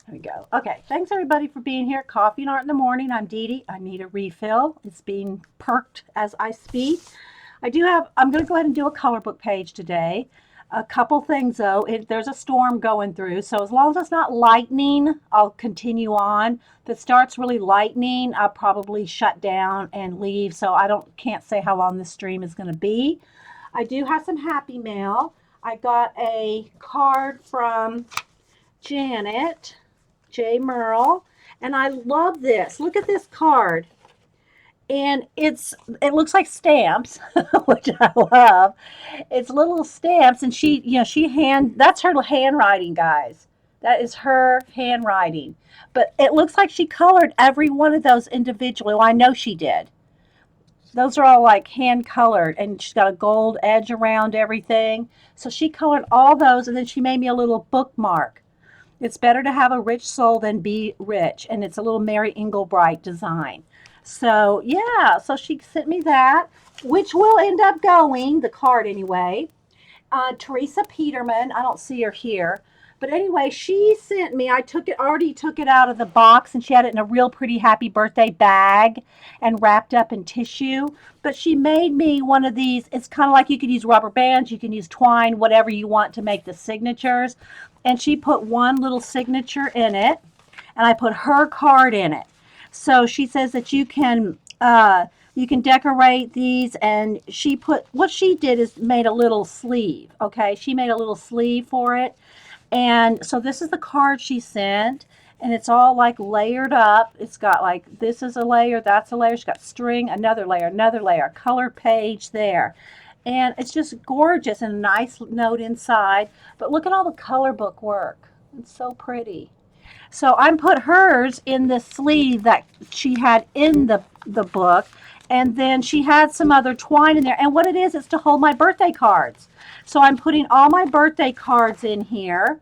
There we go. Okay, thanks everybody for being here. Coffee and Art in the Morning. I'm Dee Dee. I need a refill. It's being perked as I speak. I'm going to go ahead and do a color book page today. A couple things though. There's a storm going through, so as long as it's not lightning, I'll continue on. If it starts really lightning, I'll probably shut down and leave. So can't say how long this stream is going to be. I do have some happy mail. I got a card from Janet J. Merle, and I love this. Look at this card. And it looks like stamps, which I love. It's little stamps, and that's her handwriting, guys. That is her handwriting. But it looks like she colored every one of those individually. Well, I know she did. Those are all like hand colored, and she's got a gold edge around everything. So she colored all those, and then she made me a little bookmark. It's better to have a rich soul than be rich, and it's a little Mary Englebright design. So yeah, so she sent me that, which will end up going, the card anyway. Teresa Peterman, I don't see her here. But anyway, she sent me, already took it out of the box, and she had it in a real pretty happy birthday bag and wrapped up in tissue. But she made me one of these. It's kind of like you could use rubber bands, you can use twine, whatever you want to make the signatures. And she put one little signature in it, and I put her card in it. So she says that you can decorate these, and what she did is made a little sleeve. Okay, she made a little sleeve for it. And so this is the card she sent, and it's all like layered up. It's got like, this is a layer, that's a layer. She's got string, another layer, color page there. And it's just gorgeous, and a nice note inside. But look at all the color book work. It's so pretty. So I put hers in the sleeve that she had in the book. And then she had some other twine in there. And what it is to hold my birthday cards. So I'm putting all my birthday cards in here.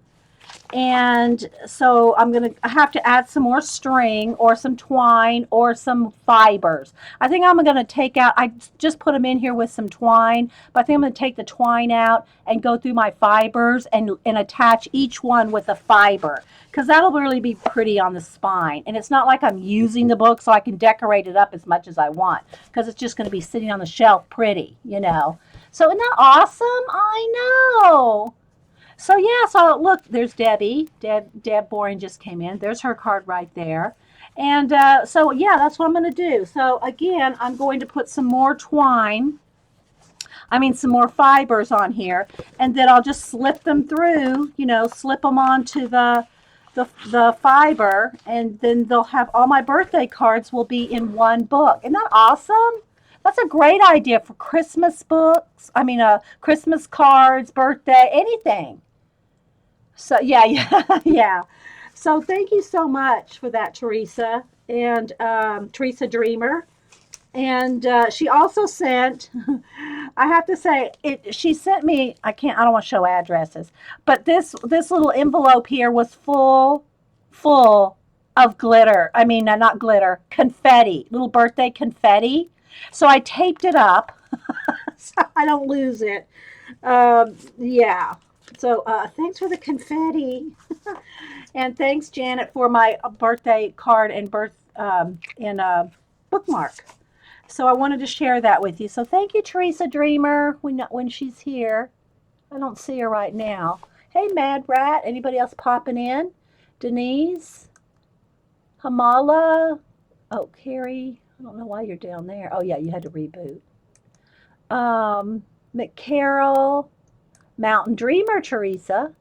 And so I have to add some more string or some twine or some fibers. I think I'm going to I just put them in here with some twine, but I think I'm going to take the twine out and go through my fibers and attach each one with a fiber, because that'll really be pretty on the spine. And it's not like I'm using the book, so I can decorate it up as much as I want, because it's just going to be sitting on the shelf pretty, So isn't that awesome? I know. So yeah, so look, there's Debbie. Deb Boring just came in. There's her card right there. And so yeah, that's what I'm going to do. So again, I'm going to put some more some more fibers on here, and then I'll just slip them through, slip them onto the fiber, and then they'll have all my birthday cards will be in one book. Isn't that awesome? That's a great idea for Christmas books. Christmas cards, birthday, anything. So yeah, yeah. So thank you so much for that, Teresa, and Teresa Dreamer. And she also sent, I have to say, she sent me, I don't want to show addresses, but this little envelope here was full of glitter. Not glitter, confetti, little birthday confetti. So I taped it up so I don't lose it. Yeah. So thanks for the confetti. And thanks, Janet, for my birthday card and bookmark. So I wanted to share that with you. So thank you, Teresa Dreamer, when she's here. I don't see her right now. Hey, Mad Rat. Anybody else popping in? Denise? Hamala? Oh, Carrie. I don't know why you're down there. Oh, yeah, you had to reboot. McCarroll. Mountain Dreamer, Teresa.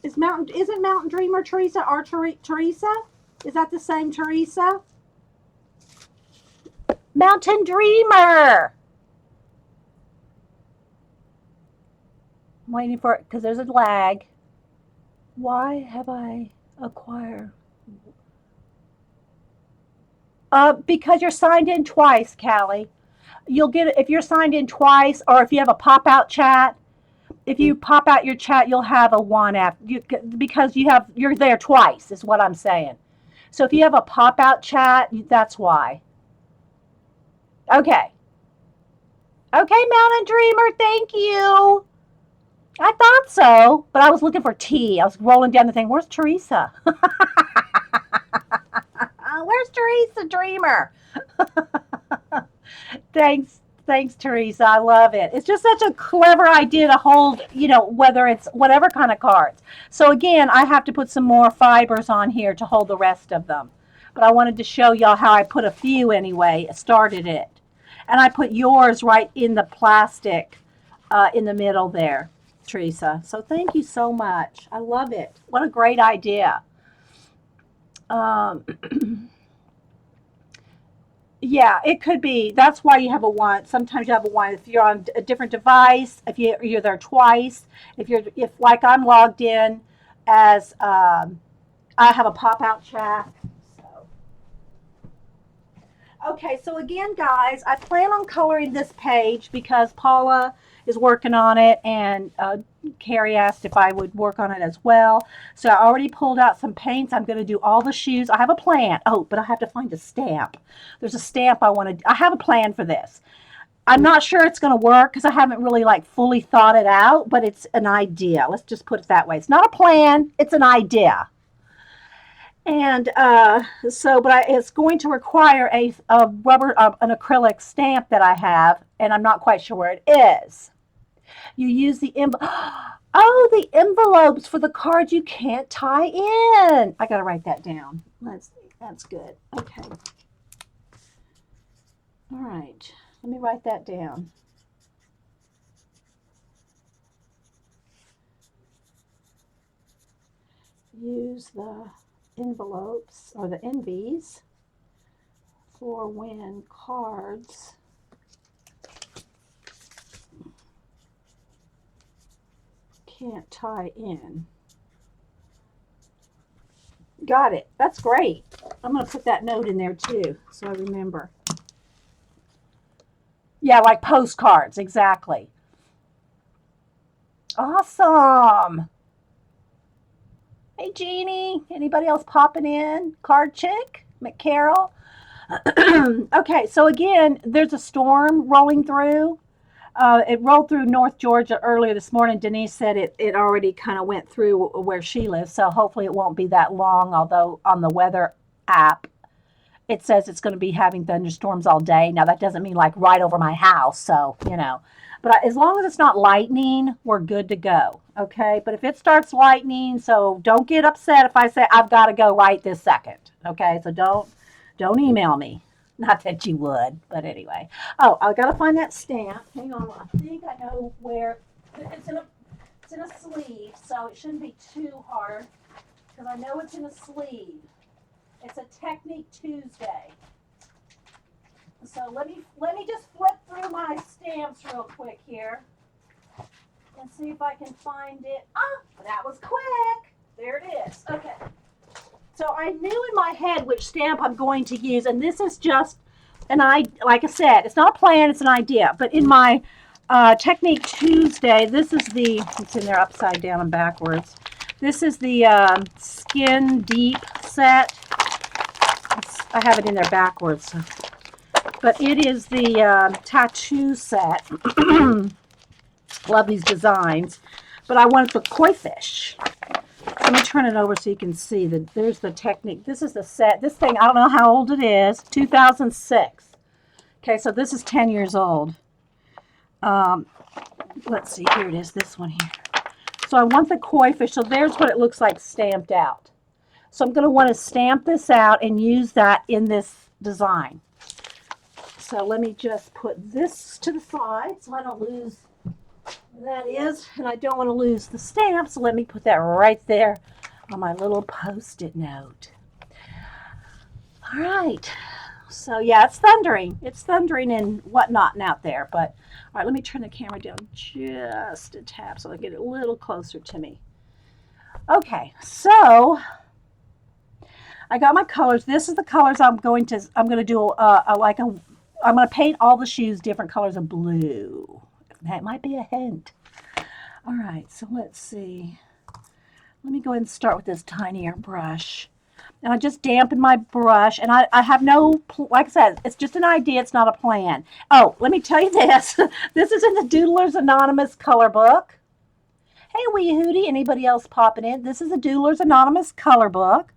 Isn't Mountain Dreamer Teresa our Teresa? Is that the same Teresa? Mountain Dreamer. I'm waiting for it because there's a lag. Why have I acquired? Because you're signed in twice, Callie. You'll get it if you're signed in twice, or if you have a pop-out chat. If you pop out your chat, you'll have a one app because you're there twice. Is what I'm saying. So if you have a pop-out chat, that's why. Okay. Okay, Mountain Dreamer, thank you. I thought so, but I was looking for T. I was rolling down the thing. Where's Teresa? Where's Teresa Dreamer? Thanks. Thanks, Teresa. I love it. It's just such a clever idea to hold, whether it's whatever kind of cards. So again, I have to put some more fibers on here to hold the rest of them. But I wanted to show y'all how I put a few anyway, started it. And I put yours right in the plastic in the middle there, Teresa. So thank you so much. I love it. What a great idea. Um, Yeah, it could be. That's why you have a one. Sometimes you have a one if you're on a different device. If you're there twice. If like I'm logged in as I have a pop out chat. So okay, so again, guys, I plan on coloring this page because Paula is working on it, and Carrie asked if I would work on it as well. So I already pulled out some paints. I'm going to do all the shoes. I have a plan. Oh, but I have to find a stamp. There's a stamp I want to. I have a plan for this. I'm not sure it's going to work because I haven't really like fully thought it out, but it's an idea. Let's just put it that way. It's not a plan. It's an idea. And but it's going to require a rubber, an acrylic stamp that I have, and I'm not quite sure where it is. You use the oh, the envelopes for the cards you can't tie in. I gotta write that down. That's good. Okay. All right. Let me write that down. Use the envelopes or the envies for when cards can't tie in. Got it. That's great. I'm going to put that note in there too so I remember. Yeah, like postcards. Exactly. Awesome. Hey, Jeannie. Anybody else popping in? Card Chick? McCarroll? Okay, so again, there's a storm rolling through. It rolled through North Georgia earlier this morning. Denise said it already kind of went through where she lives, so hopefully it won't be that long, although on the weather app, it says it's going to be having thunderstorms all day. Now, that doesn't mean like right over my house, so, But as long as it's not lightning, we're good to go, okay? But if it starts lightning, so don't get upset if I say I've got to go right this second, okay? So don't email me. Not that you would, but anyway. Oh, I gotta find that stamp. Hang on, I think I know where. It's in a sleeve, so it shouldn't be too hard because I know it's in a sleeve. It's a Technique Tuesday. So let me just flip through my stamps real quick here and see if I can find it. Ah, that was quick. There it is. Okay. So I knew in my head which stamp I'm going to use, and this is just like I said, it's not a plan, it's an idea. But in my Technique Tuesday, it's in there upside down and backwards. This is the Skin Deep set. I have it in there backwards. But it is the tattoo set. Love these designs. But I wanted the koi fish. Let me turn it over so you can see that there's the Technique. This is the set. This thing, I don't know how old it is. 2006. Okay, so this is 10 years old. Let's see. Here it is. This one here. So I want the koi fish. So there's what it looks like stamped out. So I'm going to want to stamp this out and use that in this design. So let me just put this to the side so I don't lose that is, and I don't want to lose the stamp, so let me put that right there on my little post-it note. All right, so yeah, it's thundering and whatnot out there, but all right, let me turn the camera down just a tap so I get it a little closer to me. Okay, so I got my colors. This is the colors I'm going to do I'm going to paint all the shoes different colors of blue. That might be a hint. All right, so let's see. Let me go ahead and start with this tinier brush. And I just dampen my brush. And I have no, like I said, it's just an idea. It's not a plan. Oh, let me tell you this. This is in the Doodlers Anonymous color book. Hey, wee hootie, anybody else popping in? This is a Doodlers Anonymous color book.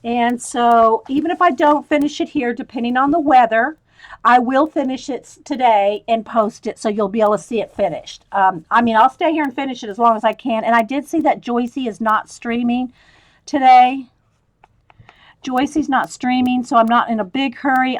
And so even if I don't finish it here, depending on the weather, I will finish it today and post it so you'll be able to see it finished. I mean, I'll stay here and finish it as long as I can. And I did see that Joycey is not streaming today. Joycey's not streaming, so I'm not in a big hurry.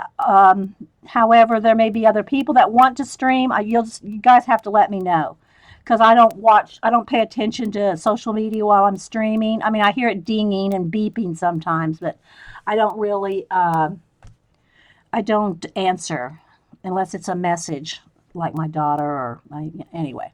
However, there may be other people that want to stream. You guys have to let me know because I don't pay attention to social media while I'm streaming. I mean, I hear it dinging and beeping sometimes, but I don't really, I don't answer unless it's a message like my daughter or anyway.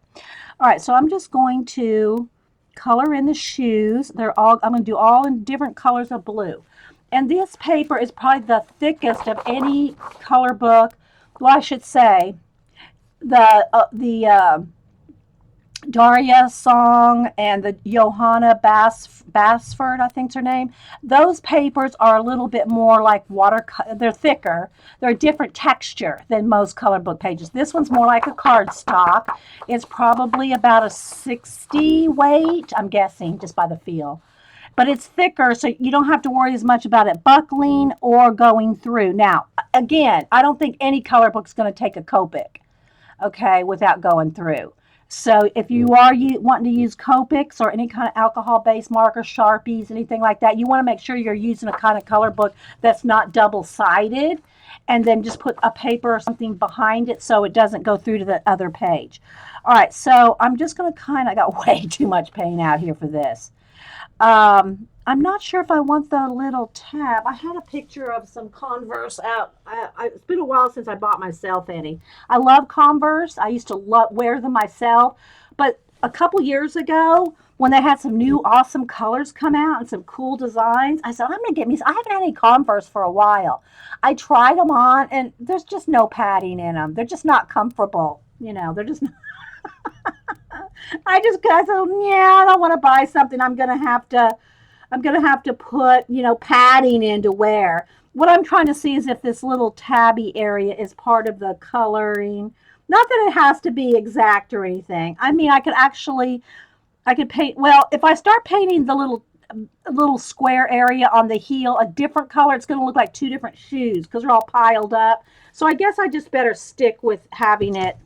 All right, so I'm just going to color in the shoes. I'm going to do all in different colors of blue. And this paper is probably the thickest of any color book. Well, I should say the Daria Song and the Johanna Basford, I think's her name. Those papers are a little bit more like they're thicker. They're a different texture than most color book pages. This one's more like a cardstock. It's probably about a 60 weight, I'm guessing, just by the feel. But it's thicker, so you don't have to worry as much about it buckling or going through. Now, again, I don't think any color book's going to take a Copic, okay, without going through. So if you are wanting to use Copics or any kind of alcohol-based marker, Sharpies, anything like that, you want to make sure you're using a kind of color book that's not double-sided, and then just put a paper or something behind it so it doesn't go through to the other page. All right, so I'm just going to I got way too much paint out here for this. I'm not sure if I want the little tab. I had a picture of some Converse out. It's been a while since I bought myself any. I love Converse. I used to wear them myself. But a couple years ago, when they had some new awesome colors come out and some cool designs, I said, I'm going to get me. I haven't had any Converse for a while. I tried them on, and there's just no padding in them. They're just not comfortable. They're just not. I said, yeah, I don't want to buy something I'm gonna have to put, padding in to wear. What I'm trying to see is if this little tabby area is part of the coloring. Not that it has to be exact or anything. I mean, I could paint, well, if I start painting the little square area on the heel a different color, it's going to look like two different shoes because they're all piled up. So I guess I just better stick with having it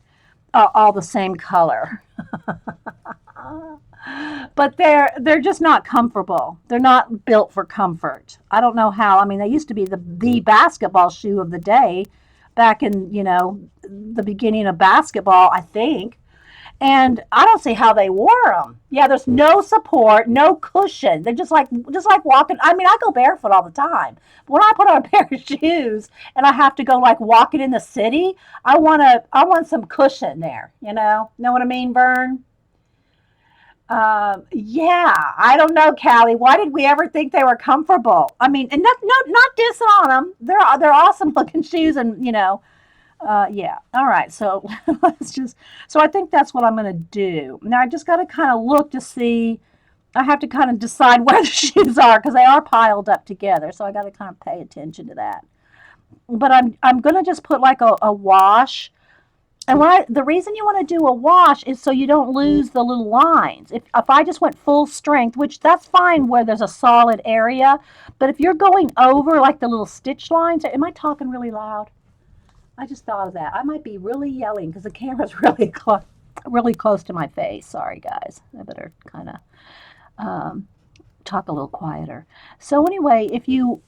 all the same color. But they're just not comfortable. They're not built for comfort. I don't know how. I mean, they used to be the basketball shoe of the day back in, the beginning of basketball, I think. And I don't see how they wore them. Yeah, there's no support, no cushion. They're just like walking. I mean, I go barefoot all the time. But when I put on a pair of shoes and I have to go like walking in the city, I want some cushion there. Know what I mean, Vern? Yeah, I don't know, Callie. Why did we ever think they were comfortable? I mean, and not dissing on them. They're awesome looking shoes, and yeah. All right. So let's just. So I think that's what I'm going to do. Now I just got to kind of look to see. I have to kind of decide where the shoes are because they are piled up together. So I got to kind of pay attention to that. But I'm going to just put like a wash. And the reason you want to do a wash is so you don't lose the little lines. If I just went full strength, which that's fine where there's a solid area, but if you're going over like the little stitch lines, am I talking really loud? I just thought of that. I might be really yelling because the camera's really close to my face. Sorry, guys. I better kind of talk a little quieter. So anyway, if you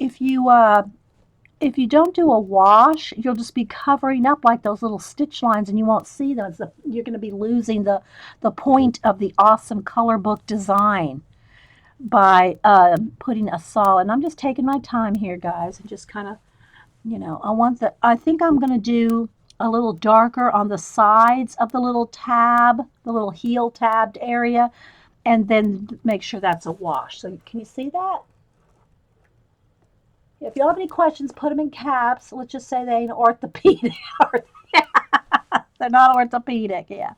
don't do a wash, you'll just be covering up like those little stitch lines, and you won't see them. You're going to be losing the point of the awesome color book design by putting a solid. And I'm just taking my time here, guys, and just kind of. I think I'm going to do a little darker on the sides of the little heel tabbed area, and then make sure that's a wash. So can you see that? If you have any questions, put them in caps. Let's just say they ain't orthopedic. They're not orthopedic, yeah.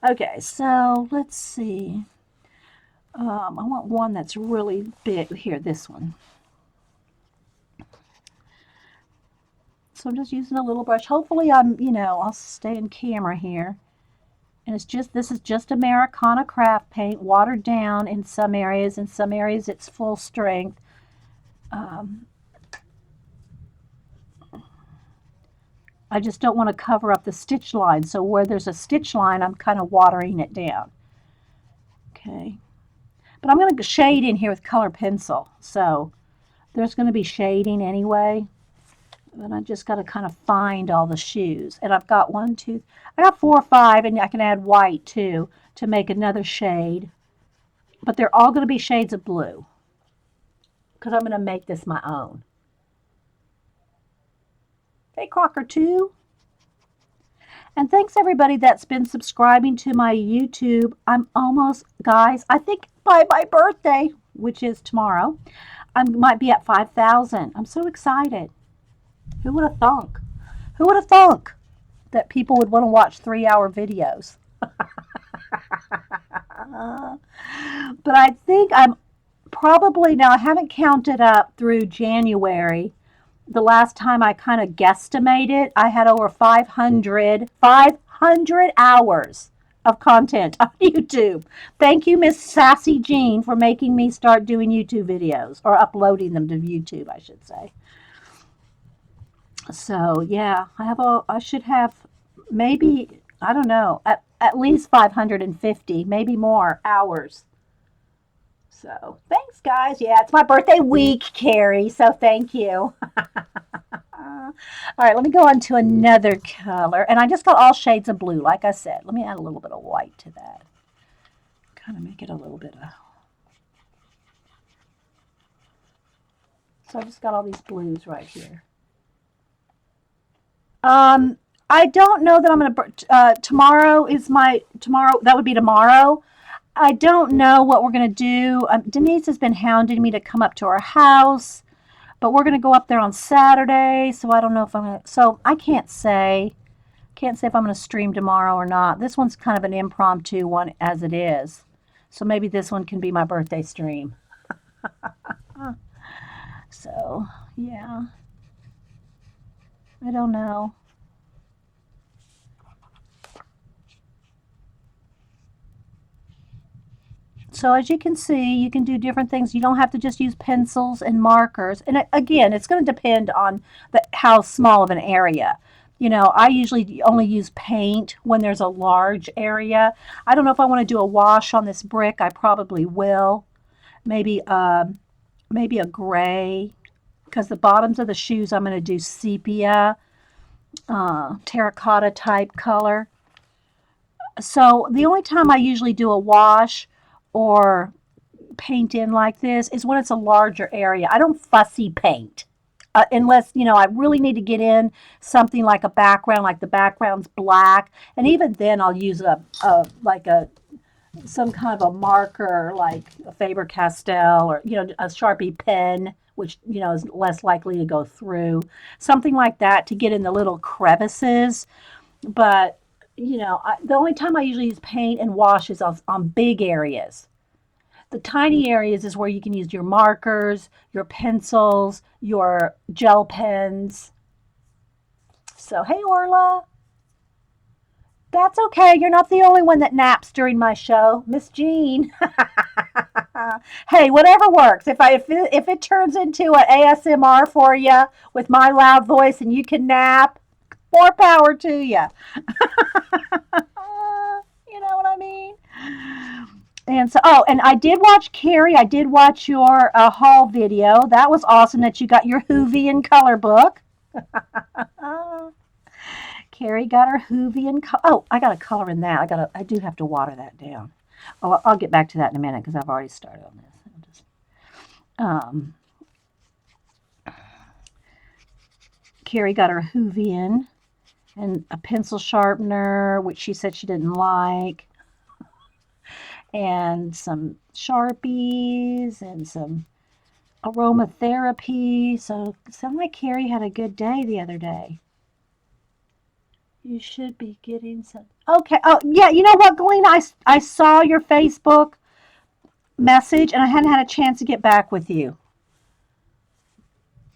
Okay, so let's see. I want one that's really big. Here, this one. So I'm just using a little brush. Hopefully I'll stay in camera here And this is just Americana craft paint, watered down in some areas. In some areas, it's full strength. Um, I just don't want to cover up the stitch line. So where there's a stitch line, I'm kind of watering it down. Okay. But I'm going to shade in here with color pencil. So there's going to be shading anyway. And I just got to kind of find all the shoes. And I've got I got 4 or 5, and I can add white too to make another shade. But they're all going to be shades of blue because I'm going to make this my own. Hey, Crocker 2. And thanks everybody that's been subscribing to my YouTube. I'm almost, guys, I think by my birthday, which is tomorrow, I might be at 5,000. I'm so excited. Who would have thunk? Who would have thunk that people would want to watch 3-hour videos? But I think I'm probably, now I haven't counted up through January. The last time I kind of guesstimated, I had over 500 hours of content on YouTube. Thank you, Miss Sassy Jean, for making me start doing YouTube videos, or uploading them to YouTube, I should say. So yeah, I should have maybe, I don't know, at least 550, maybe more hours. So thanks, guys. Yeah, it's my birthday week, Carrie. So thank you. All right, let me go on to another color. And I just got all shades of blue, like I said. Let me add a little bit of white to that. Kind of make it a little bit of... So I just got all these blues right here. I don't know that I'm going to... tomorrow, that would be tomorrow. I don't know what we're going to do. Denise has been hounding me to come up to our house, but we're going to go up there on Saturday, so I don't know if I'm going to... So I can't say if I'm going to stream tomorrow or not. This one's kind of an impromptu one as it is. So maybe this one can be my birthday stream. So, yeah. I don't know. So as you can see, you can do different things. You don't have to just use pencils and markers. And again, it's going to depend on how small of an area. You know, I usually only use paint when there's a large area. I don't know if I want to do a wash on this brick. I probably will. Maybe a gray, because the bottoms of the shoes I'm going to do sepia, terracotta type color. So the only time I usually do a wash or paint in like this is when it's a larger area. I don't fussy paint unless, you know, I really need to get in something like a background, like the background's black. And even then I'll use some kind of a marker like a Faber-Castell, or, you know, a Sharpie pen, which, you know, is less likely to go through. Something like that to get in the little crevices. But, you know, the only time I usually use paint and wash is on big areas. The tiny areas is where you can use your markers, your pencils, your gel pens. So, hey, Orla. That's okay. You're not the only one that naps during my show. Miss Jean. Hey, whatever works. If it turns into an ASMR for you with my loud voice and you can nap, more power to you. You know what I mean? And so, and I did watch, Carrie, I did watch your haul video. That was awesome that you got your Whovian color book. Carrie got her Whovian color. Oh, I got to color in that. I do have to water that down. Oh, I'll get back to that in a minute because I've already started on this. Carrie got her Whovian and a pencil sharpener, which she said she didn't like, and some Sharpies and some aromatherapy. So it sounded like Carrie had a good day the other day. You should be getting some. Okay. Oh, yeah. You know what, Galena? I saw your Facebook message and I hadn't had a chance to get back with you.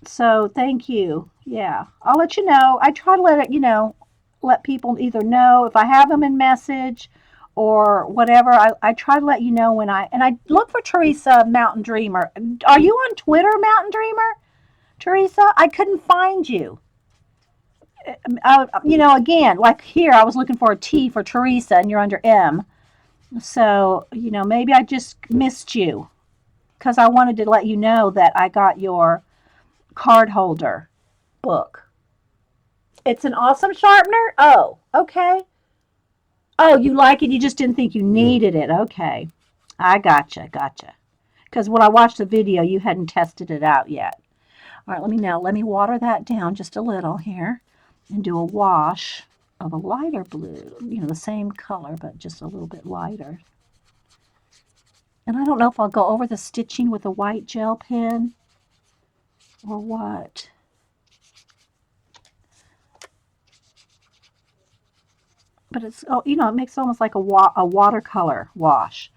So thank you. Yeah. I'll let you know. I try to let people either know if I have them in message or whatever. I try to let you know when I look for Teresa Mountain Dreamer. Are you on Twitter, Mountain Dreamer? Teresa, I couldn't find you. Again, like here, I was looking for a T for Teresa, and you're under M. So, maybe I just missed you because I wanted to let you know that I got your card holder book. It's an awesome sharpener? Oh, okay. Oh, you like it? You just didn't think you needed it. Okay. I gotcha. Because when I watched the video, you hadn't tested it out yet. All right, let me water that down just a little here and do a wash of a lighter blue. The same color, but just a little bit lighter. And I don't know if I'll go over the stitching with a white gel pen or what. But it's, it makes almost like a watercolor wash.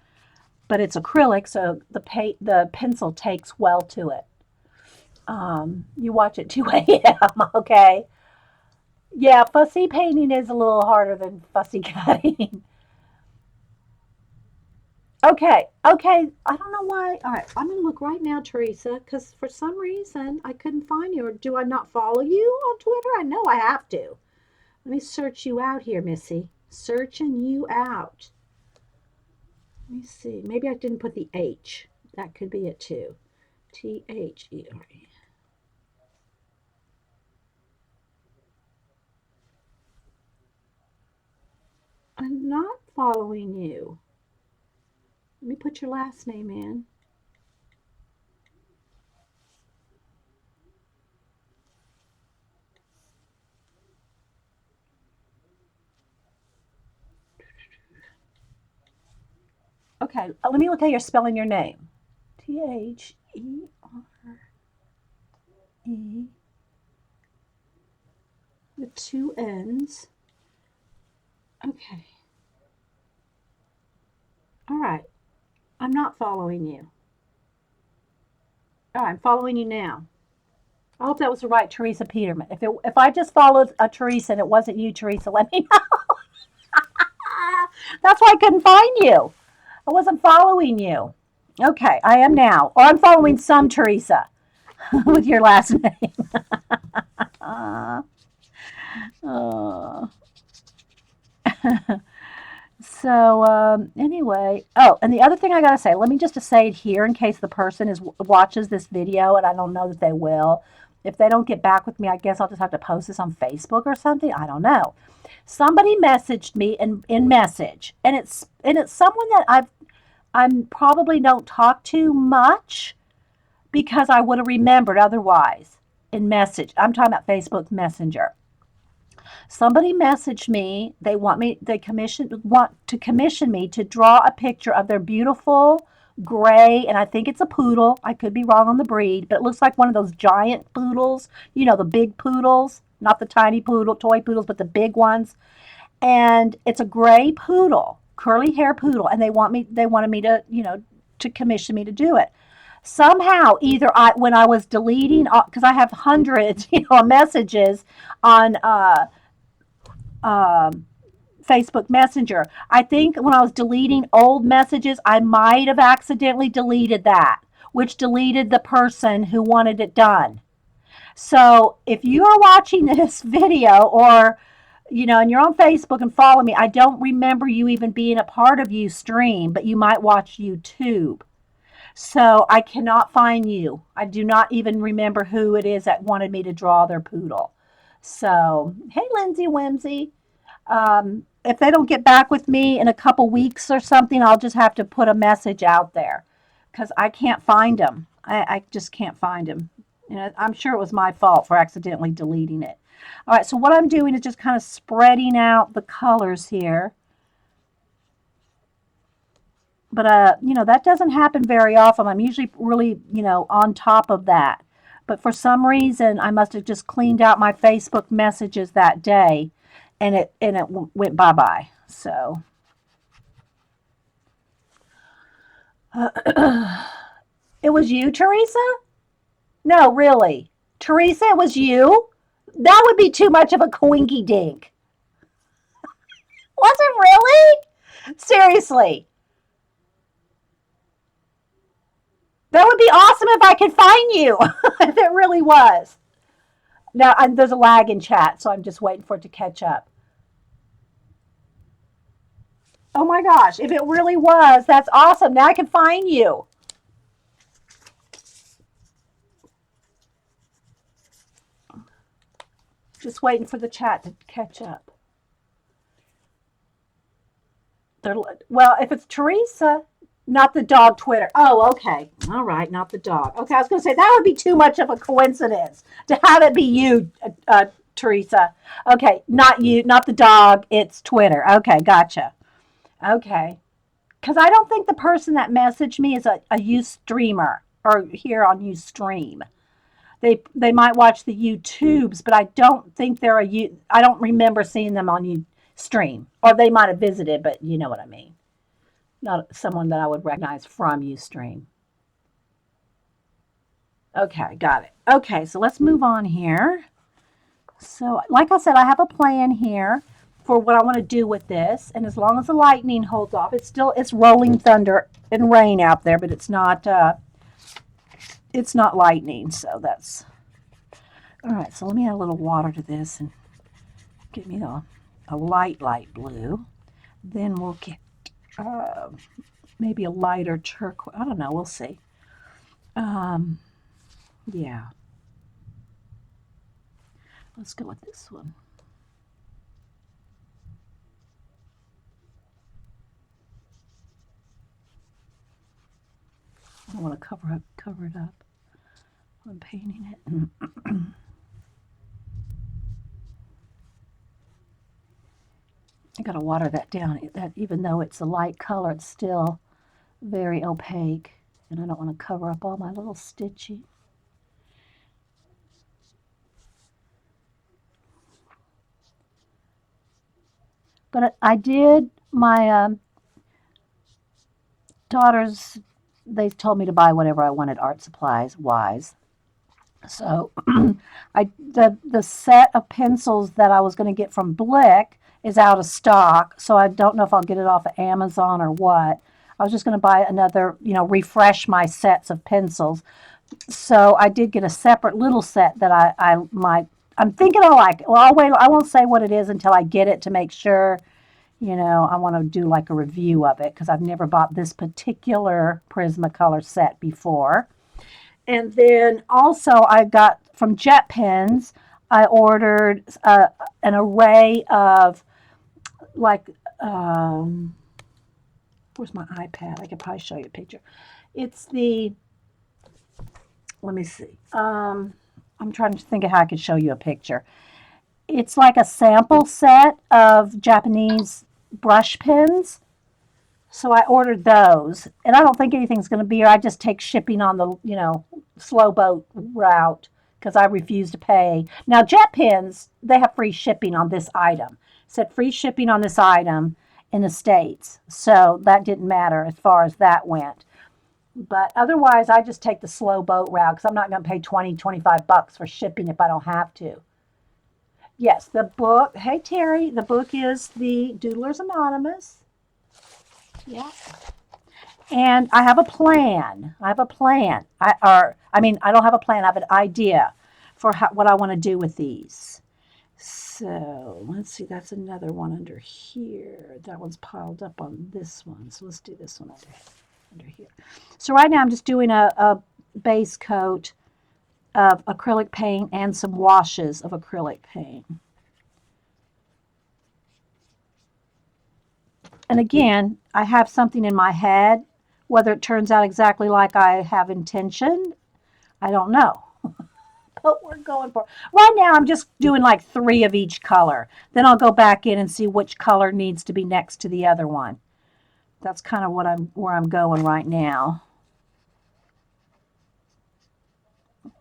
But it's acrylic, so the pencil takes well to it. You watch at 2 a.m., okay? Yeah, fussy painting is a little harder than fussy cutting. Okay. I don't know why. All right, I'm going to look right now, Teresa, because for some reason I couldn't find you. Or do I not follow you on Twitter? I know I have to. Let me search you out here, Missy. Searching you out. Let me see. Maybe I didn't put the H. That could be it too. T-H-E-R-E. I'm not following you. Let me put your last name in. Okay, let me look how you're spelling your name. T-H-E-R-E. With 2 N's. Okay. All right. I'm not following you. All right, I'm following you now. I hope that was the right Teresa Peterman. If I just followed a Teresa and it wasn't you, Teresa, let me know. That's why I couldn't find you. I wasn't following you. Okay, I am now. Or I'm following some Teresa with your last name. uh, uh. Anyway, and the other thing I gotta say, let me just say it here in case the person watches this video, and I don't know that they will. If they don't get back with me, I guess I'll just have to post this on Facebook or something. I don't know. Somebody messaged me in message, and it's someone that I'm probably don't talk to much because I would have remembered otherwise in message. I'm talking about Facebook Messenger. Somebody messaged me. They want to commission me to draw a picture of their beautiful gray, and I think it's a poodle. I could be wrong on the breed, but it looks like one of those giant poodles. The big poodles, not the tiny toy poodles, but the big ones. And it's a gray poodle, curly hair poodle, and they wanted me to commission me to do it. Somehow, either when I was deleting, because I have hundreds, messages on Facebook Messenger. I think when I was deleting old messages, I might have accidentally deleted that, which deleted the person who wanted it done. So if you are watching this video or, and you're on Facebook and follow me, I don't remember you even being a part of Ustream, but you might watch YouTube. So I cannot find you. I do not even remember who it is that wanted me to draw their poodle. So, hey, Lindsay Whimsy. If they don't get back with me in a couple weeks or something, I'll just have to put a message out there because I can't find them. I just can't find them. I'm sure it was my fault for accidentally deleting it. All right, so what I'm doing is just kind of spreading out the colors here. But, that doesn't happen very often. I'm usually really, on top of that. But for some reason, I must have just cleaned out my Facebook messages that day, and it went bye-bye. So, it was you, Teresa? No, really. Teresa, it was you? That would be too much of a coinky dink. Was it really? Seriously. That would be awesome if I could find you. If it really was. Now, there's a lag in chat, so I'm just waiting for it to catch up. Oh my gosh, if it really was, that's awesome. Now I can find you. Just waiting for the chat to catch up. Well, if it's Teresa, not the dog Twitter. Oh, okay. All right, not the dog. Okay, I was going to say that would be too much of a coincidence to have it be you, Teresa. Okay, not you, not the dog. It's Twitter. Okay, gotcha. Okay. Because I don't think the person that messaged me is a Ustreamer or here on Ustream. They might watch the YouTubes, but I don't think they're I don't remember seeing them on Ustream. Or they might have visited, but you know what I mean. Not someone that I would recognize from Ustream. Okay, got it. Okay, so let's move on here. So, like I said, I have a plan here for what I want to do with this, and as long as the lightning holds off, it's rolling thunder and rain out there, but it's not lightning, so that's all right. So let me add a little water to this and get me a light blue. Then we'll get uh, maybe a lighter turquoise. I don't know. We'll see. Um, yeah. Let's go with this one. I don't want to cover it up. I'm painting it. I gotta water that down. That even though it's a light color, it's still very opaque, and I don't want to cover up all my little stitching. But I did my daughters. They told me to buy whatever I wanted art supplies wise. So the set of pencils that I was going to get from Blick is out of stock. So I don't know if I'll get it off of Amazon or what. I was just going to buy another, refresh my sets of pencils. So I did get a separate little set that I might. I'm thinking I like. Well, I'll wait. I won't say what it is until I get it to make sure. I want to do like a review of it because I've never bought this particular Prismacolor set before. And then also I got from Jet Pens, I ordered an array of like, where's my iPad? I could probably show you a picture. It's let me see. I'm trying to think of how I could show you a picture. It's like a sample set of Japanese brush pens. So I ordered those, and I don't think anything's going to be here. I just take shipping on the, slow boat route because I refuse to pay. Now, Jet Pens, they have free shipping on this item. It said free shipping on this item in the States. So that didn't matter as far as that went. But otherwise, I just take the slow boat route because I'm not going to pay 20, $25 for shipping if I don't have to. Yes, the book. Hey, Terry, the book is the Doodlers Anonymous. Yeah. And I have a plan. I have a plan. I don't have a plan. I have an idea for what I want to do with these. So let's see. That's another one under here. That one's piled up on this one. So let's do this one under here. So right now I'm just doing a base coat of acrylic paint and some washes of acrylic paint. And again, I have something in my head. Whether it turns out exactly like I have intention, I don't know. But we're going for right now. I'm just doing like 3 of each color. Then I'll go back in and see which color needs to be next to the other one. That's kind of where I'm going right now.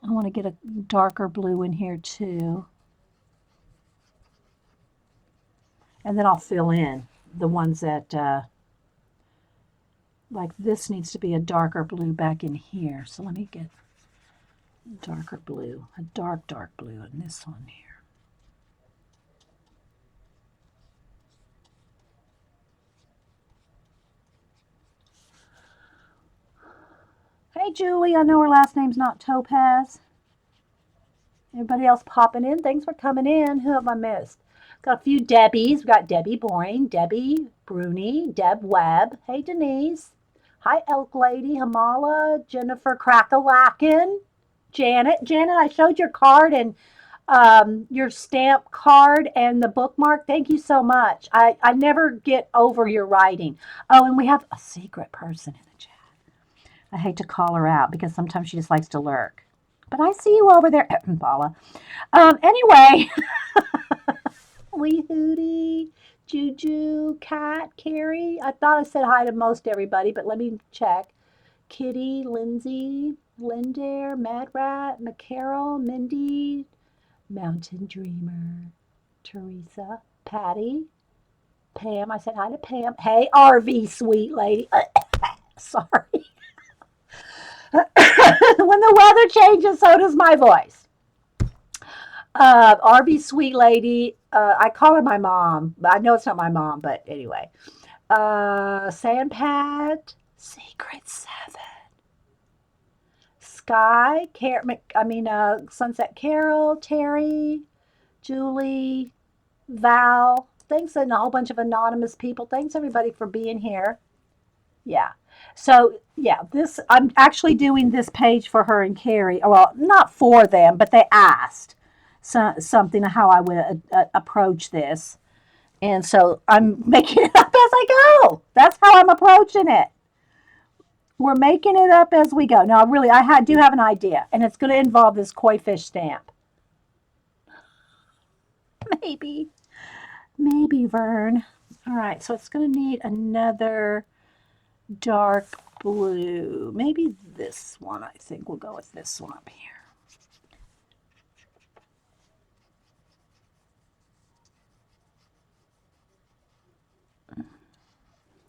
I want to get a darker blue in here too. And then I'll fill in the ones that like this needs to be a darker blue back in here. So let me get darker blue, a dark blue in this one here. Hey, Julie. I know her last name's not Topaz. Everybody else popping in. Thanks for coming in. Who have I missed? Got a few Debbies. We got Debbie Boring, Debbie Bruni, Deb Webb. Hey, Denise. Hi, Elk Lady, Hamala, Jennifer Crackalacken, Janet. Janet, I showed your card and your stamp card and the bookmark. Thank you so much. I never get over your writing. Oh, and we have a secret person in the chat. I hate to call her out because sometimes she just likes to lurk. But I see you over there, Paula. Anyway, Lee Hootie, Juju, Kat, Carrie. I thought I said hi to most everybody, but let me check. Kitty, Lindsay, Lindare, Mad Rat, McCarroll, Mindy, Mountain Dreamer, Teresa, Patty, Pam. I said hi to Pam. Hey, RV, sweet lady. Sorry. When the weather changes, so does my voice. RV, sweet lady. I call her my mom. I know it's not my mom, but anyway. Sandpat, Secret Seven, Sky, Sunset Carol, Terry, Julie, Val. Thanks, and a whole bunch of anonymous people. Thanks everybody for being here. Yeah. So yeah, this I'm actually doing this page for her and Carrie. Well, not for them, but they asked something how I would approach this, and so I'm making it up as I go. That's how I'm approaching it. We're making it up as we go. Now, really, do have an idea, and it's going to involve this koi fish stamp. Maybe, maybe Vern. All right, so it's going to need another dark blue. Maybe this one. I think we'll go with this one up here.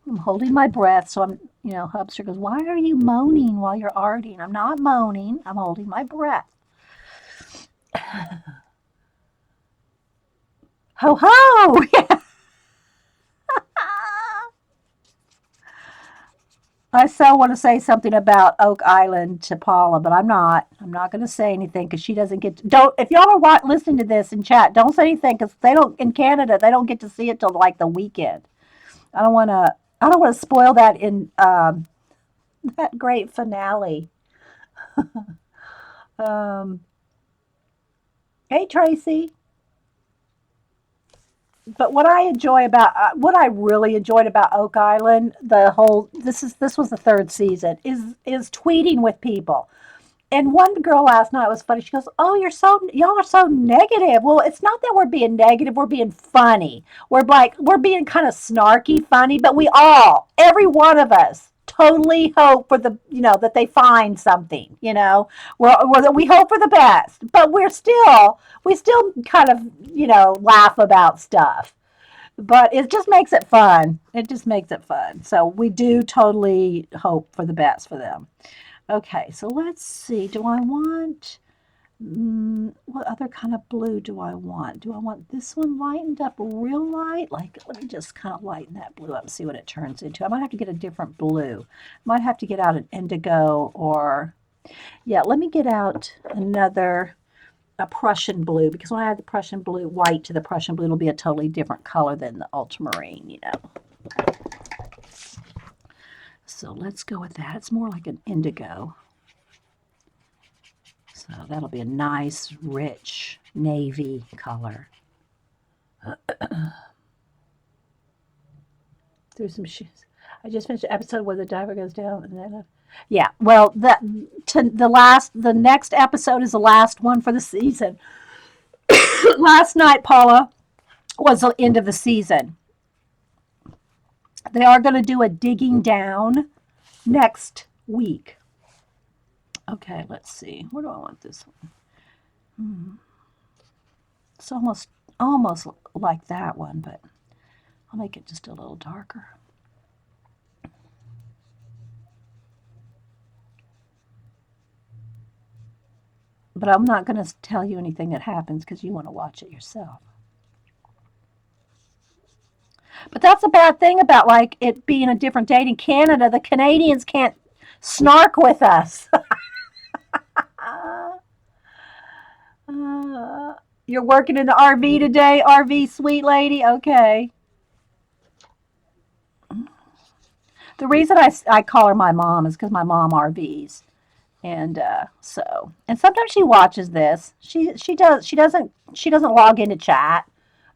I'm holding my breath, so Hubster goes, why are you moaning while you're arting? I'm not moaning. I'm holding my breath. Ho ho! I so want to say something about Oak Island to Paula, but I'm not. I'm not going to say anything because she doesn't get to, don't. If y'all are listening to this in chat, don't say anything because they don't in Canada. They don't get to see it till like the weekend. I don't want to. I don't want to spoil that in that great finale. um, hey Tracy. But what I really enjoyed about Oak Island, this was the third season, is tweeting with people. And one girl last night was funny. She goes, "Oh, y'all are so negative." Well, it's not that we're being negative. We're being funny. We're being kind of snarky, funny. But every one of us, totally hope for that they find something. We hope for the best, but we still kind of laugh about stuff. But it just makes it fun. It just makes it fun. So we do totally hope for the best for them. Okay, so let's see. Do I want, what other kind of blue do I want? Do I want this one lightened up real light? Let me just kind of lighten that blue up and see what it turns into. I might have to get a different blue. I might have to get out an indigo let me get out a Prussian blue, because when I add the Prussian blue, white to the Prussian blue, it'll be a totally different color than the ultramarine, So let's go with that. It's more like an indigo. So that'll be a nice, rich navy color. Through some shoes. I just finished the episode where the diver goes down and then yeah, well, the next episode is the last one for the season. Last night, Paula, was the end of the season. They are going to do a digging down next week. Okay, let's see. Where do I want this one? It's almost like that one, but I'll make it just a little darker. But I'm not going to tell you anything that happens because you want to watch it yourself. But that's a bad thing about it being a different date in Canada. The Canadians can't snark with us. You're working in the RV today, RV sweet lady? Okay. The reason I call her my mom is because my mom RVs. And and sometimes she watches this. She doesn't log into chat,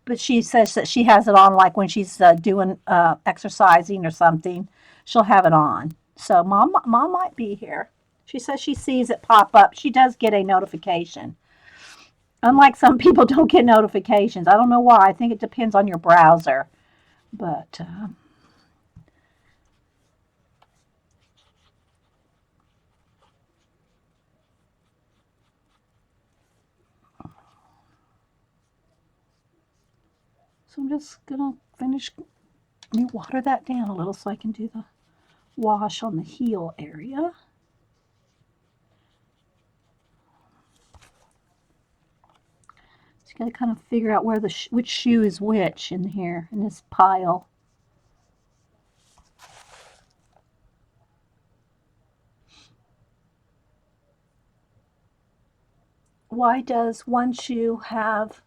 but she says that she has it on like when she's doing exercising or something. She'll have it on. So mom might be here. She says she sees it pop up. She does get a notification. Unlike some people don't get notifications. I don't know why. I think it depends on your browser. But so I'm just gonna finish. You water that down a little so I can do the wash on the heel area. So you got to kind of figure out where which shoe is which in here in this pile. Why does one shoe have?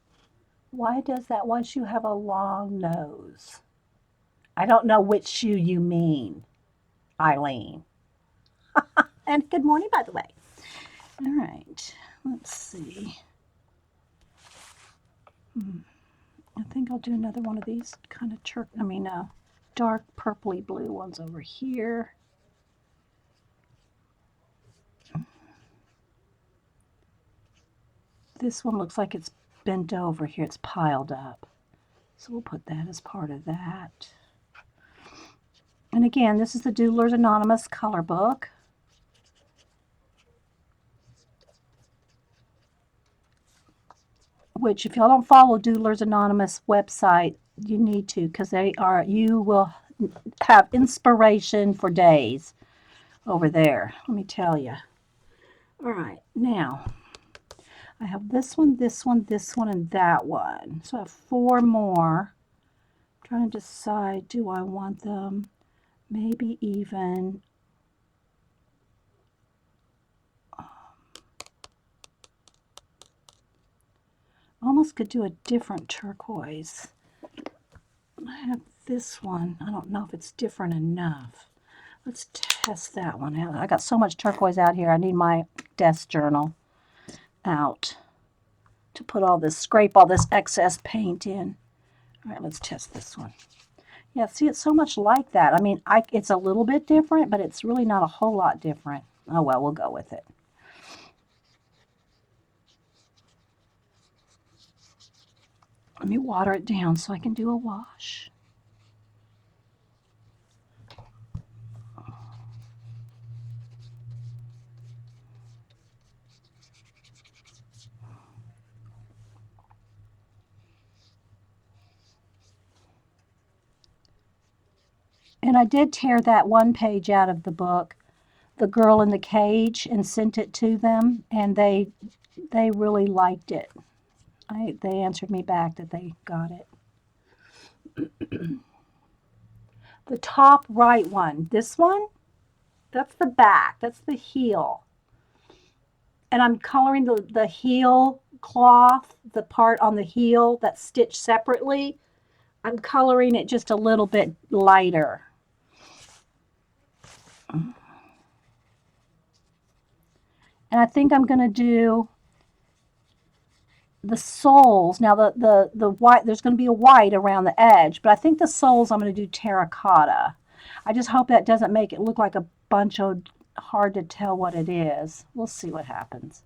Why does that one shoe have a long nose? I don't know which shoe you mean, Eileen. And good morning, by the way. All right, let's see. I think I'll do another one of these kind of dark purpley blue ones over here. This one looks like it's bent over here. It's piled up. So we'll put that as part of that. And again, this is the Doodlers Anonymous color book. Which, if y'all don't follow Doodlers Anonymous website, you need to, because you will have inspiration for days over there. Let me tell you. All right, now I have this one, this one, this one, and that one. So I have 4 more. I'm trying to decide, do I want them maybe even almost could do a different turquoise. I have this one. I don't know if it's different enough. Let's test that one out. I got so much turquoise out here. I need my desk journal out to scrape all this excess paint in. All right, let's test this one. Yeah, see, it's so much like that. I mean, it's a little bit different, but it's really not a whole lot different. Oh, well, we'll go with it. Let me water it down so I can do a wash. And I did tear that one page out of the book, The Girl in the Cage, and sent it to them, and they really liked it. They answered me back that they got it. The top right one, this one, that's the back, that's the heel. And I'm coloring the heel cloth, the part on the heel that's stitched separately. I'm coloring it just a little bit lighter. And I think I'm going to do the soles. Now the white, there's going to be a white around the edge, but I think the soles I'm going to do terracotta. I just hope that doesn't make it look like a bunch of hard to tell what it is. We'll see what happens.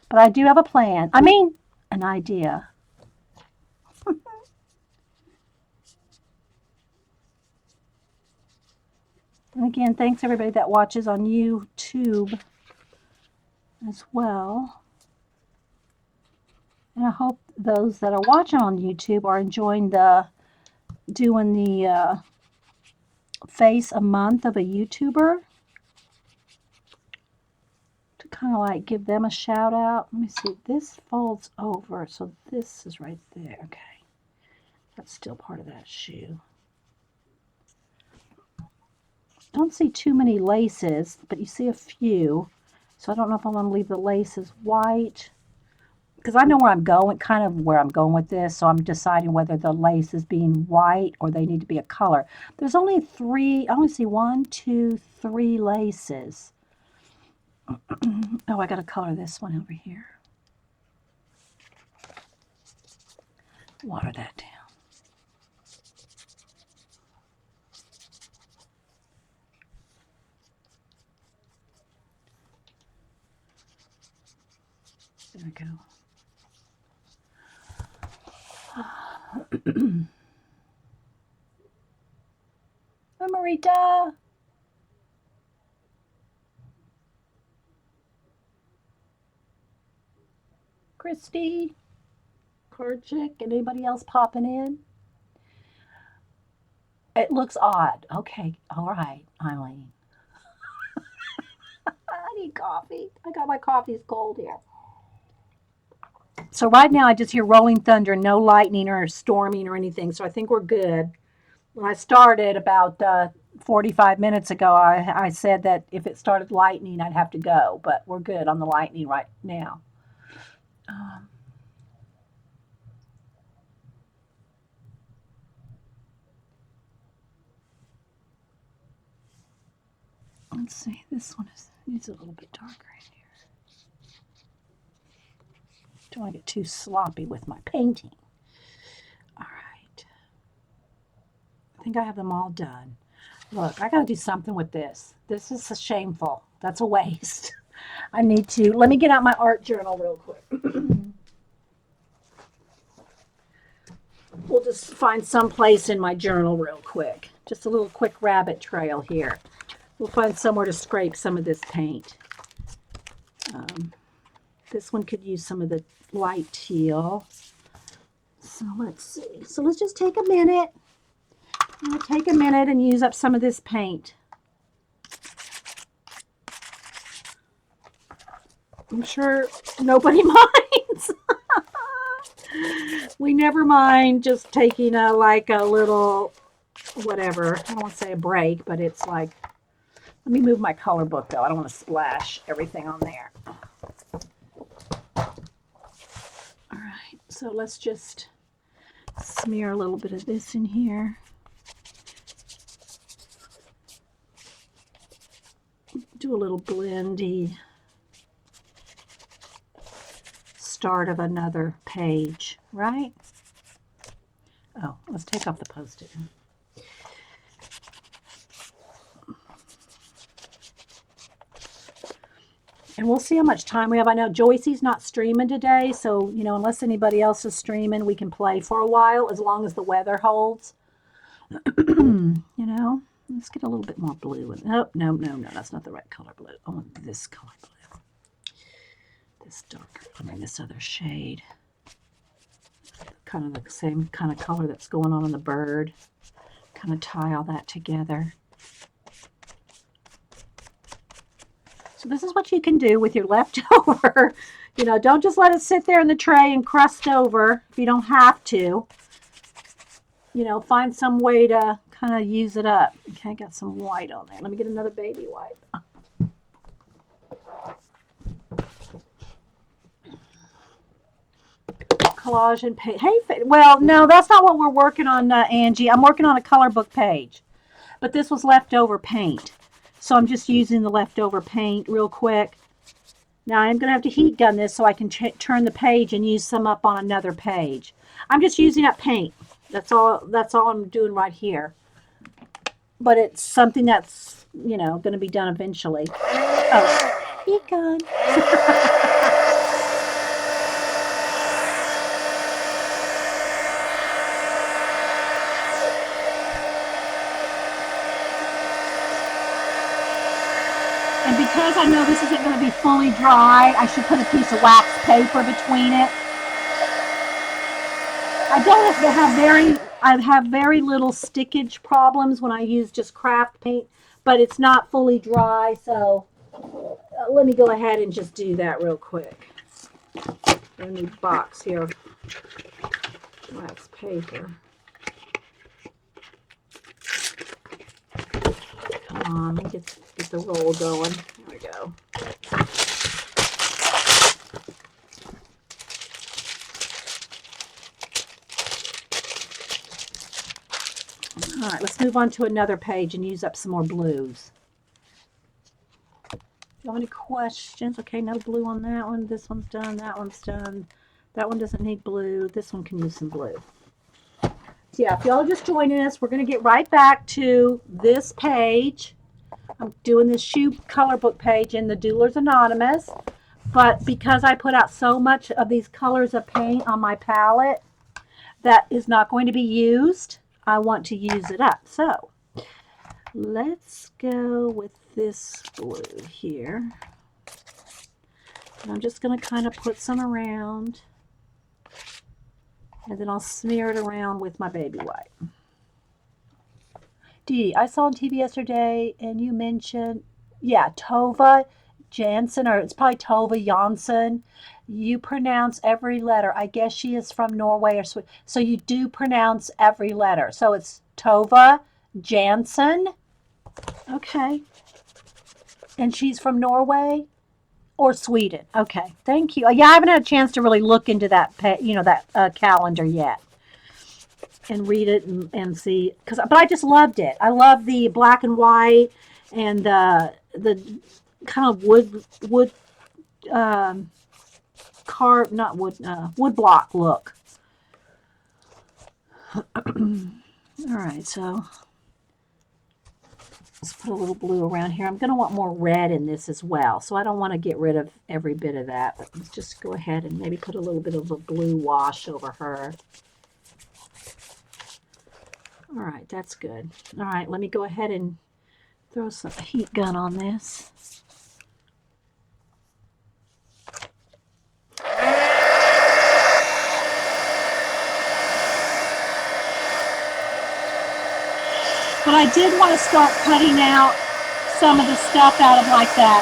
But I do have a plan. I mean, an idea. And again, thanks everybody that watches on YouTube as well. And I hope those that are watching on YouTube are enjoying doing the face a month of a YouTuber. To kind of like give them a shout out. Let me see. This folds over, so this is right there. Okay. That's still part of that shoe. Don't see too many laces, but you see a few. So I don't know if I want to leave the laces white, because I know where I'm going, kind of where I'm going with this. So I'm deciding whether the lace is being white or they need to be a color. There's only 3, I only see 1, 2, 3 laces. Oh, I got to color this one over here. Water that down. There we go. Hi, Marita. Christy. Karchik. Anybody else popping in? It looks odd. Okay. All right, Eileen. I need coffee. I got my coffee's cold here. So right now I just hear rolling thunder, no lightning or storming or anything. So I think we're good. When I started about 45 minutes ago, I said that if it started lightning, I'd have to go. But we're good on the lightning right now. Let's see. This one needs a little bit darker in here. Don't want to get too sloppy with my painting. All right. I think I have them all done. Look, I got to do something with this. This is shameful. That's a waste. I need to, let me get out my art journal real quick. We'll just find some place in my journal real quick. Just a little quick rabbit trail here. We'll find somewhere to scrape some of this paint. This one could use some of the light teal. So let's see. So let's just take a minute. I'll take a minute and use up some of this paint. I'm sure nobody minds. We never mind just taking a little, whatever. I don't want to say a break, but it's like, let me move my color book though. I don't want to splash everything on there. All right, so let's just smear a little bit of this in here. Do a little blendy start of another page, right? Oh, let's take off the Post-it. And we'll see how much time we have. I know Joycey's not streaming today, so, unless anybody else is streaming, we can play for a while as long as the weather holds. Let's get a little bit more blue. Oh, no, that's not the right color blue. I want this color blue. This darker, this other shade. Kind of the same kind of color that's going on in the bird. Kind of tie all that together. So this is what you can do with your leftover. Don't just let it sit there in the tray and crust over if you don't have to. Find some way to kind of use it up. Okay, I got some white on there. Let me get another baby white. Collage and paint. Hey, well, no, that's not what we're working on, Angie. I'm working on a color book page. But this was leftover paint. So I'm just using the leftover paint real quick. Now I'm going to have to heat gun this so I can turn the page and use some up on another page. I'm just using up paint. That's all I'm doing right here. But it's something that's, going to be done eventually. Oh, heat gun. And because I know this isn't going to be fully dry, I should put a piece of wax paper between it. I have very little stickage problems when I use just craft paint, but it's not fully dry, so let me go ahead and just do that real quick. A new box here of wax paper. on. Let me get the roll going. There we go. All right, let's move on to another page and use up some more blues. Do you have any questions? Okay, no blue on that one. This one's done. That one's done. That one doesn't need blue. This one can use some blue. So yeah, if y'all are just joining us, we're going to get right back to this page. I'm doing this shoe color book page in the Doodlers Anonymous. But because I put out so much of these colors of paint on my palette that is not going to be used, I want to use it up. So let's go with this blue here. And I'm just going to kind of put some around. And then I'll smear it around with my baby white. Dee, I saw on TV yesterday and you mentioned, yeah, Tova Jansen, or it's probably Tova Janssen. You pronounce every letter. I guess she is from Norway or Sweden. So you do pronounce every letter. So it's Tova Jansen. Okay. And she's from Norway or Sweden. Okay. Thank you. Yeah, I haven't had a chance to really look into that, that calendar yet and read it and see. But I just loved it. I love the black and white and the kind of wood carved, not wood, wood block look. All right, so let's put a little blue around here. I'm going to want more red in this as well, so I don't want to get rid of every bit of that, but let's just go ahead and maybe put a little bit of a blue wash over her. All right, that's good. All right, let me go ahead and throw some heat gun on this. But I did want to start cutting out some of the stuff out of like that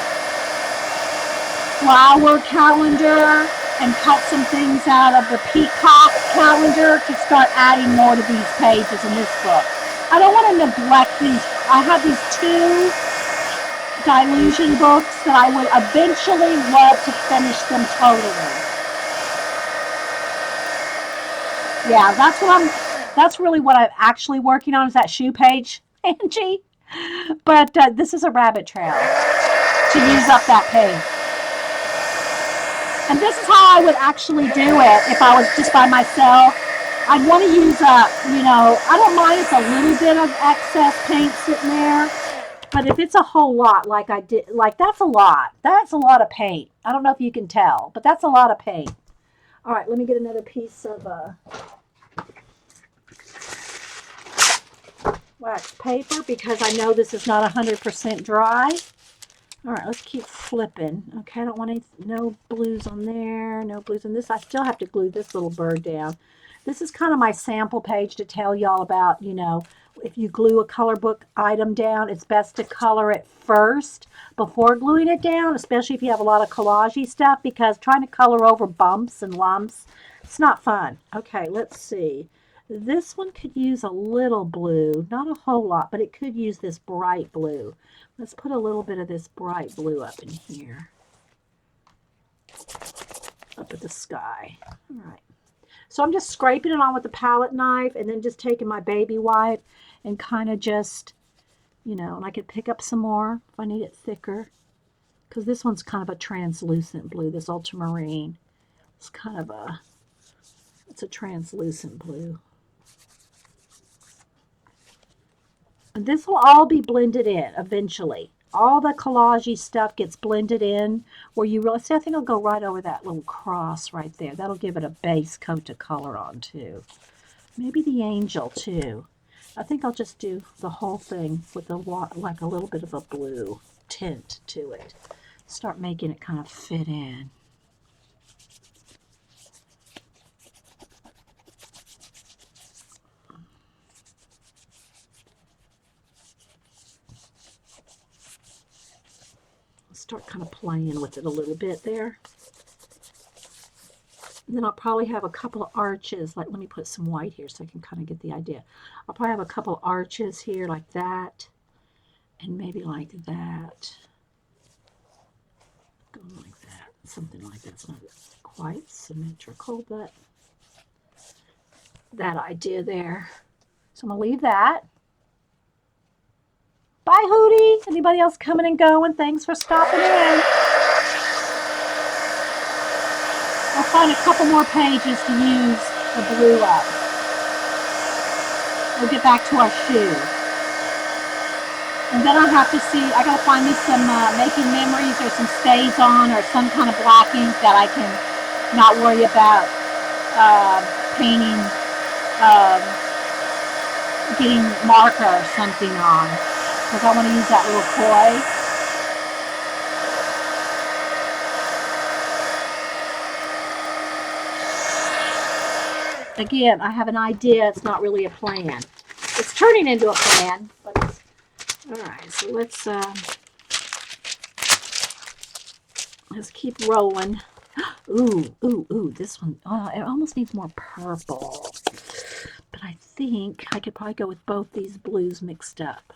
flower calendar and cut some things out of the peacock calendar to start adding more to these pages in this book. I don't want to neglect these. I have these two Dylusion books that I would eventually love to finish them totally. Yeah, that's really what I'm actually working on, is that shoe page, Angie. But this is a rabbit trail to use up that page. And this is how I would actually do it if I was just by myself. I'd want to use I don't mind if it's a little bit of excess paint sitting there. But if it's a whole lot, like I did, like that's a lot. That's a lot of paint. I don't know if you can tell, but that's a lot of paint. All right, let me get another piece of wax paper because I know this is not 100% dry. All right, let's keep flipping. Okay, I don't want no blues on there, no blues on this. I still have to glue this little bird down. This is kind of my sample page to tell y'all about, if you glue a color book item down, it's best to color it first before gluing it down, especially if you have a lot of collage-y stuff, because trying to color over bumps and lumps, it's not fun. Okay, let's see. This one could use a little blue, not a whole lot, but it could use this bright blue. Let's put a little bit of this bright blue up in here, up at the sky. All right. So I'm just scraping it on with the palette knife and then just taking my baby wipe and kind of just, and I could pick up some more if I need it thicker, because this one's kind of a translucent blue, this ultramarine. It's kind of it's a translucent blue. And this will all be blended in eventually. All the collage-y stuff gets blended in where you realize, see, I think I'll go right over that little cross right there. That'll give it a base coat to color on too. Maybe the angel too. I think I'll just do the whole thing with like a little bit of a blue tint to it. Start making it kind of fit in. Start kind of playing with it a little bit there. And then I'll probably have a couple of arches, like let me put some white here so I can kind of get the idea. I'll probably have a couple of arches here like that. And maybe like that. Going like that. Something like that's not quite symmetrical, but that idea there. So I'm going to leave that. Bye, Hootie. Anybody else coming and going? Thanks for stopping in. I'll find a couple more pages to use the blue up. We'll get back to our shoe. And then I'll have to see, I gotta find me some making memories or some stays on or some kind of black ink that I can not worry about painting, getting marker or something on. Because I want to use that little koi. Again, I have an idea. It's not really a plan. It's turning into a plan, but it's all right. So let's keep rolling. Ooh! This one. Oh, it almost needs more purple. But I think I could probably go with both these blues mixed up.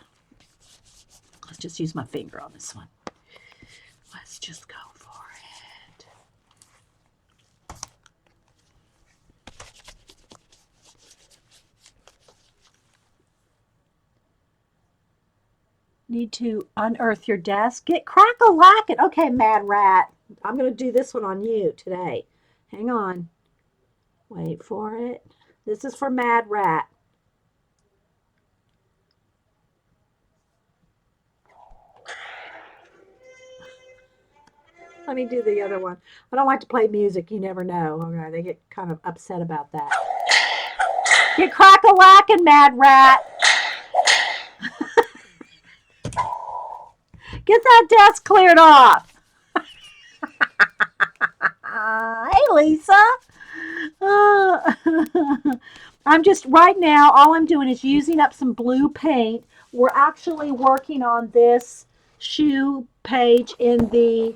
Let's just use my finger on this one. Let's just go for it. Need to unearth your desk. Get crack-a-lackin'. Okay, Mad Rat. I'm going to do this one on you today. Hang on. Wait for it. This is for Mad Rat. Let me do the other one. I don't like to play music. You never know. Okay, they get kind of upset about that. Get crack-a-lackin', Mad Rat. Get that desk cleared off. Hey, Lisa. I'm just, right now, all I'm doing is using up some blue paint. We're actually working on this shoe page in the,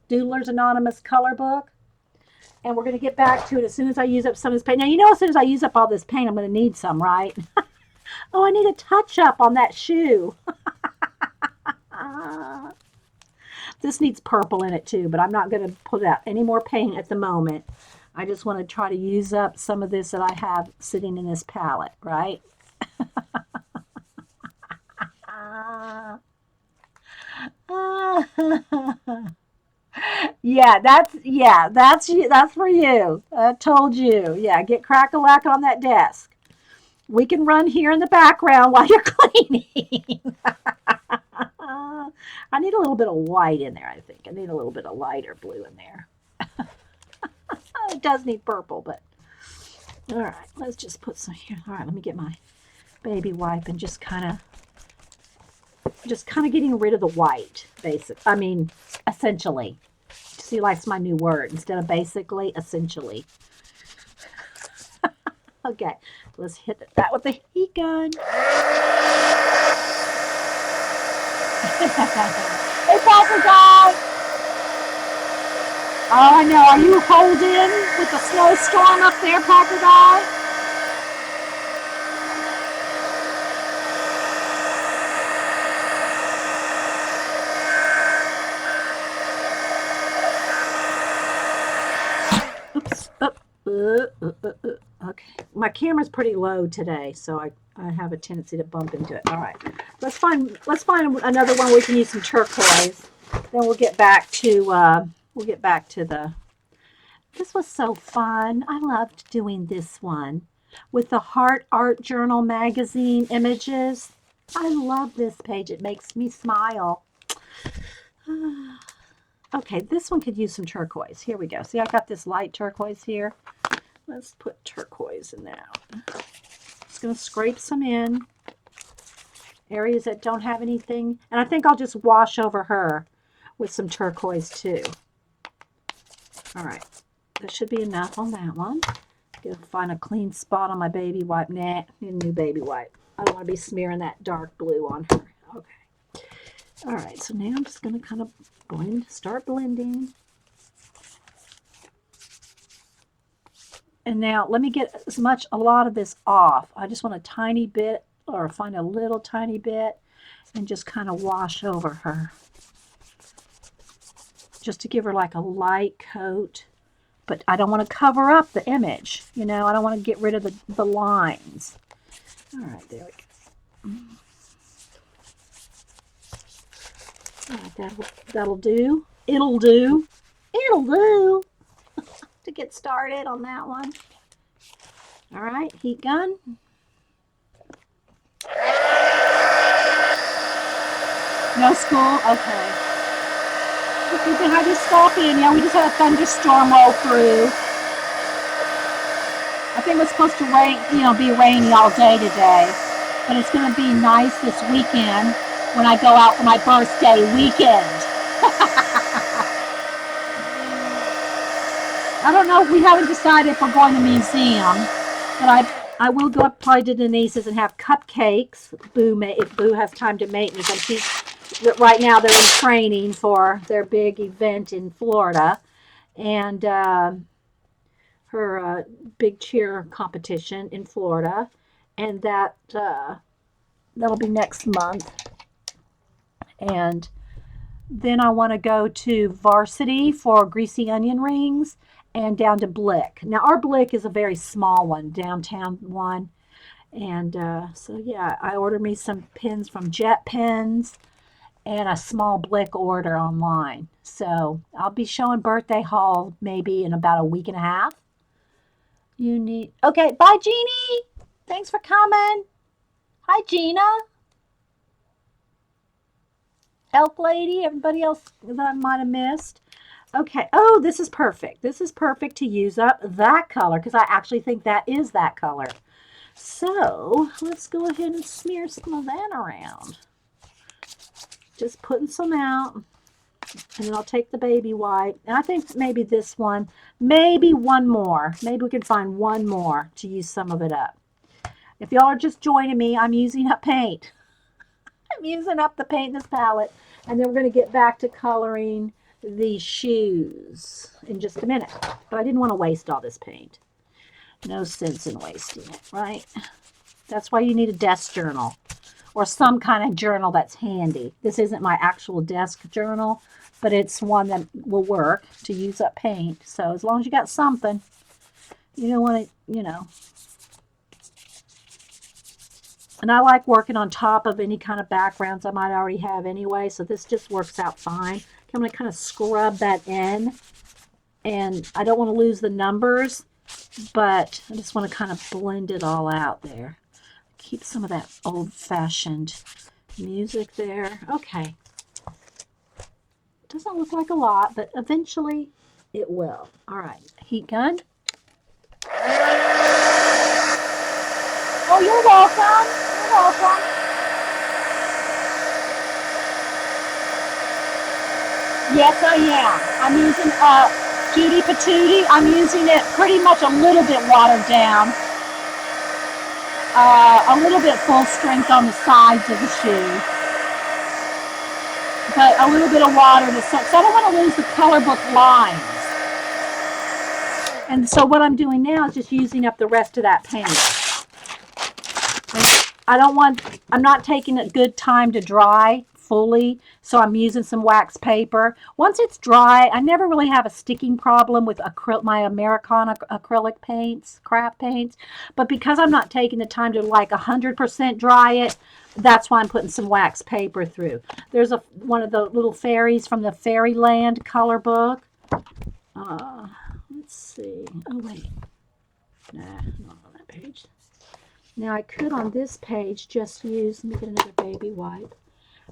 Doodlers Anonymous color book. And we're going to get back to it as soon as I use up some of this paint. Now, you know, as soon as I use up all this paint, I'm going to need some, right? Oh, I need a touch-up on that shoe. This needs purple in it too, but I'm not going to put out any more paint at the moment. I just want to try to use up some of this that I have sitting in this palette, right? That's for you. I told you. Yeah, get crack-a-lack on that desk. We can run here in the background while you're cleaning. I need a little bit of white in there, I think. I need a little bit of lighter blue in there. It does need purple, but all right, let's just put some here. All right, let me get my baby wipe and just kind of getting rid of the white, essentially. See, likes my new word. Instead of basically, essentially. Okay, let's hit that with the heat gun. Hey, Packer Guy! Oh, I know. Are you holding with the snowstorm up there, Packer Guy? Oops. Okay. My camera's pretty low today, so I have a tendency to bump into it. All right. Let's find another one where we can use some turquoise. Then we'll get back to this was so fun. I loved doing this one with the Heart Art Journal magazine images. I love this page. It makes me smile. Okay, this one could use some turquoise. Here we go. See, I got this light turquoise here. Let's put turquoise in there. Just going to scrape some in. Areas that don't have anything. And I think I'll just wash over her with some turquoise too. All right. That should be enough on that one. Gonna find a clean spot on my baby wipe. Nah, need a new baby wipe. I don't want to be smearing that dark blue on her. Okay. All right. So now I'm just going to kind of start blending. And now let me get a lot of this off. I just want a tiny bit, or find a little tiny bit. and just kind of wash over her. Just to give her like a light coat. But I don't want to cover up the image. You know, I don't want to get rid of the lines. All right, there we go. All right, that'll do. It'll do. It'll do. To get started on that one. All right, heat gun. No school? Okay. We've been having to stop in. Yeah, we just had a thunderstorm roll through. I think it's supposed to rain, you know, be rainy all day today. But it's going to be nice this weekend when I go out for my birthday weekend. I don't know. We haven't decided if we're going to the museum. But I will go up probably to Denise's and have cupcakes. If Boo has time to make me some. Right now they're in training for their big event in Florida. And her big cheer competition in Florida. And that'll be next month. And then I want to go to Varsity for greasy onion rings and down to Blick. Now, our Blick is a very small one, downtown one. And so, yeah, I ordered me some pins from Jet Pens and a small Blick order online. So I'll be showing birthday haul maybe in about a week and a half. Okay, bye, Jeannie. Thanks for coming. Hi, Gina. Elk Lady, everybody else that I might have missed. Okay, oh, this is perfect. This is perfect to use up that color because I actually think that is that color. So let's go ahead and smear some of that around. Just putting some out. And then I'll take the baby white. And I think maybe this one, maybe one more. Maybe we can find one more to use some of it up. If y'all are just joining me, I'm using up paint. I'm using up the paint in this palette. And then we're going to get back to coloring the shoes in just a minute. But I didn't want to waste all this paint. No sense in wasting it, right? That's why you need a desk journal or some kind of journal that's handy. This isn't my actual desk journal, but it's one that will work to use up paint. So as long as you got something, you don't want to, you know. And I like working on top of any kind of backgrounds I might already have anyway, so this just works out fine. I'm going to kind of scrub that in, and I don't want to lose the numbers, but I just want to kind of blend it all out there. Keep some of that old-fashioned music there. Okay. Doesn't look like a lot, but eventually it will. All right. Heat gun. Oh, you're welcome. You're welcome. Yes, I am. I'm using Cutie Patootie. I'm using it pretty much a little bit watered down. A little bit full strength on the sides of the shoe. But a little bit of water to soak. So I don't want to lose the color book lines. And so what I'm doing now is just using up the rest of that paint. I'm not taking a good time to dry fully, so I'm using some wax paper. Once it's dry, I never really have a sticking problem with my Americana acrylic paints, craft paints, but because I'm not taking the time to like 100% dry it, that's why I'm putting some wax paper through. There's one of the little fairies from the Fairyland color book. Let's see. Oh, wait. Nah, not on that page. Now I could on this page just use, let me get another baby wipe.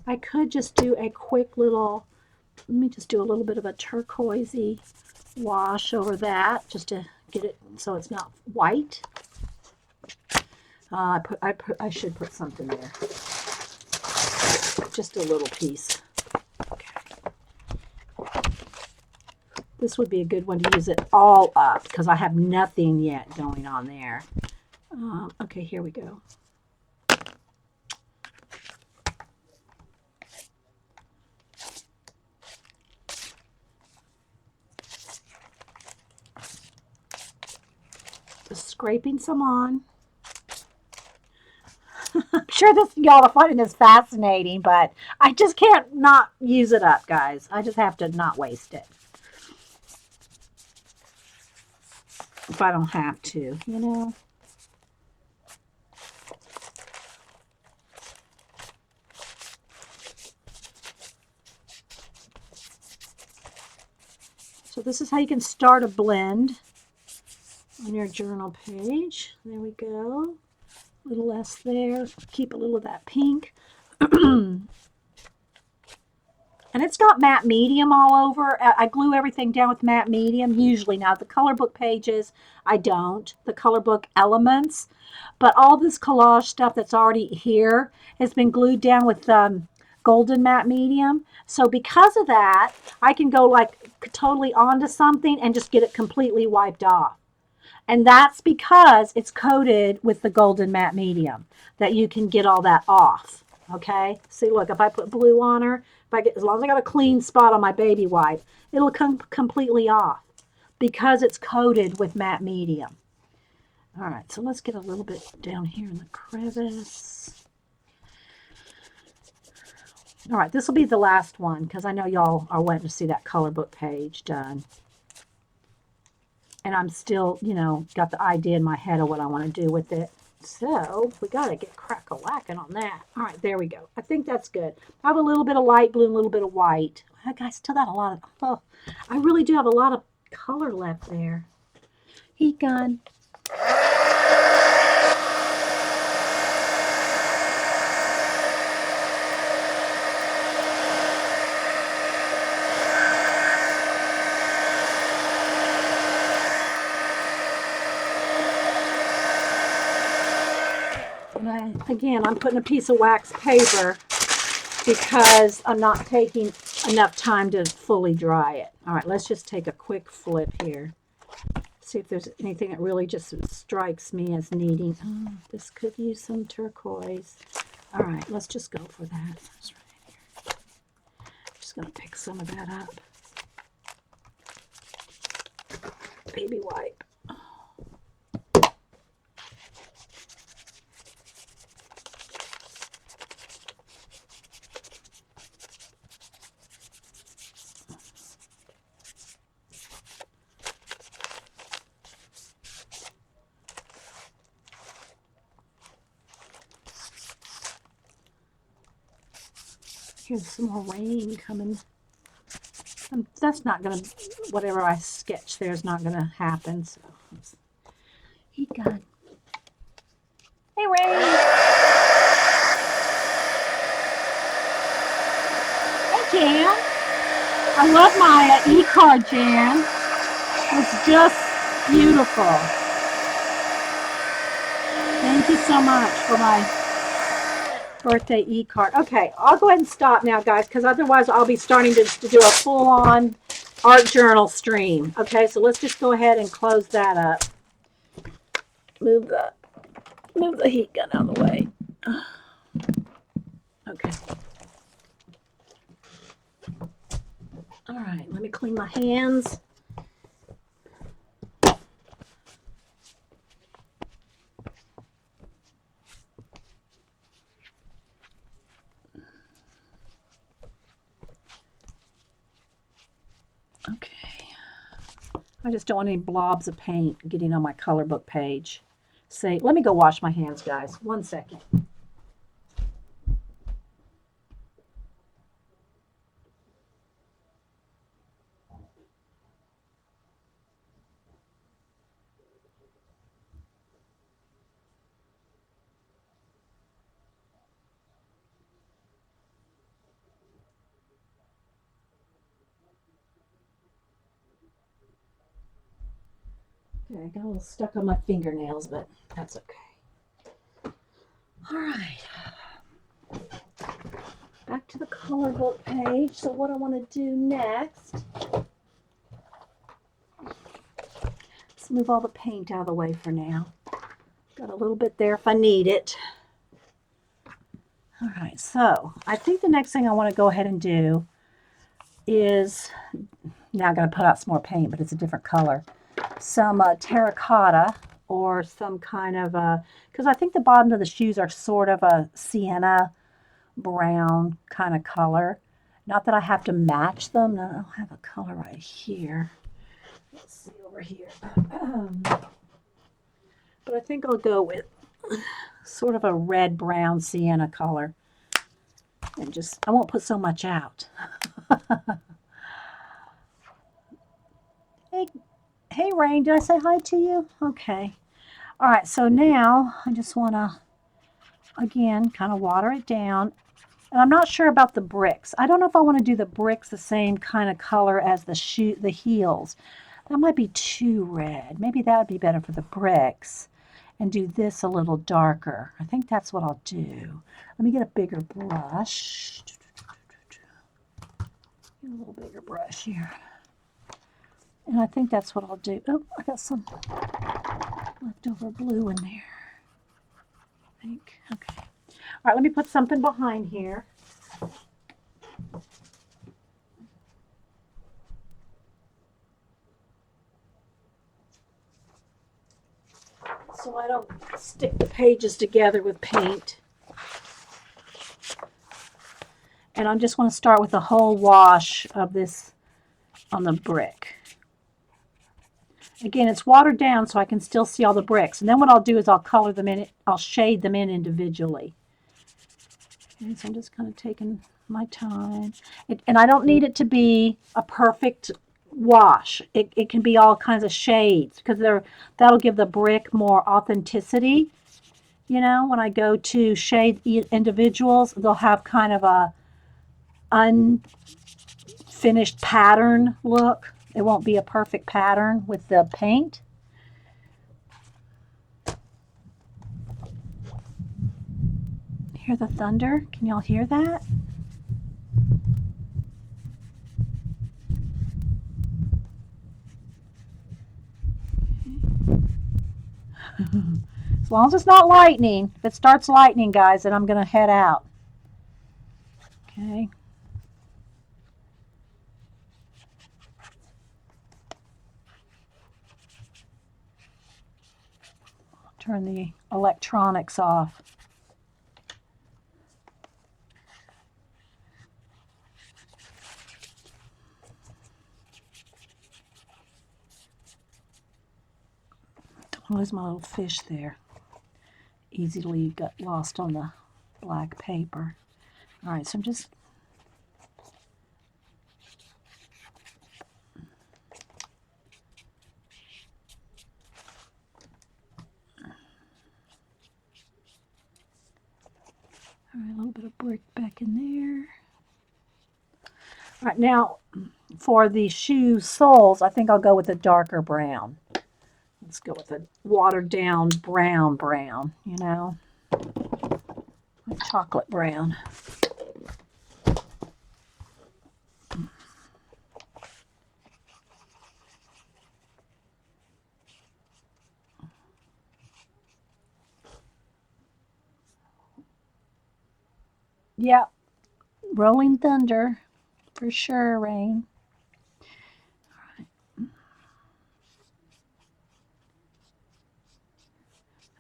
I could just do a quick little, let me just do a little bit of a turquoisey wash over that just to get it so it's not white. I should put something there. Just a little piece. Okay. This would be a good one to use it all up because I have nothing yet going on there. Okay, here we go. Just scraping some on. I'm sure this y'all are finding this fascinating, but I just can't not use it up, guys. I just have to not waste it. If I don't have to, you know. So this is how you can start a blend on your journal page. There we go. A little less there. Keep a little of that pink. And it's got matte medium all over. I glue everything down with matte medium usually. Now the color book pages, I don't. The color book elements. But all this collage stuff that's already here has been glued down with golden matte medium. So because of that, I can go like totally onto something and just get it completely wiped off. And that's because it's coated with the golden matte medium, that you can get all that off. Okay, see, look, if I put blue on her, if I get, as long as I got a clean spot on my baby wipe, it'll come completely off because it's coated with matte medium. All right, so let's get a little bit down here in the crevice. All right, this will be the last one because I know y'all are wanting to see that color book page done. And I'm still, you know, got the idea in my head of what I want to do with it. So we got to get crack-a-lacking on that. All right, there we go. I think that's good. I have a little bit of light blue and a little bit of white. I still got a lot of, oh, I really do have a lot of color left there. Heat gun. Again, I'm putting a piece of wax paper because I'm not taking enough time to fully dry it. All right, let's just take a quick flip here. See if there's anything that really just strikes me as needing. Oh, this could use some turquoise. All right, let's just go for that. That's right here. Just going to pick some of that up. Baby wipe. Here's some more rain coming. That's not going to, whatever I sketch there is not going to happen. So, heat gun. Hey, Ray. Hey, Jan. I love my e-card, Jan. It's just beautiful. Thank you so much for my birthday e-card. Okay, I'll go ahead and stop now, guys, because otherwise I'll be starting to do a full-on art journal stream. Okay, so let's just go ahead and close that up. Move the heat gun out of the way. Okay. All right, let me clean my hands. Okay. I just don't want any blobs of paint getting on my color book page. See, let me go wash my hands, guys. 1 second. Okay, I got a little stuck on my fingernails, but that's okay. All right. Back to the color book page. So what I want to do next, let's move all the paint out of the way for now. Got a little bit there if I need it. All right, so I think the next thing I want to go ahead and do is, now I'm going to put out some more paint, but it's a different color. Some terracotta or some kind of a, because I think the bottom of the shoes are sort of a sienna brown kind of color. Not that I have to match them. No, I don't have a color right here. Let's see over here. But I think I'll go with sort of a red brown sienna color. And just, I won't put so much out. Hey, hey, Rain, did I say hi to you? Okay. All right, so now I just want to, again, kind of water it down. And I'm not sure about the bricks. I don't know if I want to do the bricks the same kind of color as the heels. That might be too red. Maybe that would be better for the bricks. And do this a little darker. I think that's what I'll do. Let me get a bigger brush. Get a little bigger brush here. And I think that's what I'll do. Oh, I got some leftover blue in there. I think. Okay. All right, let me put something behind here. So I don't stick the pages together with paint. And I just want to start with a whole wash of this on the brick. Again, it's watered down so I can still see all the bricks. And then what I'll do is I'll color them in, I'll shade them in individually. And so I'm just kind of taking my time. And I don't need it to be a perfect wash. It can be all kinds of shades because that'll give the brick more authenticity. You know, when I go to shade individuals, they'll have kind of a unfinished pattern look. It won't be a perfect pattern with the paint. Hear the thunder? Can y'all hear that? As long as it's not lightning. If it starts lightning, guys, then I'm going to head out. Okay. Turn the electronics off. Don't lose my little fish there. Easily got lost on the black paper. All right, so I'm just all right, a little bit of brick back in there. All right, now for the shoe soles, I think I'll go with a darker brown. Let's go with a watered down brown, you know, like chocolate brown. Yeah, rolling thunder for sure, Rain.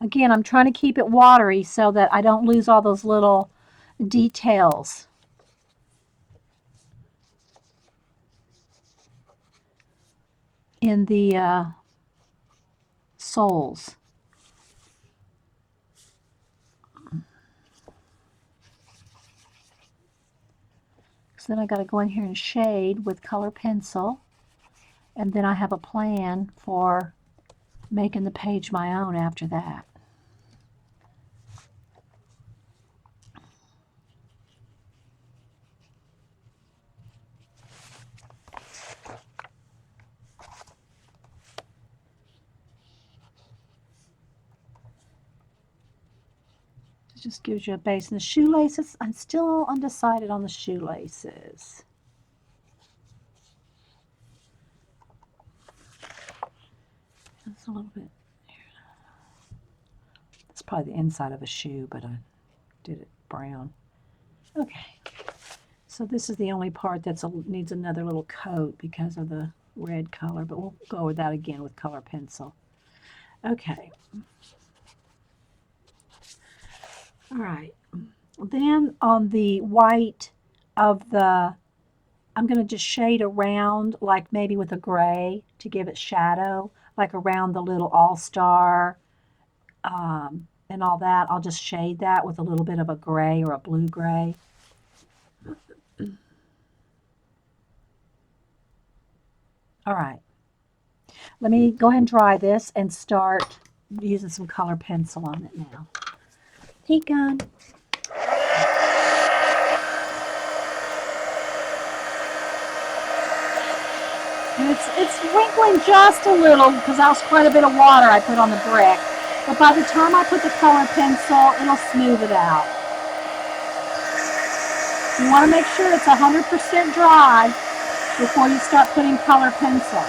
Again, I'm trying to keep it watery so that I don't lose all those little details. In the soles. So then I got to go in here and shade with color pencil. And then I have a plan for making the page my own after that. It just gives you a base. And the shoelaces, I'm still undecided on the shoelaces. Just a little bit. It's probably the inside of a shoe, but I did it brown. Okay. So this is the only part that needs another little coat because of the red color, but we'll go over that again with color pencil. Okay. All right. Then on the white of the, I'm going to just shade around, like maybe with a gray to give it shadow, like around the little all-star and all that. I'll just shade that with a little bit of a gray or a blue gray. All right. Let me go ahead and dry this and start using some color pencil on it now. Heat gun. And it's wrinkling just a little because that was quite a bit of water I put on the brick. But by the time I put the color pencil, it'll smooth it out. You want to make sure it's 100% dry before you start putting color pencil.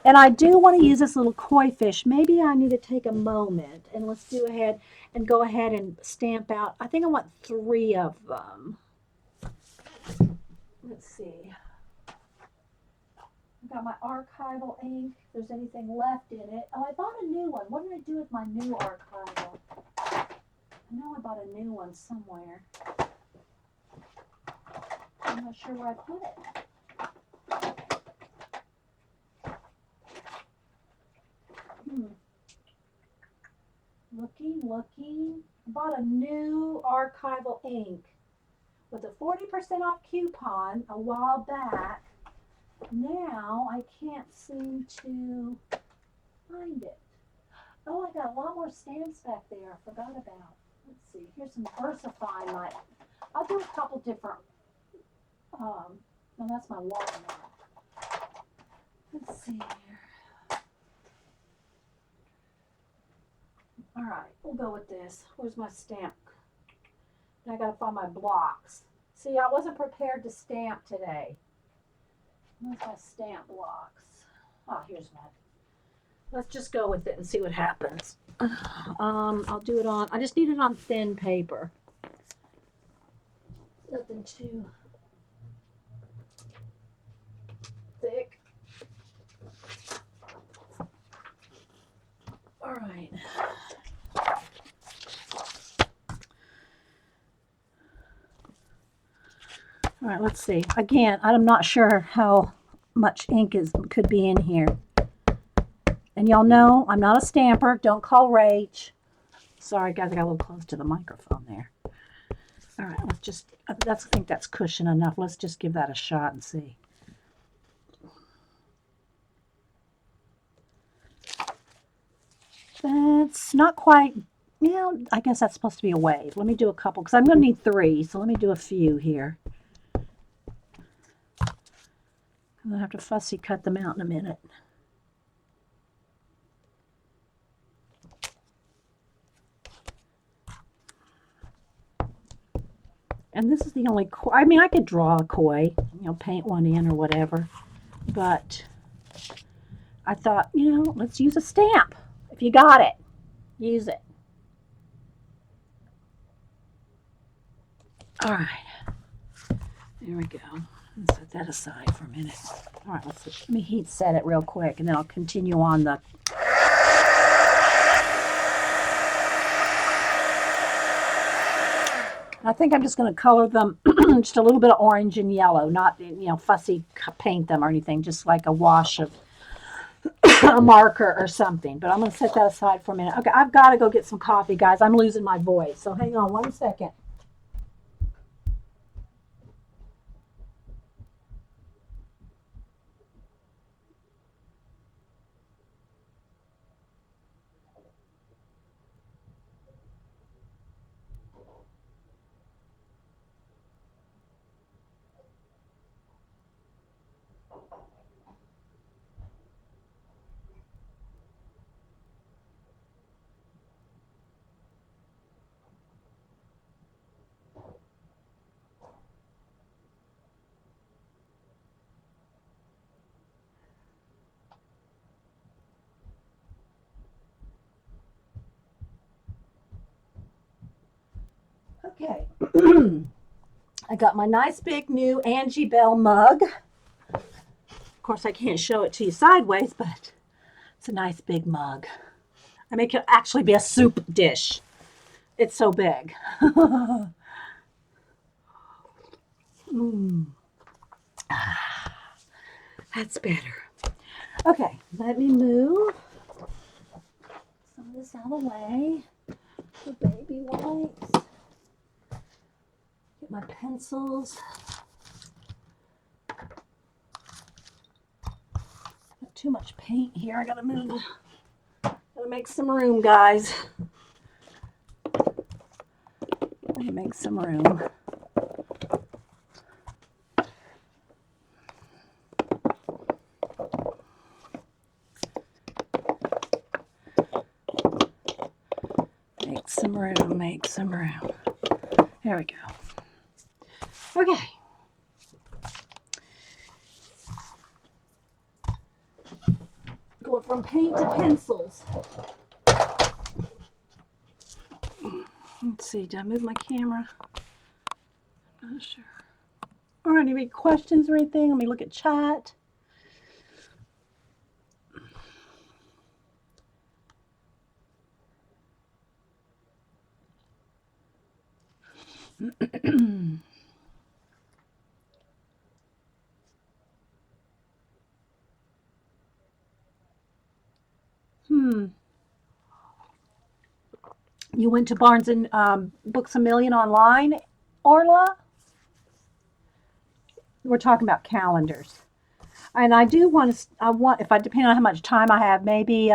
And I do want to use this little koi fish. Maybe I need to take a moment and let's go ahead and stamp out. I think I want 3 of them. Let's see. I've got my archival ink. If there's anything left in it. Oh, I bought a new one. What did I do with my new archival? I know I bought a new one somewhere. I'm not sure where I put it. Looking. I bought a new archival ink with a 40% off coupon a while back. Now I can't seem to find it. Oh, I got a lot more stamps back there I forgot about. Let's see. Here's some VersaFine. I'll do a couple different. No, that's my watermark. Let's see here. All right, we'll go with this. Where's my stamp? I gotta find my blocks. See, I wasn't prepared to stamp today. Where's my stamp blocks? Oh, here's one. Let's just go with it and see what happens. I'll do it on, I just need it on thin paper. Nothing too thick. All right. All right, let's see. Again, I'm not sure how much ink could be in here. And y'all know I'm not a stamper. Don't call Rach. Sorry, guys, I got a little close to the microphone there. All right, let's just, I think that's cushion enough. Let's just give that a shot and see. That's not quite, I guess that's supposed to be a wave. Let me do a couple, because I'm going to need 3, so let me do a few here. I'll have to fussy cut them out in a minute. And this is the only koi. I mean, I could draw a koi, paint one in or whatever. But I thought, let's use a stamp. If you got it, use it. All right. There we go. Let's set that aside for a minute. All right, let me heat set it real quick, and then I'll continue on the... I think I'm just going to color them just a little bit of orange and yellow, not, fussy paint them or anything, just like a wash of a marker or something. But I'm going to set that aside for a minute. Okay, I've got to go get some coffee, guys. I'm losing my voice, so hang on 1 second. Okay. I got my nice big new Angie Bell mug. Of course, I can't show it to you sideways, but it's a nice big mug. I make it actually be a soup dish. It's so big. Mm, that's better. Okay, let me move some of this out of the way. The baby wipes. Get my pencils. Got too much paint here. I gotta move. Gotta make some room, guys. Gotta make some room. Make some room, make some room. There we go. Okay. Going from paint to pencils. Let's see, did I move my camera? Not sure. All right, any questions or anything? Let me look at chat. You went to Barnes and Books A Million online, Orla? We're talking about calendars. And I do want to, if I depend on how much time I have, maybe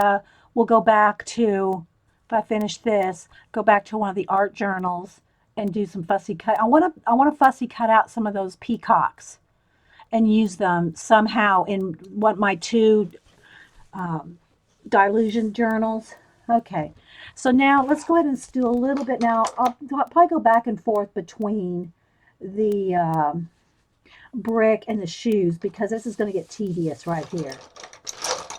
we'll go back to, if I finish this, go back to one of the art journals and do some fussy cut. I want to fussy cut out some of those peacocks and use them somehow in what my two dilution journals. Okay, so now let's go ahead and do a little bit. Now I'll probably go back and forth between the brick and the shoes because this is going to get tedious right here.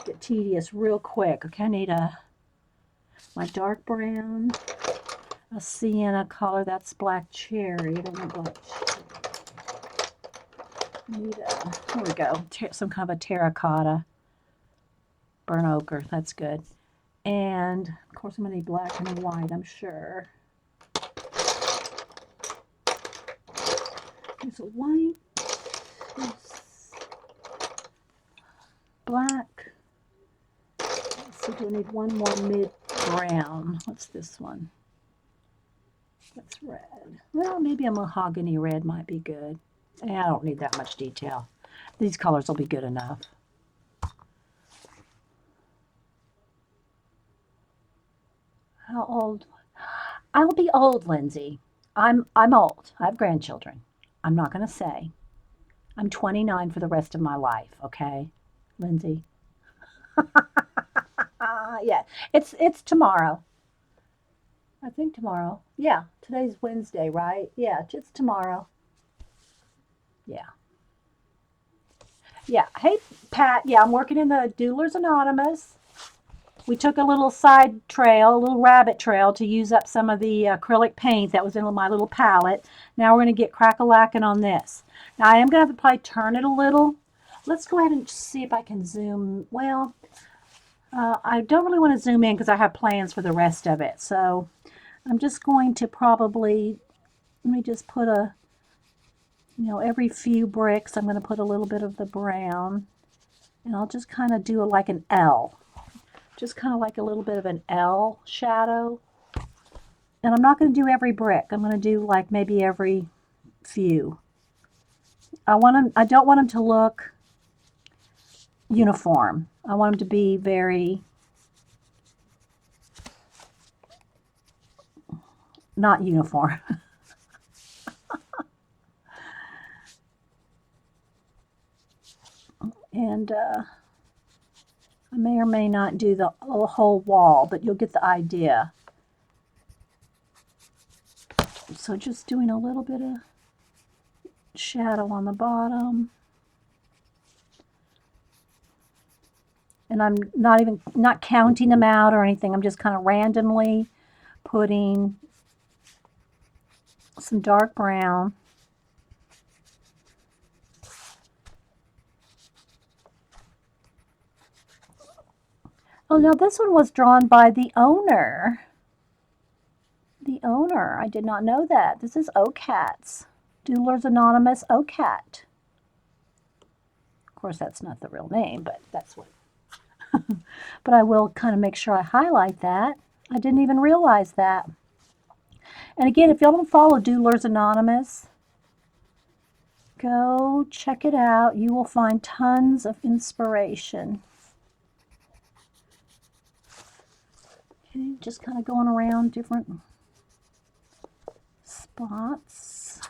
Get tedious real quick. Okay, I need my dark brown, a sienna color. That's black cherry. I don't want black cherry. I need here we go. Some kind of a terracotta, burnt ochre. That's good. And of course, I'm going to need black and white, I'm sure. There's a white. There's black. Let's see, do I need one more mid brown? What's this one? That's red. Well, maybe a mahogany red might be good. I don't need that much detail. These colors will be good enough. How old? I'll be old, Lindsay. I'm old. I have grandchildren. I'm not going to say. I'm 29 for the rest of my life, okay, Lindsay? Yeah, it's tomorrow. I think tomorrow. Yeah, today's Wednesday, right? Yeah, it's tomorrow. Yeah. Yeah. Hey, Pat. Yeah, I'm working in the Doodlers Anonymous. We took a little side trail, a little rabbit trail to use up some of the acrylic paint that was in my little palette. Now we're going to get crack-a-lacking on this. Now I am going to have to probably turn it a little. Let's go ahead and see if I can zoom. Well, I don't really want to zoom in because I have plans for the rest of it. So I'm just going to probably, let me just put every few bricks, I'm going to put a little bit of the brown. And I'll just kind of do like an L. Just kind of like a little bit of an L shadow. And I'm not going to do every brick. I'm going to do like maybe every few. I don't want them to look uniform. I want them to be very not uniform. And I may or may not do the whole wall, but you'll get the idea. So just doing a little bit of shadow on the bottom. And I'm not counting them out or anything. I'm just kind of randomly putting some dark brown. Oh, no, this one was drawn by the owner. The owner. I did not know that. This is OCAT's. Doodlers Anonymous OCAT. Of course, that's not the real name, but that's what. But I will kind of make sure I highlight that. I didn't even realize that. And again, if y'all don't follow Doodlers Anonymous, go check it out. You will find tons of inspiration. Okay, just kind of going around different spots.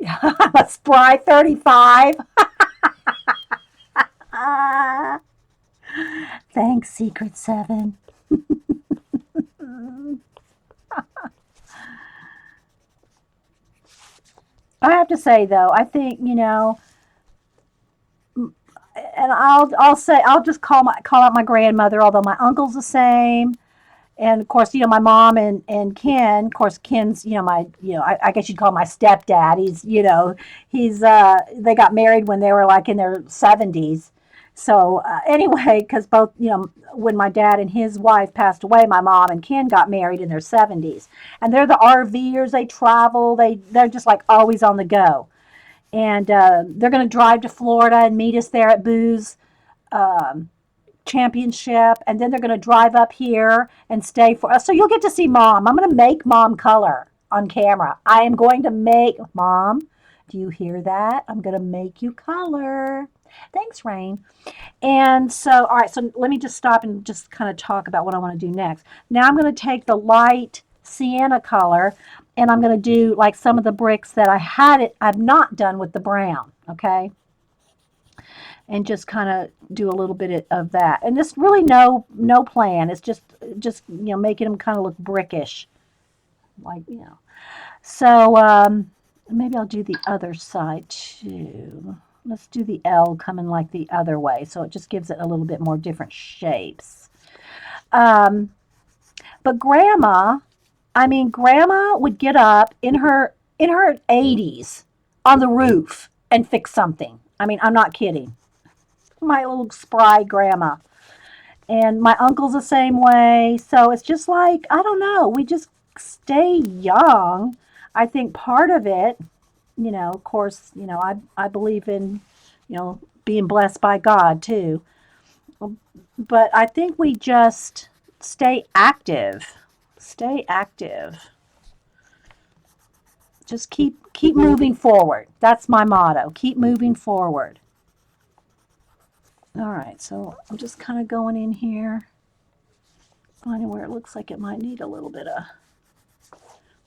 I'm a spry 35. Thanks, Secret 7. I have to say though, I think, and I'll just call out my grandmother, although my uncle's the same. And of course, my mom and Ken, of course, Ken's, I guess you'd call my stepdad. They got married when they were like in their 70s. So anyway, because both, when my dad and his wife passed away, my mom and Ken got married in their 70s. And they're the RVers. They travel. They're just like always on the go. And they're going to drive to Florida and meet us there at Boo's championship, and then they're going to drive up here and stay for us. So you'll get to see Mom. I'm going to make Mom color on camera. I am going to make Mom. Do you hear that? I'm going to make you color. Thanks, Rain. And so, all right, so let me just stop and just kind of talk about what I want to do next. Now I'm going to take the light sienna color, and I'm going to do like some of the bricks that I've not done with the brown, okay? And just kind of do a little bit of that. And this really no plan. It's just making them kind of look brickish, like. So maybe I'll do the other side too. Let's do the L coming like the other way, so it just gives it a little bit more different shapes. But Grandma would get up in her 80s on the roof and fix something. I mean, I'm not kidding. My little spry grandma. And my uncle's the same way. So it's just like, I don't know, we just stay young. I think part of it, of course, I believe in, being blessed by God too. But I think we just stay active. Stay active. Just keep moving forward. That's my motto. Keep moving forward. All right, so I'm just kind of going in here, finding where it looks like it might need a little bit of.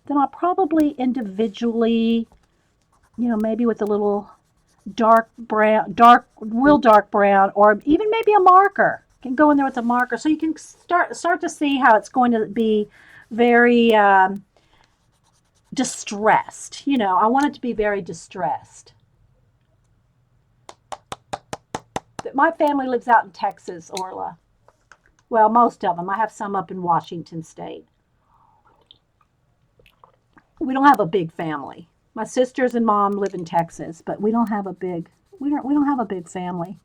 Then I'll probably individually, maybe with a little dark brown, real dark brown, or even maybe a marker. You can go in there with a marker, so you can start to see how it's going to be very distressed. I want it to be very distressed. My family lives out in Texas, Orla. Well, most of them. I have some up in Washington State. We don't have a big family. My sisters and mom live in Texas, but we don't have a big family.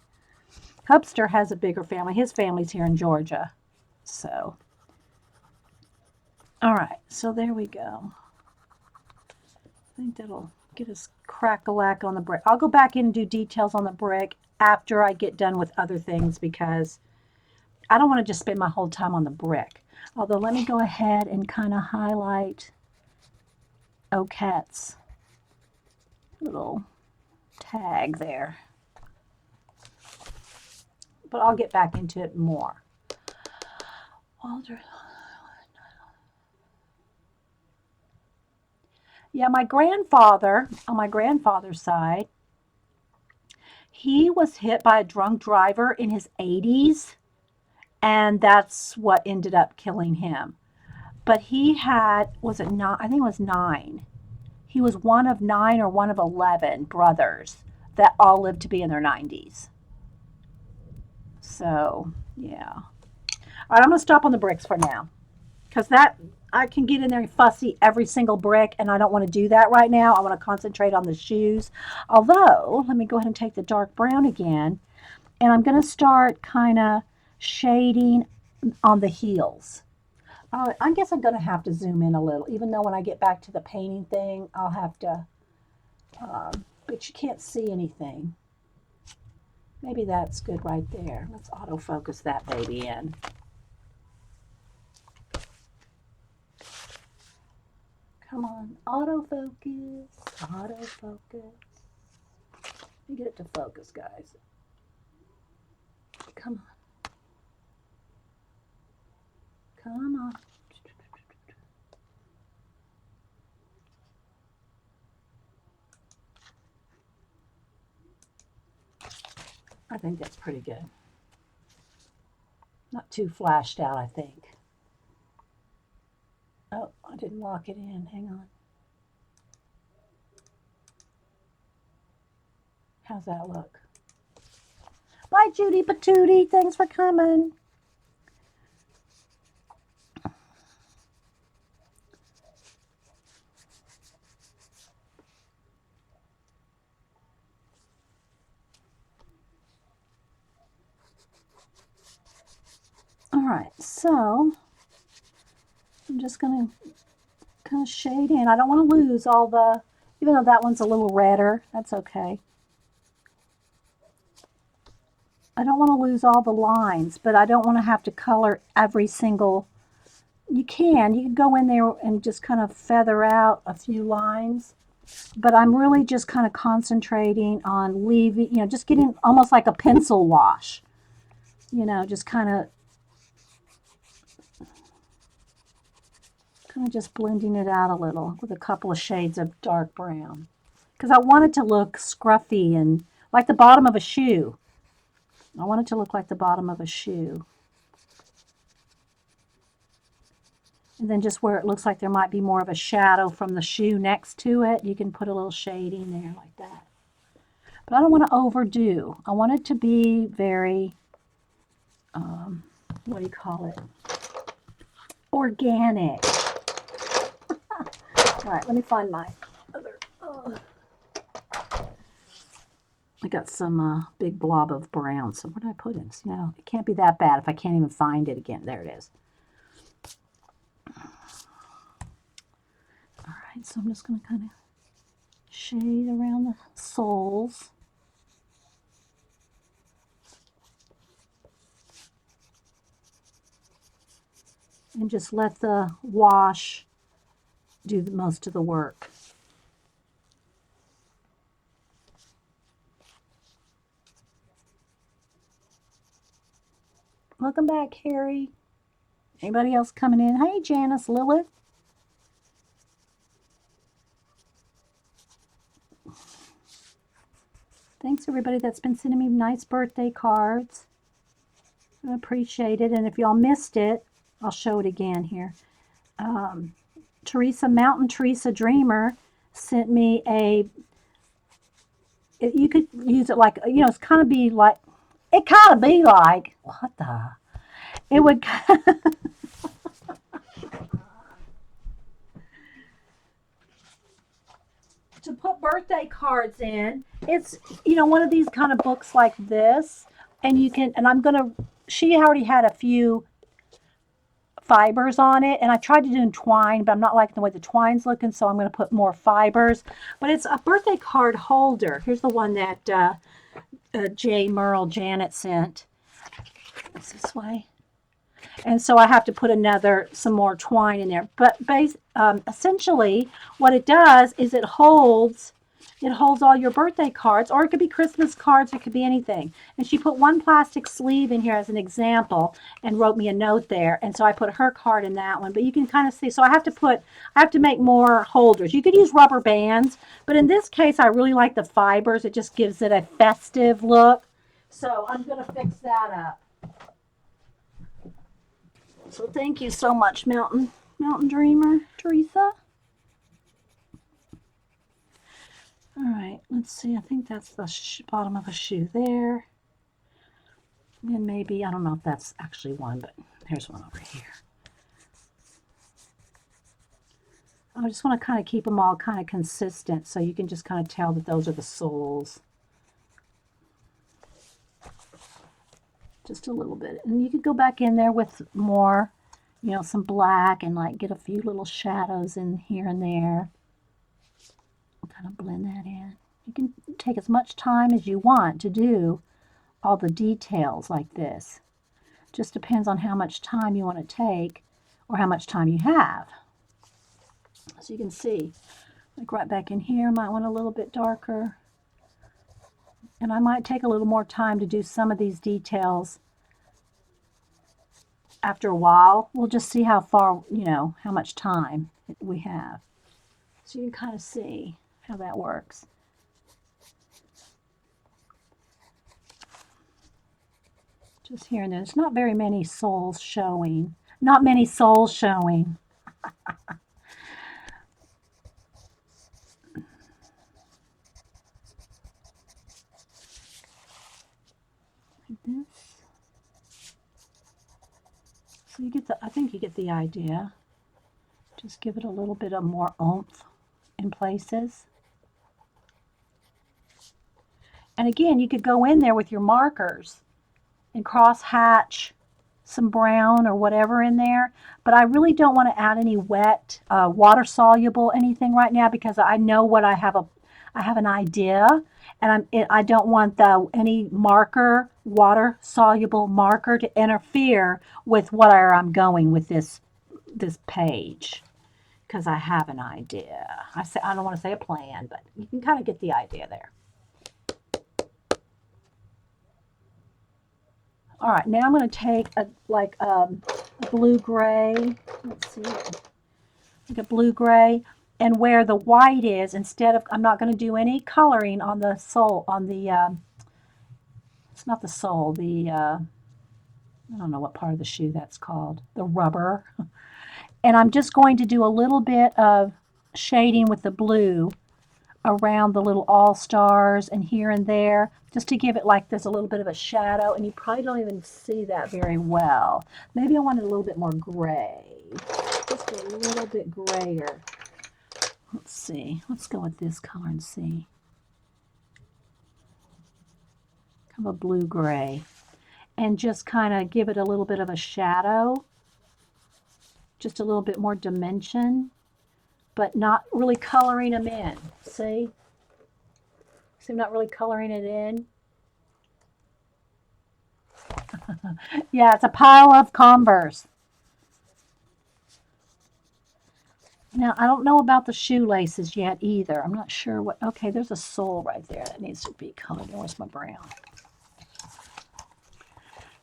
Hubster has a bigger family. His family's here in Georgia. So, all right. So there we go. I think that'll get us crack-a-lack on the brick. I'll go back in and do details on the brick after I get done with other things, because I don't want to just spend my whole time on the brick. Although let me go ahead and kind of highlight OCAT's little tag there. But I'll get back into it more. Yeah, my grandfather, on my grandfather's side, he was hit by a drunk driver in his 80s, and that's what ended up killing him. But he had, was it not? I think it was 9. He was one of 9 or one of 11 brothers that all lived to be in their 90s. So, yeah. All right, I'm going to stop on the bricks for now because that I can get in there and fussy every single brick, and I don't want to do that right now. I want to concentrate on the shoes. Although, let me go ahead and take the dark brown again, and I'm going to start kind of shading on the heels. I guess I'm going to have to zoom in a little, even though when I get back to the painting thing, I'll have to, but you can't see anything. Maybe that's good right there. Let's autofocus that baby in. Come on, autofocus, autofocus. Let me get it to focus, guys. Come on. Come on. I think that's pretty good. Not too flashed out, I think. Oh, I didn't lock it in. Hang on. How's that look? Bye, Judy Patootie. Thanks for coming. All right, so I'm just going to kind of shade in. I don't want to lose all the, even though that one's a little redder, that's okay. I don't want to lose all the lines, but I don't want to have to color every single. You can go in there and just kind of feather out a few lines, but I'm really just kind of concentrating on leaving, just getting almost like a pencil wash, just kind of just blending it out a little with a couple of shades of dark brown because I want it to look scruffy and like the bottom of a shoe. I want it to look like the bottom of a shoe. And then just where it looks like there might be more of a shadow from the shoe next to it, you can put a little shading there like that. But I don't want to overdo. I want it to be very, what do you call it? Organic. All right, let me find my other. I got some big blob of brown. So what did I put in? No, it can't be that bad if I can't even find it again. There it is. All right, so I'm just going to kind of shade around the soles. And just let the wash do the most of the work. Welcome back, Harry. Anybody else coming in? Hey, Janice, Lilith. Thanks, everybody that's been sending me nice birthday cards. I appreciate it. And if y'all missed it, I'll show it again here. Mountain Teresa Dreamer sent me you could use it like, it's kind of be like, what the, it would, to put birthday cards in. It's, one of these kind of books like this, and she already had a few fibers on it, and I tried to do twine, but I'm not liking the way the twine's looking, so I'm going to put more fibers. But it's a birthday card holder. Here's the one that J. Merle Janet sent. It's this way. And so I have to put some more twine in there. But essentially, what it does is it holds all your birthday cards, or it could be Christmas cards, it could be anything. And she put one plastic sleeve in here as an example and wrote me a note there. And so I put her card in that one. But you can kind of see, so I have to make more holders. You could use rubber bands, but in this case, I really like the fibers. It just gives it a festive look. So I'm going to fix that up. So thank you so much, Mountain Dreamer, Teresa. All right, let's see. I think that's the bottom of a shoe there. And maybe, I don't know if that's actually one, but here's one over here. I just want to kind of keep them all kind of consistent so you can just kind of tell that those are the souls. Just a little bit. And you could go back in there with more, you know, some black and like get a few little shadows in here and there. Kind of blend that in. You can take as much time as you want to do all the details like this. Just depends on how much time you want to take or how much time you have. So you can see, like right back in here, might want a little bit darker. And I might take a little more time to do some of these details after a while. We'll just see how far, you know, how much time we have. So you can kind of see how that works. Just here and there. There's not very many souls showing. Not many souls showing. Like this. So you get the, I think you get the idea. Just give it a little bit of more oomph in places. And again, you could go in there with your markers and cross hatch some brown or whatever in there. But I really don't want to add any wet, water soluble anything right now because I know what I have an idea, and I don't want any marker, water soluble marker, to interfere with where I'm going with this page, because I have an idea. I don't want to say a plan, but you can kind of get the idea there. All right, now I'm going to take a blue-gray, let's see, like a blue-gray, and where the white is, instead of, I'm not going to do any coloring on the sole, on the, it's not the sole, I don't know what part of the shoe that's called, the rubber. And I'm just going to do a little bit of shading with the blue around the little all-stars and here and there, just to give it like there's a little bit of a shadow, and you probably don't even see that very well. Maybe I want it a little bit more gray, just a little bit grayer. Let's see, let's go with this color and see. Kind of a blue-gray, and just kind of give it a little bit of a shadow, just a little bit more dimension, but not really coloring them in. See? See, I'm not really coloring it in. Yeah, it's a pile of Converse. Now, I don't know about the shoelaces yet either. I'm not sure what. Okay, there's a sole right there that needs to be colored. Where's my brown?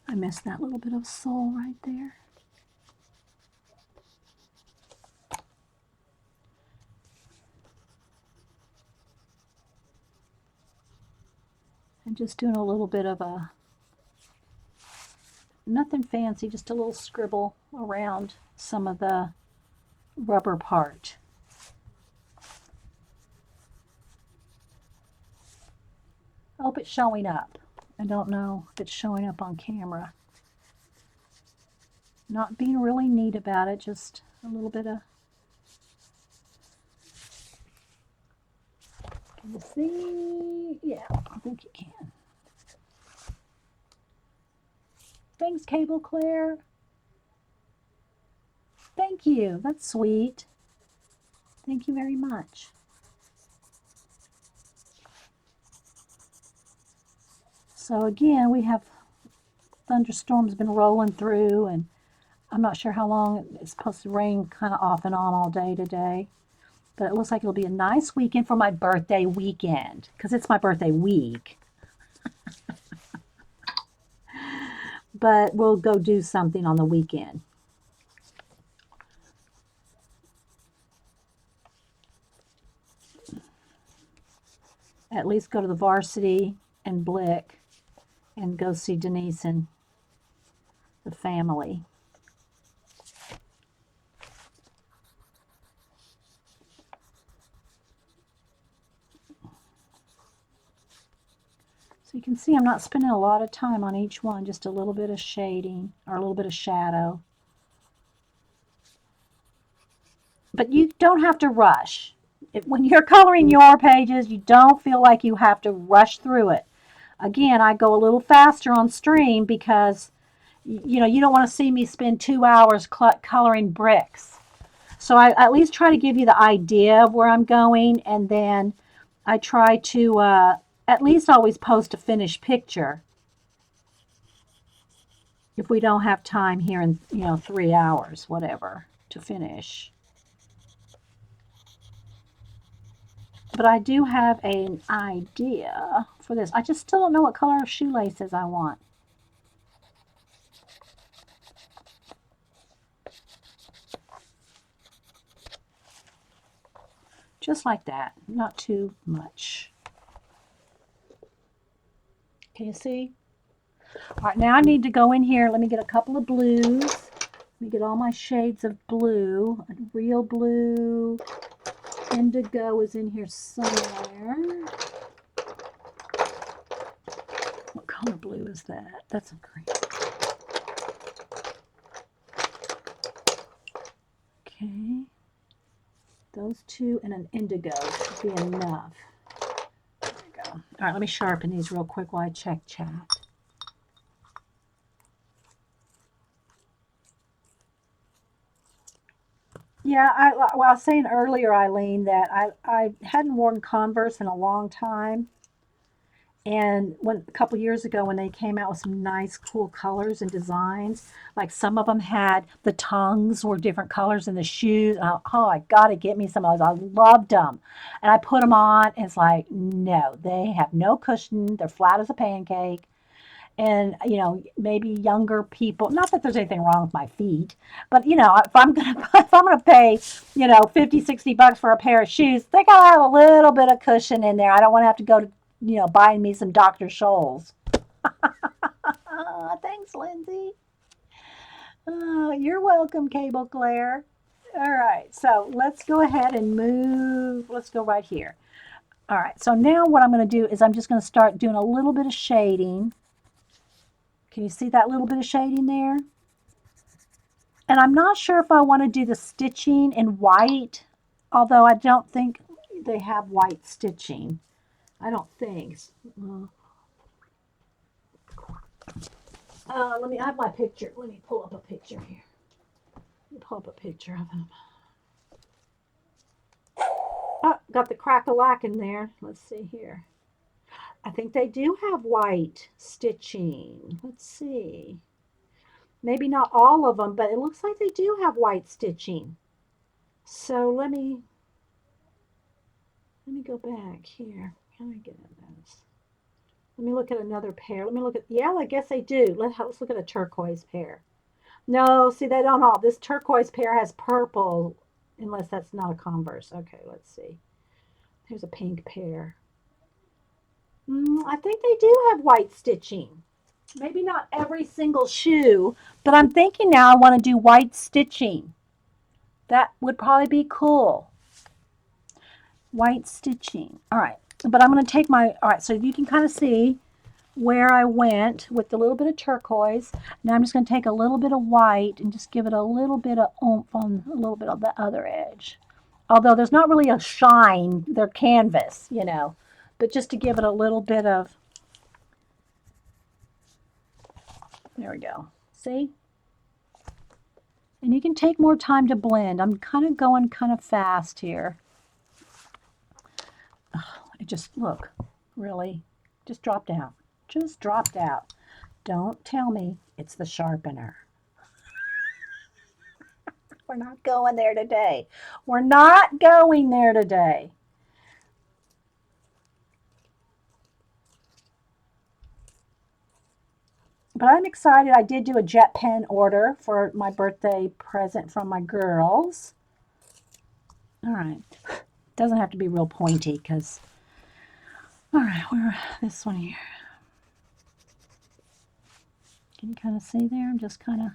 I missed that little bit of sole right there. I'm just doing a little bit of a, nothing fancy, just a little scribble around some of the rubber part. I hope it's showing up. I don't know if it's showing up on camera. Not being really neat about it, just a little bit of, can you see? Yeah, I think you can. Thanks, Cable Claire. Thank you. That's sweet. Thank you very much. So again, we have thunderstorms been rolling through, and I'm not sure how long it's supposed to rain, kind of off and on all day today. But it looks like it'll be a nice weekend for my birthday weekend, because it's my birthday week. But we'll go do something on the weekend. At least go to the Varsity and Blick and go see Denise and the family. So you can see I'm not spending a lot of time on each one, just a little bit of shading or a little bit of shadow. But you don't have to rush. When you're coloring your pages, you don't feel like you have to rush through it. Again, I go a little faster on stream because you know you don't want to see me spend 2 hours coloring bricks. So I at least try to give you the idea of where I'm going, and then I try to at least always post a finished picture if we don't have time here in 3 hours, whatever, to finish. But I do have an idea for this. I just still don't know what color of shoelaces I want. Just like that, not too much. Can you see? All right, now I need to go in here. Let me get a couple of blues. Let me get all my shades of blue. Real blue. Indigo is in here somewhere. What color blue is that? That's a green. Okay. Those two and an indigo should be enough. There we go. All right, let me sharpen these real quick while I check chat. Yeah, I was saying earlier, Eileen, that I hadn't worn Converse in a long time. And a couple years ago, when they came out with some nice, cool colors and designs, like some of them had the tongues were different colors in the shoes. Oh, I got to get me some of those. I loved them. And I put them on, and it's like, no, they have no cushion. They're flat as a pancake. And maybe younger people, not that there's anything wrong with my feet, but if I'm gonna pay 50-60 bucks for a pair of shoes, they gotta have a little bit of cushion in there. I don't want to have to go to buying me some Dr. Scholl's. Thanks, Lindsay. You're welcome, Cable Claire. All right, so let's go ahead and move. Let's go right here. All right, so now what I'm going to do is I'm just going to start doing a little bit of shading. Can you see that little bit of shading there? And I'm not sure if I want to do the stitching in white, although I don't think they have white stitching. I don't think. I have my picture. Let me pull up a picture here. Let me pull up a picture of them. Oh, got the crack-a-lack in there. Let's see here. I think they do have white stitching. Let's see. Maybe not all of them, but it looks like they do have white stitching. So let me go back here. How do I get in this? Let me look at another pair. Let me look at, yeah, I guess they do. Let's look at a turquoise pair. No, see, they don't all. This turquoise pair has purple, unless that's not a Converse. Okay, let's see. Here's a pink pair. I think they do have white stitching. Maybe not every single shoe, but I'm thinking now I want to do white stitching. That would probably be cool. White stitching. All right, but I'm going to take all right, so you can kind of see where I went with a little bit of turquoise. Now I'm just going to take a little bit of white and just give it a little bit of oomph on a little bit of the other edge. Although there's not really a shine, they're canvas, but just to give it a little bit of, there we go. See? And you can take more time to blend. I'm kind of going kind of fast here. It just, look, really, just dropped out. Just dropped out. Don't tell me it's the sharpener. We're not going there today. We're not going there today. But I'm excited. I did do a jet pen order for my birthday present from my girls. All right. Doesn't have to be real pointy because, all right, this one here. Can you kind of see there? I'm just kind of,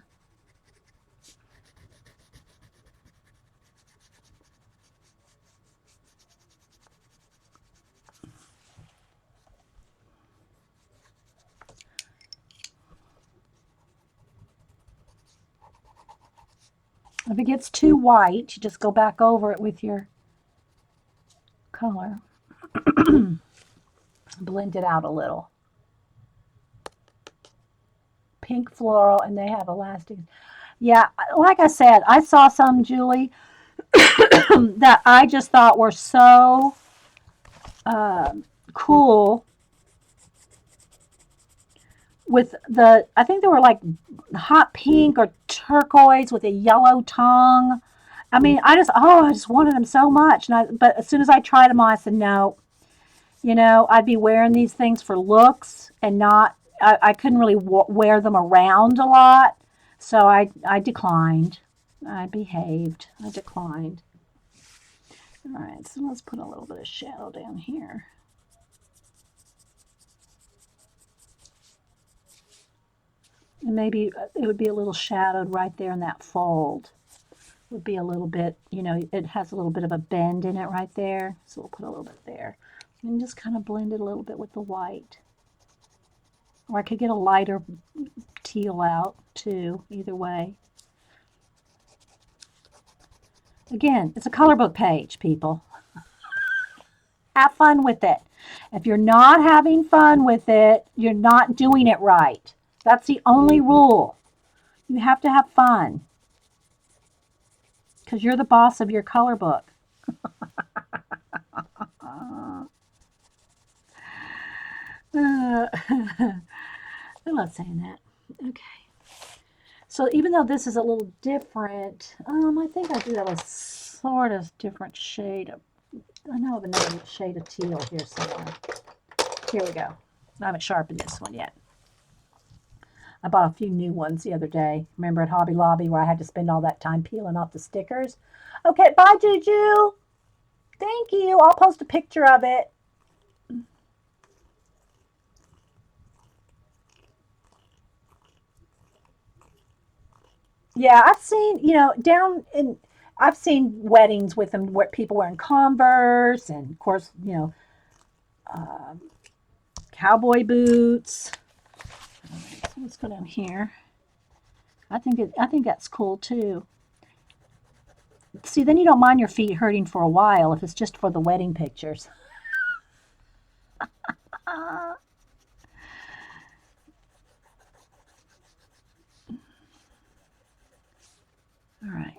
If it gets too white, you just go back over it with your color. Blend it out a little. Pink floral, and they have elastic. Yeah, like I said, I saw some, Julie, that I just thought were so cool with the, I think they were like hot pink or turquoise with a yellow tongue. I mean, I just wanted them so much. But as soon as I tried them on, I said, no, I'd be wearing these things for looks and not, I couldn't really wear them around a lot. So I declined. I behaved. I declined. All right, so let's put a little bit of shadow down here. And maybe it would be a little shadowed right there in that fold. Would be a little bit, it has a little bit of a bend in it right there. So we'll put a little bit there. And just kind of blend it a little bit with the white. Or I could get a lighter teal out too, either way. Again, it's a color book page, people. Have fun with it. If you're not having fun with it, you're not doing it right. That's the only rule. You have to have fun because you're the boss of your color book. I love saying that. Okay. So even though this is a little different, I think I do have a sort of different shade of, I know of another shade of teal here somewhere. Here we go. I haven't sharpened this one yet. I bought a few new ones the other day. Remember at Hobby Lobby where I had to spend all that time peeling off the stickers? Okay, bye, Juju. Thank you. I'll post a picture of it. Yeah, I've seen, I've seen weddings with them where people wearing Converse and, of course, uh, cowboy boots. All right, so let's go down here. I think that's cool too. See, then you don't mind your feet hurting for a while if it's just for the wedding pictures. All right.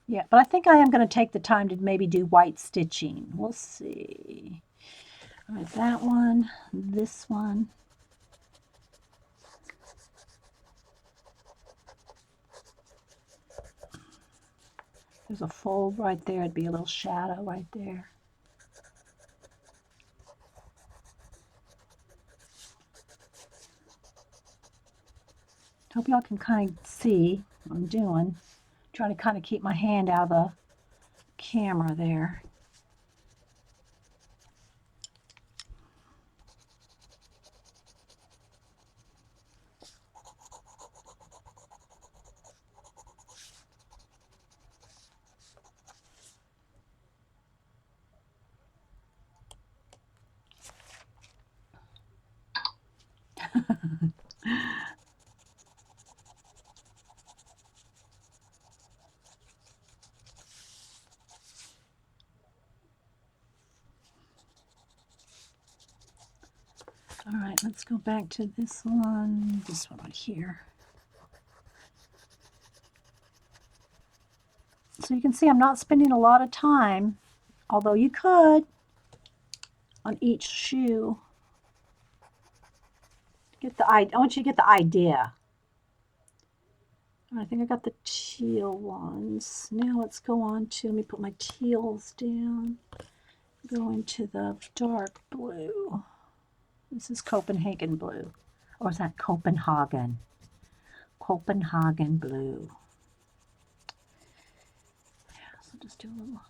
Yeah, but I think I am going to take the time to maybe do white stitching. We'll see. All right, that one, this one. There's a fold right there. It'd be a little shadow right there. Hope y'all can kind of see what I'm doing. Trying to kind of keep my hand out of the camera there. All right, let's go back to this one right here. So you can see I'm not spending a lot of time, although you could, on each shoe. I want you to get the idea. I think I got the teal ones. Now let's go on to, let me put my teals down. Go into the dark blue. This is Copenhagen blue. Or is that Copenhagen? Copenhagen blue. Yeah, so just do a little.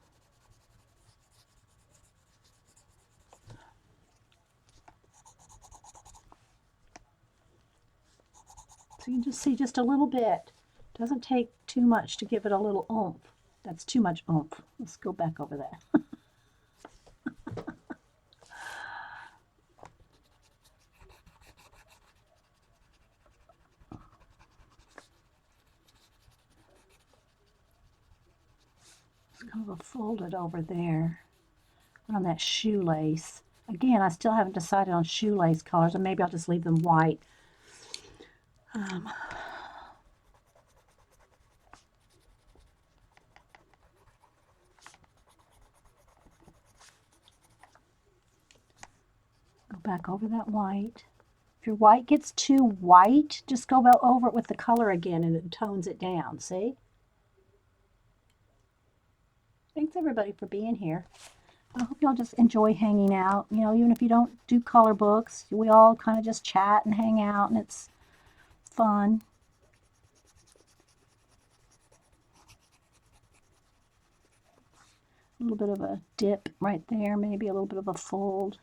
So you can just see just a little bit. Doesn't take too much to give it a little oomph. That's too much oomph. Let's go back over that. Kind of folded over there on that shoelace. Again, I still haven't decided on shoelace colors, and maybe I'll just leave them white. Go back over that white. If your white gets too white, just go over it with the color again and it tones it down, see? Thanks everybody for being here. I hope y'all just enjoy hanging out. You know, even if you don't do color books, we all kind of just chat and hang out, and it's fun. A little bit of a dip right there, maybe a little bit of a fold.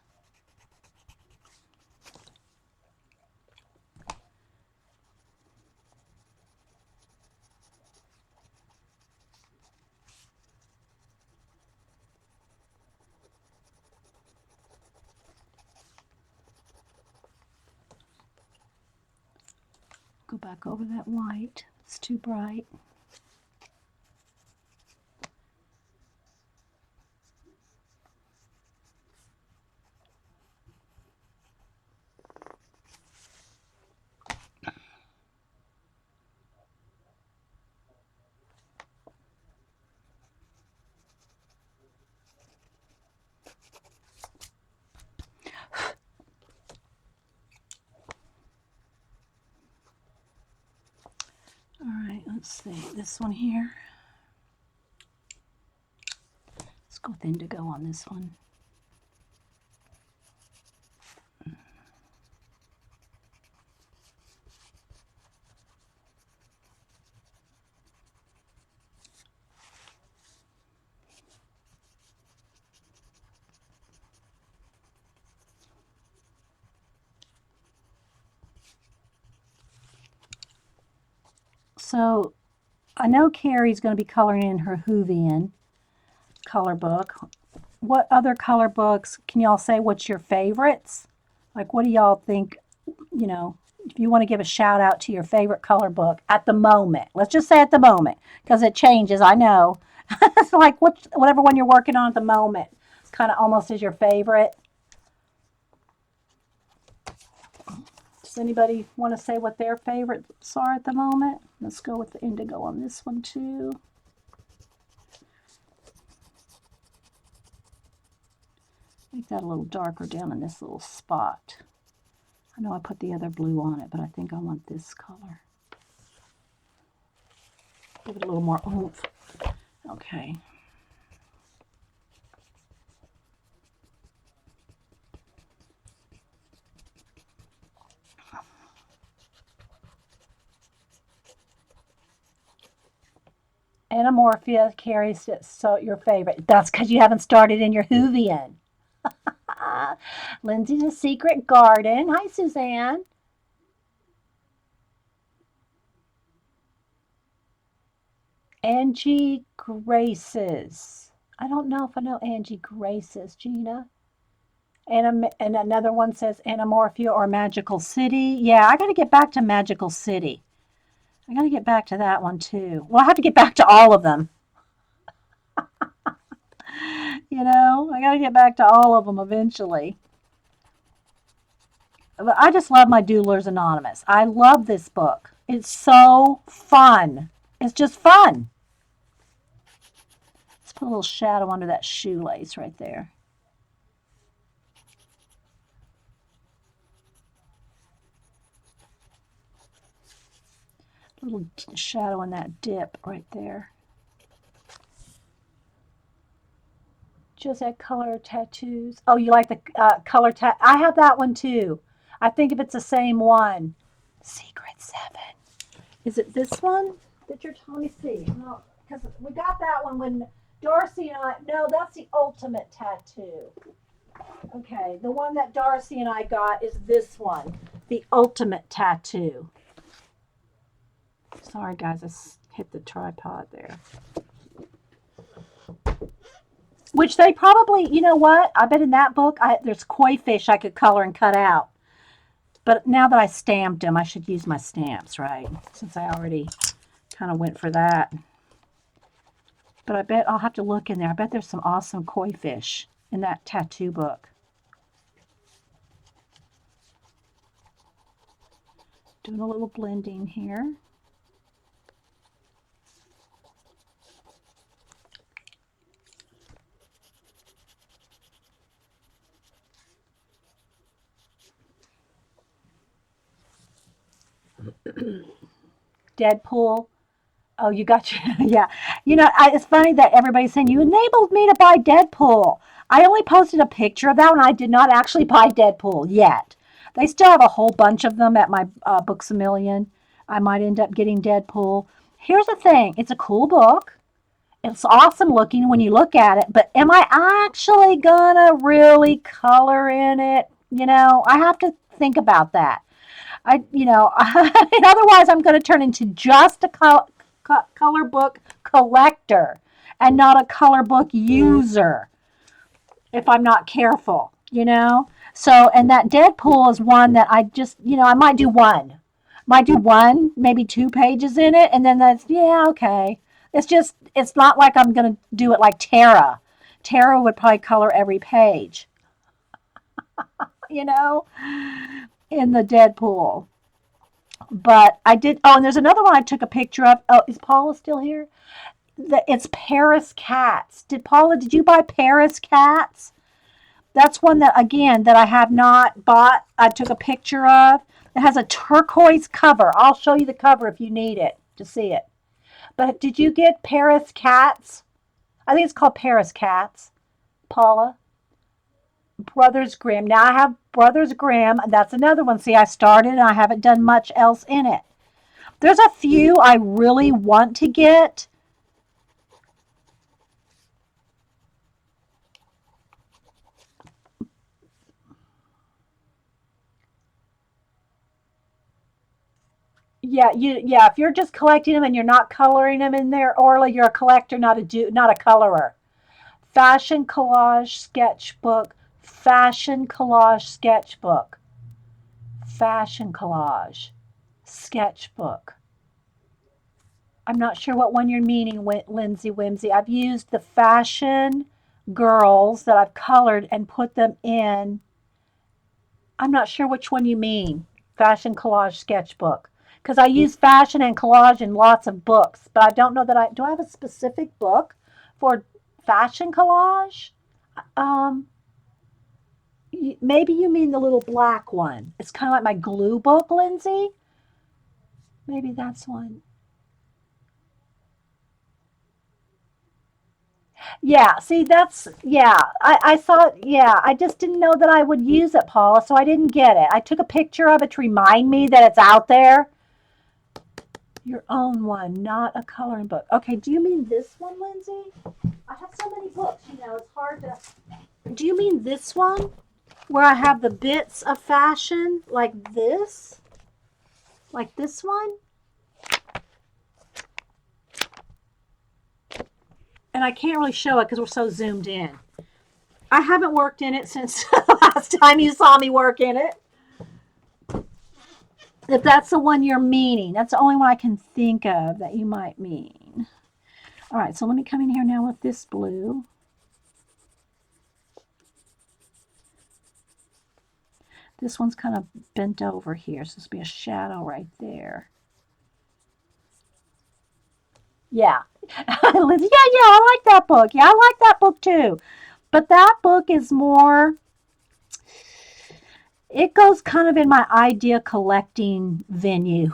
Go back over that white. It's too bright. Alright, let's see, this one here. Let's go with indigo on this one. So I know Carrie's going to be coloring in her Whovian color book. What other color books, can y'all say what's your favorites? Like, what do y'all think, you know, if you want to give a shout out to your favorite color book at the moment? Let's just say at the moment, because it changes, I know. It's like whatever one you're working on at the moment, it's kind of almost is your favorite. Does anybody want to say what their favorites are at the moment? Let's go with the indigo on this one too. Make that a little darker down in this little spot. I know I put the other blue on it, but I think I want this color. Give it a little more oomph. Okay. Anamorphia carries it, so your favorite. That's because you haven't started in your Whovian. Lindsay's a secret garden. Hi, Suzanne. Angie Graces. I don't know if I know Angie Graces. Gina? And another one says Anamorphia or Magical City. Yeah, I got to get back to Magical City. I got to get back to that one too. Well, I have to get back to all of them. You know, I got to get back to all of them eventually. But I just love my Doodlers Anonymous. I love this book. It's so fun. It's just fun. Let's put a little shadow under that shoelace right there. A little shadow in that dip right there. Just that color tattoos. Oh, you like the color tat? I have that one too. I think if it's the same one. Secret 7. Is it this one that you're telling me? See, no, because we got that one when Darcy and I. No, that's the ultimate tattoo. Okay, the one that Darcy and I got is this one, the ultimate tattoo. Sorry, guys, I hit the tripod there. Which they probably, you know what? I bet in that book, there's koi fish I could color and cut out. But now that I stamped them, I should use my stamps, right? Since I already kind of went for that. But I bet I'll have to look in there. I bet there's some awesome koi fish in that tattoo book. Doing a little blending here. Deadpool. Oh, you got your, yeah. It's funny that everybody's saying you enabled me to buy Deadpool. I only posted a picture of that one. I did not actually buy Deadpool yet. They still have a whole bunch of them at my Books a Million. I might end up getting Deadpool. Here's the thing. It's a cool book. It's awesome looking when you look at it, but am I actually gonna really color in it? I have to think about that. Otherwise I'm going to turn into just a color book collector and not a color book user if I'm not careful. So, and that Deadpool is one that I just, I might do one. Might do one, maybe 2 pages in it, and then that's, yeah, okay. It's not like I'm going to do it like Tara. Tara would probably color every page, you know, in the Deadpool. But I did. Oh, and there's another one I took a picture of. Oh, is Paula still here? It's Paris Cats. Did you buy Paris Cats? That's one that, again, that I have not bought. I took a picture of. It has a turquoise cover. I'll show you the cover if you need it to see it. But did you get Paris Cats? I think it's called Paris Cats, Paula. Brothers Grimm. Now I have Brothers Grimm. That's another one. See, I started and I haven't done much else in it. There's a few I really want to get. Yeah, if you're just collecting them and you're not coloring them in there, Orla, you're a collector, not a colorer. Fashion collage sketchbook, fashion collage sketchbook, fashion collage sketchbook. I'm not sure what one you're meaning, Lindsay Whimsy. I've used the fashion girls that I've colored and put them in. I'm not sure which one you mean, fashion collage sketchbook. Because I use fashion and collage in lots of books, but I don't know that do I have a specific book for fashion collage? Um, Maybe you mean the little black one. It's kind of like my glue book, Lindsay. Maybe that's one. Yeah, see, yeah, I thought, yeah, I just didn't know that I would use it, Paula, so I didn't get it. I took a picture of it to remind me that it's out there. Your own one, not a coloring book. Okay, do you mean this one, Lindsay? I have so many books, it's hard to. Do you mean this one? Where I have the bits of fashion like this? Like this one? And I can't really show it because we're so zoomed in. I haven't worked in it since the last time you saw me work in it. If that's the one you're meaning, that's the only one I can think of that you might mean. All right, so let me come in here now with this blue. This one's kind of bent over here, so this will be a shadow right there. Yeah. Lindsay, yeah, I like that book. Yeah, I like that book too. But that book is more, it goes kind of in my idea collecting venue.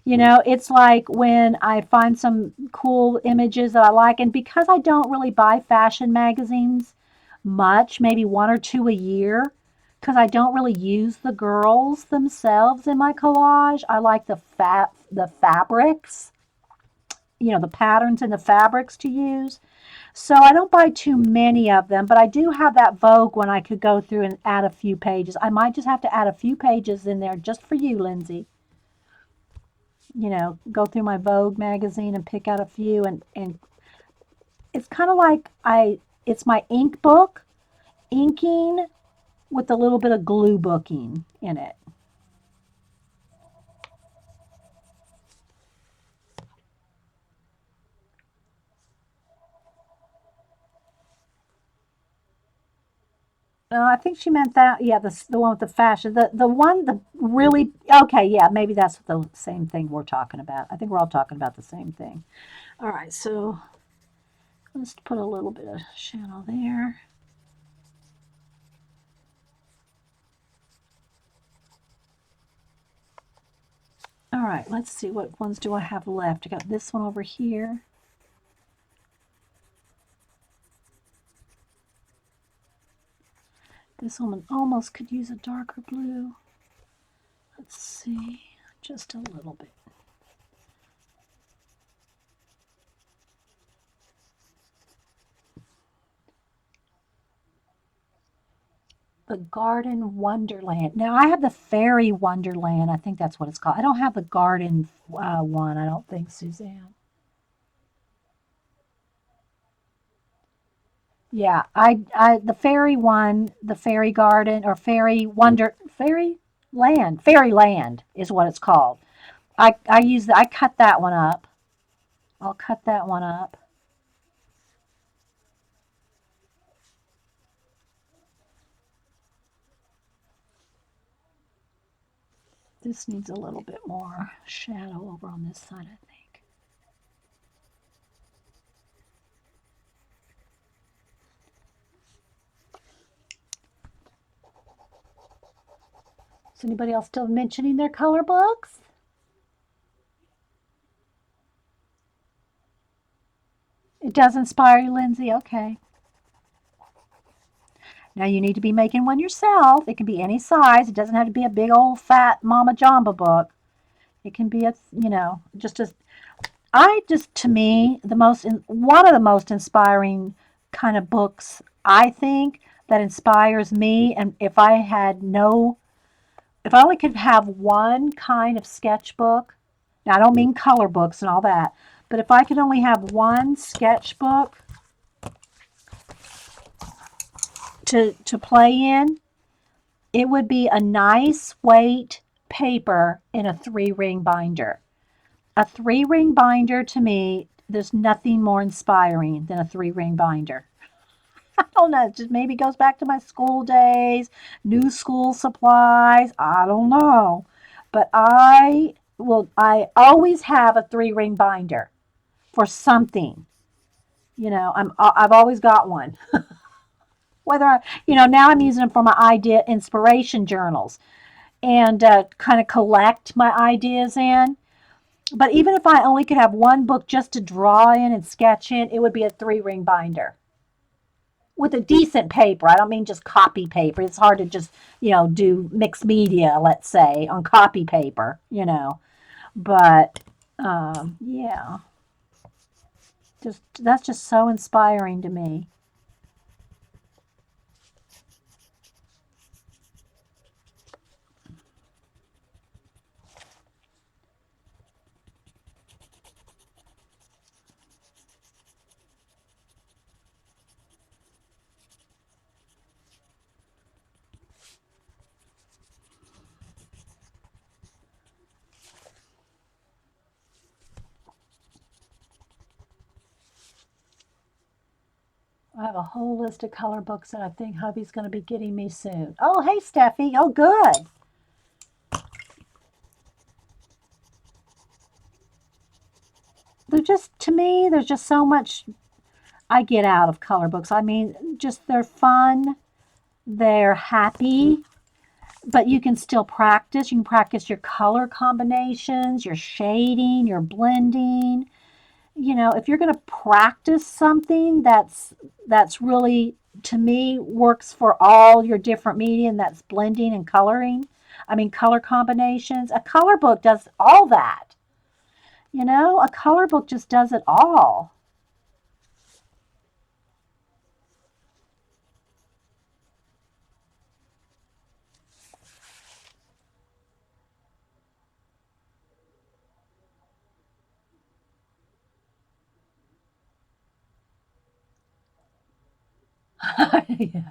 It's like when I find some cool images that I like, and because I don't really buy fashion magazines much, maybe one or two a year, because I don't really use the girls themselves in my collage. I like the fabrics, the patterns and the fabrics to use. So I don't buy too many of them, but I do have that Vogue one I could go through and add a few pages. I might just have to add a few pages in there just for you, Lindsay. Go through my Vogue magazine and pick out a few, and it's kind of like it's my ink book, inking with a little bit of glue booking in it. I think she meant that. Yeah, the one with the fashion. The one the really okay. Yeah, maybe that's the same thing we're talking about. I think we're all talking about the same thing. All right, so let's put a little bit of shadow there. All right, let's see what ones do I have left. I got this one over here. This one almost could use a darker blue. Let's see, just a little bit. The Garden Wonderland. Now I have the Fairy Wonderland. I think that's what it's called. I don't have the Garden one. I don't think, Suzanne. Yeah, the fairy one, the fairy garden or fairy land is what it's called. I cut that one up. I'll cut that one up. This needs a little bit more shadow over on this side, I think. Is anybody else still mentioning their color books? It does inspire you, Lindsay. Okay. Now you need to be making one yourself. It can be any size. It doesn't have to be a big old fat Mama Jamba book. It can be just a to me, one of the most inspiring kind of books I think that inspires me. And if I only could have one kind of sketchbook, now I don't mean color books and all that, but if I could only have one sketchbook to play in, it would be a nice weight paper in a 3-ring binder. A 3-ring binder to me, there's nothing more inspiring than a 3-ring binder. I don't know, it just maybe goes back to my school days, new school supplies. I don't know. But I always have a 3-ring binder for something. I've always got one. Now I'm using them for my idea inspiration journals and kind of collect my ideas in. But even if I only could have one book just to draw in and sketch in, it would be a 3-ring binder with a decent paper. I don't mean just copy paper. It's hard to just, do mixed media, let's say, on copy paper. But yeah, just that's just so inspiring to me. I have a whole list of color books that I think hubby's going to be getting me soon. Oh, hey, Steffi. Oh, good. To me, there's just so much I get out of color books. I mean, just they're fun, they're happy, but you can still practice. You can practice your color combinations, your shading, your blending. If you're going to practice something that's really to me works for all your different media, and that's blending and coloring. I mean, color combinations. A color book does all that. A color book just does it all. Yeah.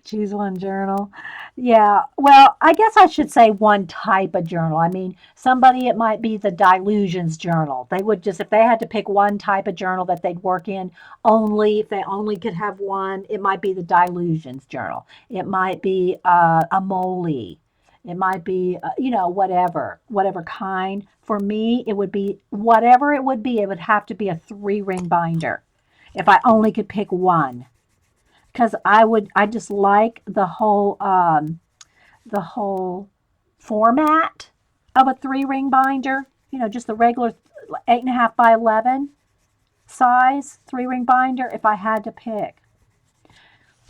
Choose one journal. Yeah, well, I guess I should say one type of journal. I mean, somebody, it might be the Delusions journal. They would just, if they had to pick one type of journal that they'd work in only, if they only could have one, it might be the Delusions journal. It might be a Moley. It might be, whatever kind. For me, it would be whatever it would be, it would have to be a three-ring binder if I only could pick one. Because I just like the whole format of a three-ring binder. Just the regular 8.5 by 11 size three-ring binder if I had to pick.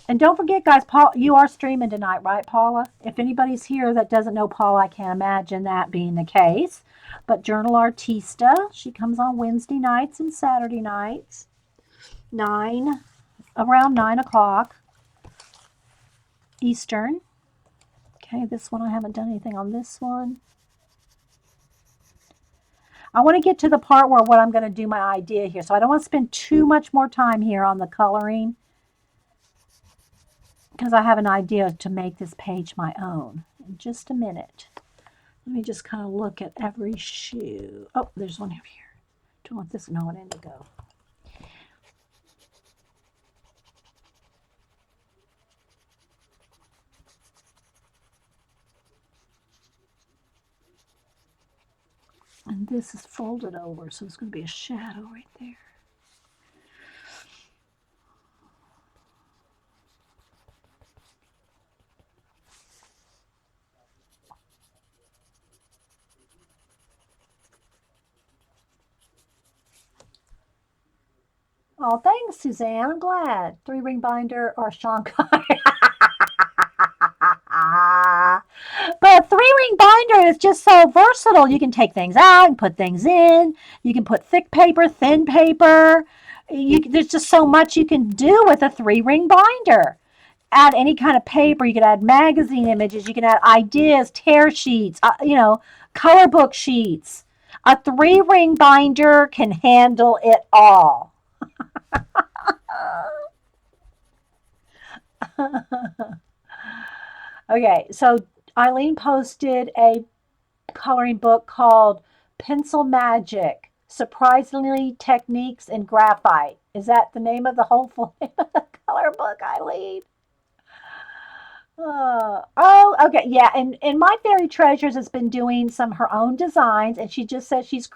And don't forget, guys, Paul, you are streaming tonight, right, Paula? If anybody's here that doesn't know Paula, I can't imagine that being the case. But Journal Artista, she comes on Wednesday nights and Saturday nights, around 9 o'clock Eastern. Okay, this one, I haven't done anything on this one. I want to get to the part where what I'm going to do my idea here. So I don't want to spend too much more time here on the coloring because I have an idea to make this page my own. In just a minute. Let me just kind of look at every shoe. Oh, there's one over here. Do I want this? No, it indigo. And this is folded over, so it's going to be a shadow right there. Oh, thanks, Suzanne. I'm glad. Three-ring binder or Shanghai. But three-ring binder is just so versatile. You can take things out and put things in. You can put thick paper, thin paper. There's just so much you can do with a three-ring binder. Add any kind of paper. You can add magazine images. You can add ideas, tear sheets, color book sheets. A three-ring binder can handle it all. Okay, so Eileen posted a coloring book called Pencil Magic: Surprisingly Techniques in Graphite. Is that the name of the whole color book, Eileen? Oh, okay, yeah. And my fairy treasures has been doing some her own designs, and she just says she's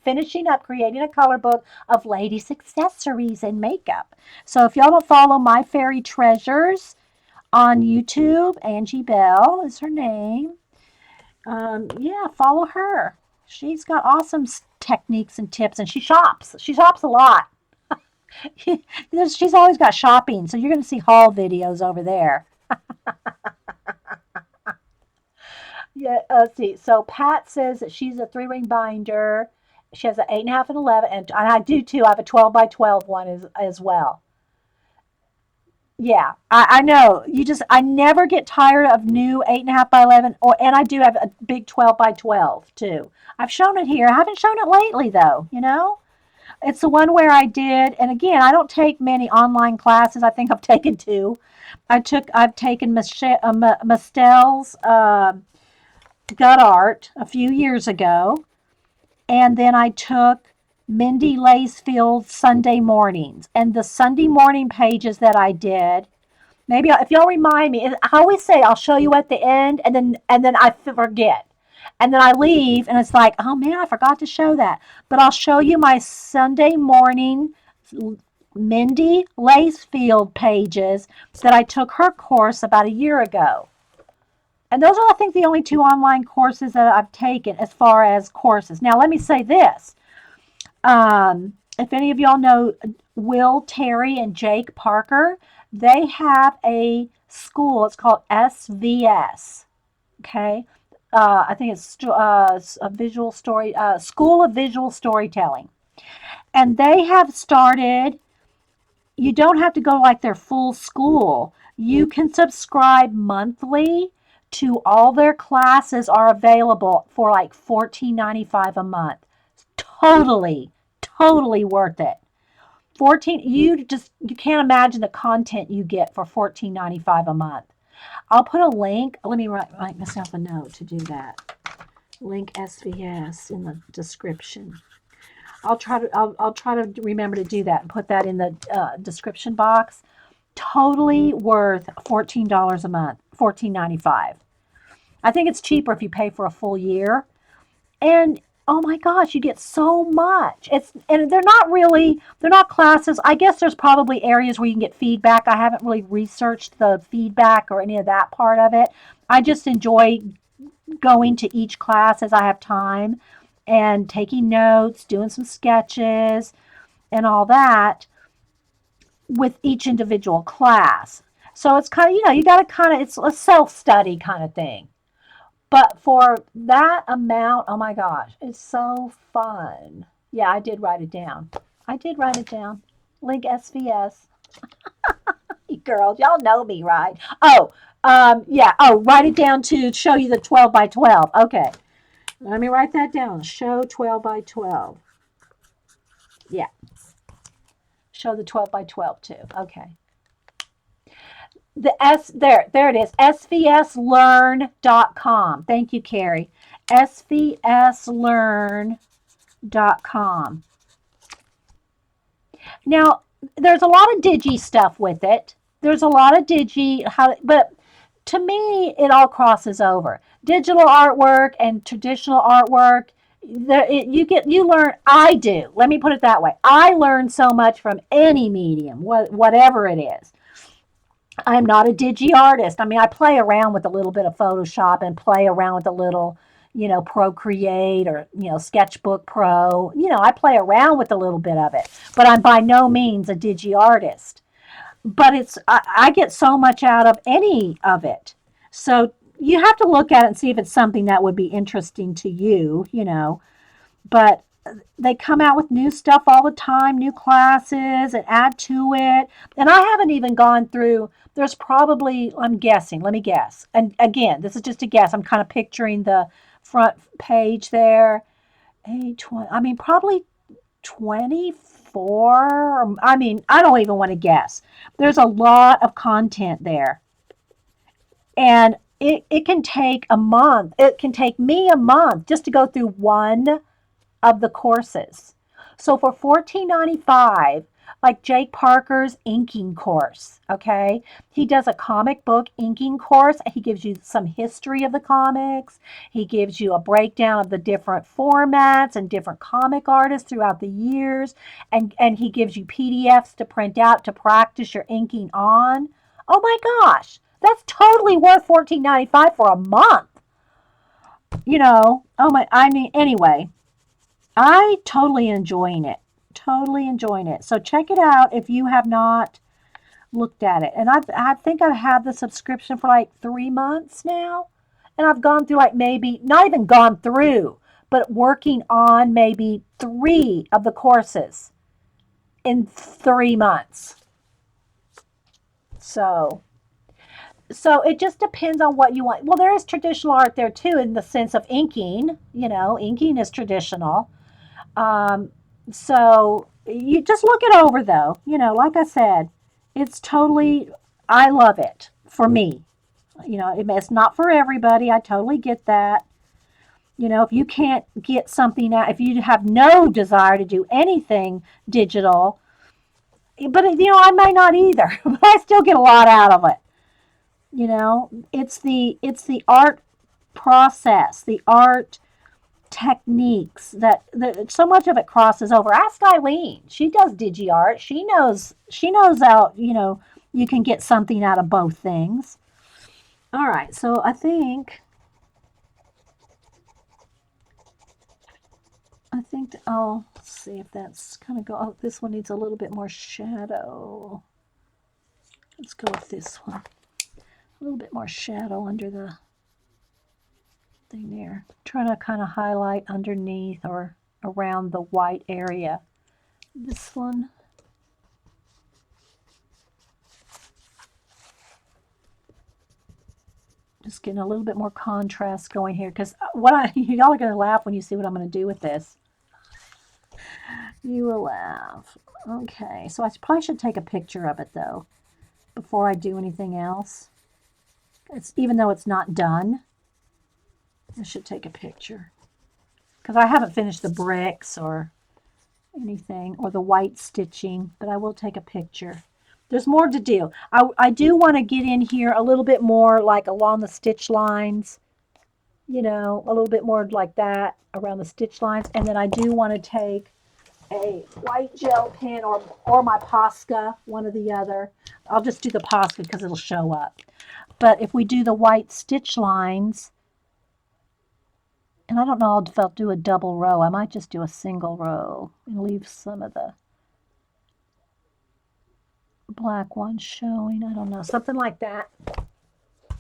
finishing up creating a color book of ladies' accessories and makeup. So if y'all don't follow my fairy treasures on YouTube, Angie Bell is her name. Yeah, follow her. She's got awesome techniques and tips, and she shops. She shops a lot. She's always got shopping, so you're going to see haul videos over there. Yeah, let's see. So Pat says that she's a three-ring binder. She has an 8.5 and 11, and I do too. I have a 12 by 12 one as well. Yeah, I know. I never get tired of new 8.5 by 11, and I do have a big 12 by 12 too. I've shown it here. I haven't shown it lately though. It's the one where I did, and again, I don't take many online classes. I think I've taken two. I've taken Mistel's gut art a few years ago, and then I took Mindy Lacefield's Sunday mornings. And the Sunday morning pages that I did, maybe if y'all remind me, I always say I'll show you at the end, and then I forget. And then I leave, and it's like, oh man, I forgot to show that. But I'll show you my Sunday morning Mindy Lacefield pages that I took her course about a year ago. And those are, I think, the only two online courses that I've taken as far as courses. Now, let me say this. If any of y'all know Will Terry and Jake Parker, they have a school. It's called SVS. Okay. I think it's a visual story, School of Visual Storytelling. And they have started, you don't have to go like their full school. You can subscribe monthly to all their classes are available for like $14.95 a month. Totally, totally worth it. 14 you can't imagine the content you get for $14.95 a month. I'll put a link. Let me write myself a note to do that. Link SVS in the description. I'll try to remember to do that and put that in the description box. Totally worth $14 a month, $14.95. I think it's cheaper if you pay for a full year. And oh my gosh, you get so much. And they're not classes. I guess there's probably areas where you can get feedback. I haven't really researched the feedback or any of that part of it. I just enjoy going to each class as I have time and taking notes, doing some sketches and all that with each individual class. So it's kind of, you got to kind of, it's a self study kind of thing. But for that amount, oh my gosh, it's so fun. Yeah, I did write it down. I did write it down. Link SVS. Girls, y'all know me, right? Oh, yeah. Oh, write it down to show you the 12 by 12. Okay. Let me write that down. Show 12 by 12. Yeah. Show the 12 by 12 too. Okay. There it is. svslearn.com. Thank you, Carrie. svslearn.com. Now, there's a lot of digi stuff with it. There's a lot of but to me, it all crosses over. Digital artwork and traditional artwork. You learn. I do. Let me put it that way. I learn so much from any medium, whatever it is. I'm not a digi artist. I mean, I play around with a little bit of Photoshop and play around with a little, Procreate or, Sketchbook Pro. I play around with a little bit of it, but I'm by no means a digi artist. But I get so much out of any of it. So you have to look at it and see if it's something that would be interesting to you. But they come out with new stuff all the time, new classes and add to it. And I haven't even gone through, there's probably, I'm guessing, let me guess. And again, this is just a guess. I'm kind of picturing the front page there. I mean, probably 24. I mean, I don't even want to guess. There's a lot of content there. And it can take a month. It can take me a month just to go through one of the courses. So for $14.95, like Jake Parker's inking course, okay? He does a comic book inking course. He gives you some history of the comics. He gives you a breakdown of the different formats and different comic artists throughout the years. And he gives you PDFs to print out to practice your inking on. Oh my gosh, that's totally worth $14.95 for a month. Oh my, I mean, anyway, I totally enjoying it. Totally enjoying it. So check it out if you have not looked at it. And I think I've had the subscription for like 3 months now. And I've gone through like maybe, not even gone through, but working on maybe 3 of the courses in 3 months. So it just depends on what you want. Well, there is traditional art there too, in the sense of inking. Inking is traditional. Um, so you just look it over though. Like I said, it's totally, I love it for me. It's not for everybody. I totally get that. If you can't get something out, if you have no desire to do anything digital, but I may not either, but I still get a lot out of it. It's the art process, the art techniques that so much of it crosses over. Ask Eileen. She does digi art. She knows out, you can get something out of both things. All right, so I think let's see if that's gonna go. Oh, this one needs a little bit more shadow. Let's go with this one. A little bit more shadow under the thing there. Trying to kind of highlight underneath or around the white area. This one. Just getting a little bit more contrast going here, because y'all are going to laugh when you see what I'm going to do with this. You will laugh. Okay, so I probably should take a picture of it though before I do anything else. even though it's not done. I should take a picture because I haven't finished the bricks or anything or the white stitching, but I will take a picture. There's more to do. I do want to get in here a little bit more like along the stitch lines, you know, a little bit more like that around the stitch lines. And then I do want to take a white gel pen or my Posca, one or the other. I'll just do the Posca because it'll show up. But if we do the white stitch lines, and I don't know if I'll do a double row. I might just do a single row and leave some of the black ones showing. I don't know, something like that. I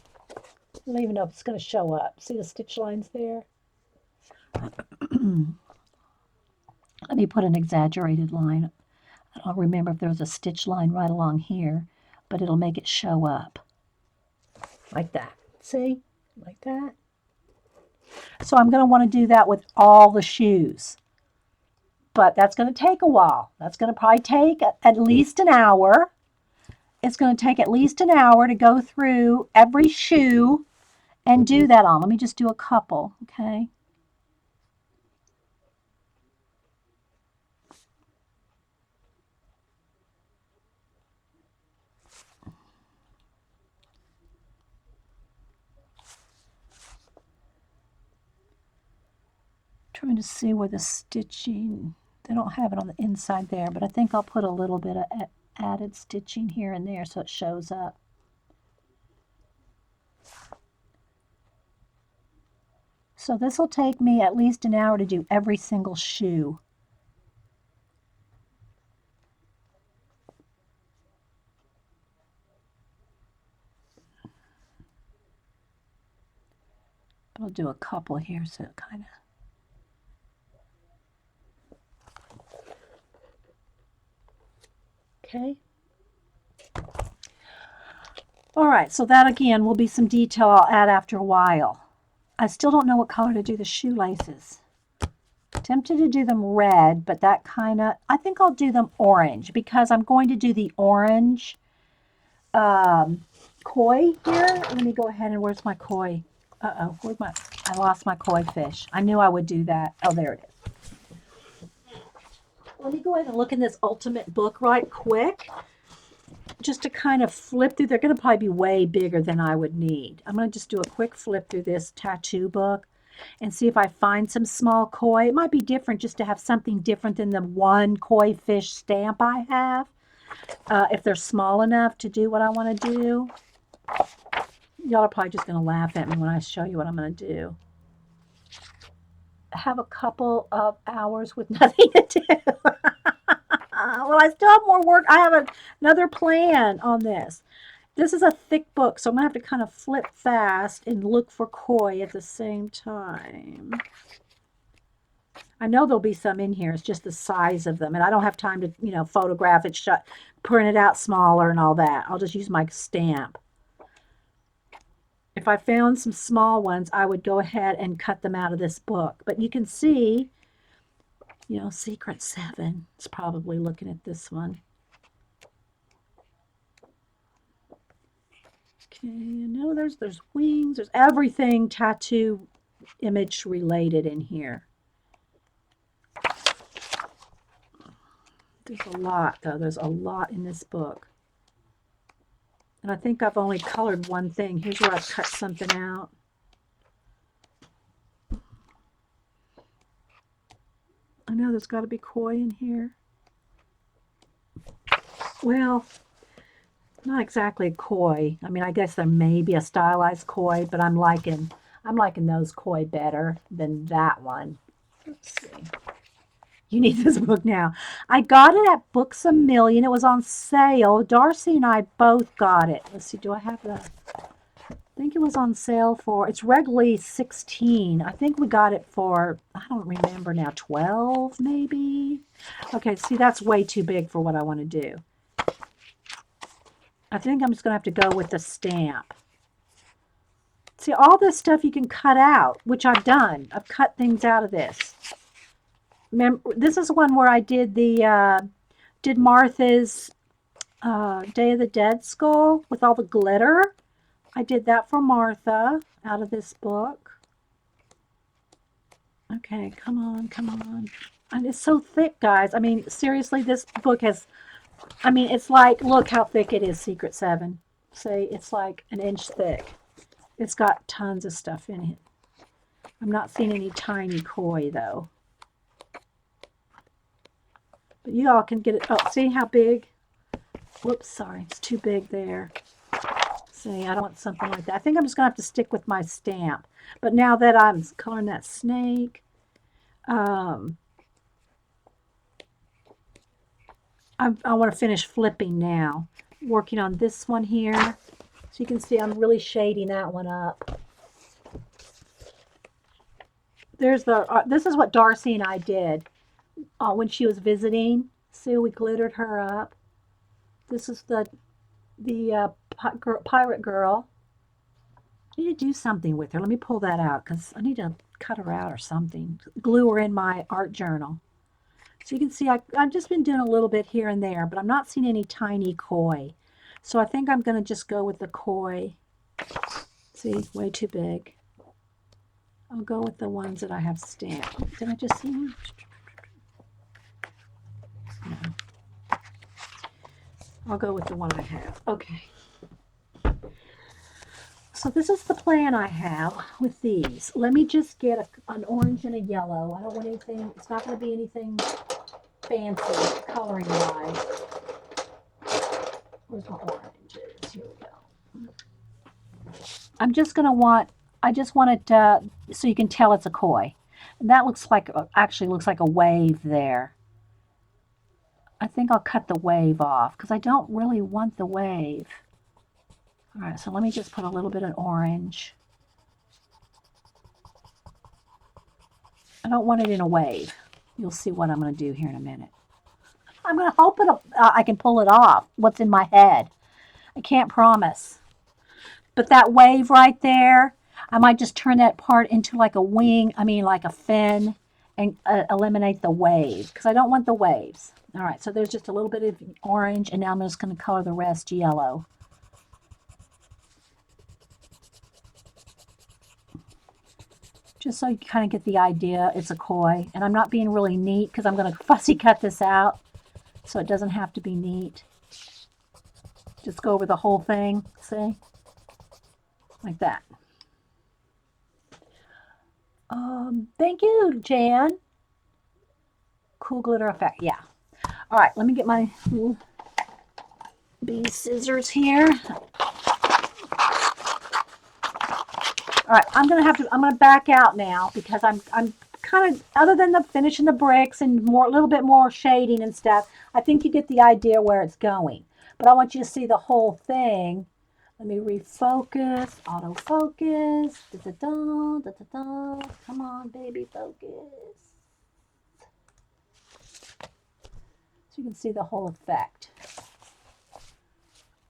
don't even know if it's going to show up. See the stitch lines there? Let me put an exaggerated line. I don't remember if there's a stitch line right along here, but it'll make it show up. Like that. See? Like that. So I'm going to want to do that with all the shoes. But that's going to take a while. That's going to probably take at least an hour. It's going to take at least an hour to go through every shoe and do that on. Let me just do a couple, okay? Trying to see where the stitching, they don't have it on the inside there, but I think I'll put a little bit of added stitching here and there so it shows up. So this will take me at least an hour to do every single shoe. I'll do a couple here so it kind of. Okay. All right, so that again will be some detail I'll add after a while. I still don't know what color to do the shoelaces. Tempted to do them red, but that kind of, I think I'll do them orange because I'm going to do the orange koi here. Let me go ahead and where's my koi? Uh-oh, I lost my koi fish. I knew I would do that. Oh, there it is. Let me go ahead and look in this ultimate book right quick, just to kind of flip through. They're going to probably be way bigger than I would need. I'm going to just do a quick flip through this tattoo book and see if I find some small koi. It might be different just to have something different than the one koi fish stamp I have, if they're small enough to do what I want to do. Y'all are probably just going to laugh at me when I show you what I'm going to do. Have a couple of hours with nothing to do. Well, I still have more work. I have another plan on this. This is a thick book, so I'm going to have to kind of flip fast and look for koi at the same time. I know there'll be some in here. It's just the size of them, and I don't have time to, you know, photograph it, print it out smaller and all that. I'll just use my stamp. If I found some small ones, I would go ahead and cut them out of this book. But you can see, you know, Secret 7 is probably looking at this one. Okay, you know, there's wings, there's everything tattoo image related in here. There's a lot, though. There's a lot in this book. And I think I've only colored one thing. Here's where I've cut something out. I know there's got to be koi in here. Well, not exactly koi. I mean, I guess there may be a stylized koi, but I'm liking those koi better than that one. Let's see. You need this book now. I got it at Books A Million. It was on sale. Darcy and I both got it. Let's see, do I have the... I think it was on sale for... It's regularly $16. I think we got it for, I don't remember now, $12 maybe? Okay, see, that's way too big for what I want to do. I think I'm just going to have to go with the stamp. See, all this stuff you can cut out, which I've done. I've cut things out of this. Remember, this is one where I did Martha's Day of the Dead skull with all the glitter. I did that for Martha out of this book. Okay, come on, come on. And it's so thick, guys. I mean, seriously, this book has, I mean, it's like, look how thick it is, Secret 7. See, it's like an inch thick. It's got tons of stuff in it. I'm not seeing any tiny koi, though. But you all can get it. Oh, see how big? Whoops, sorry. It's too big there. See, I don't want something like that. I think I'm just going to have to stick with my stamp. But now that I'm coloring that snake, I want to finish flipping now. Working on this one here. So you can see I'm really shading that one up. There's the, this is what Darcy and I did when she was visiting. See, we glittered her up. This is the pirate girl. I need to do something with her. Let me pull that out because I need to cut her out or something. Glue her in my art journal. So you can see I've just been doing a little bit here and there, but I'm not seeing any tiny koi. So I think I'm going to just go with the koi. See, way too big. I'll go with the ones that I have stamped. Did I just see one? No. I'll go with the one I have. Okay. So this is the plan I have with these. Let me just get an orange and a yellow. I don't want anything, it's not going to be anything fancy coloring wise. Where's my oranges? Here we go. I'm just going to want, I just want it so you can tell it's a koi. And that looks like, actually looks like a wave there. I think I'll cut the wave off because I don't really want the wave. All right, so let me just put a little bit of orange. I don't want it in a wave. You'll see what I'm going to do here in a minute. I'm going to hope I can pull it off, what's in my head. I can't promise. But that wave right there, I might just turn that part into like a wing, like a fin, and eliminate the wave because I don't want the waves. All right, so there's just a little bit of orange, and now I'm just going to color the rest yellow. Just so you kind of get the idea, it's a koi. And I'm not being really neat because I'm going to fussy cut this out so it doesn't have to be neat. Just go over the whole thing, see? Like that. Thank you, Jan. Cool glitter effect, yeah. All right, let me get my bee scissors here. All right, I'm gonna back out now because I'm kind of, other than the finishing the bricks and a little bit more shading and stuff, I think you get the idea where it's going. But I want you to see the whole thing. Let me refocus, autofocus. Da-da-da, da-da-da. Come on, baby, focus. So you can see the whole effect.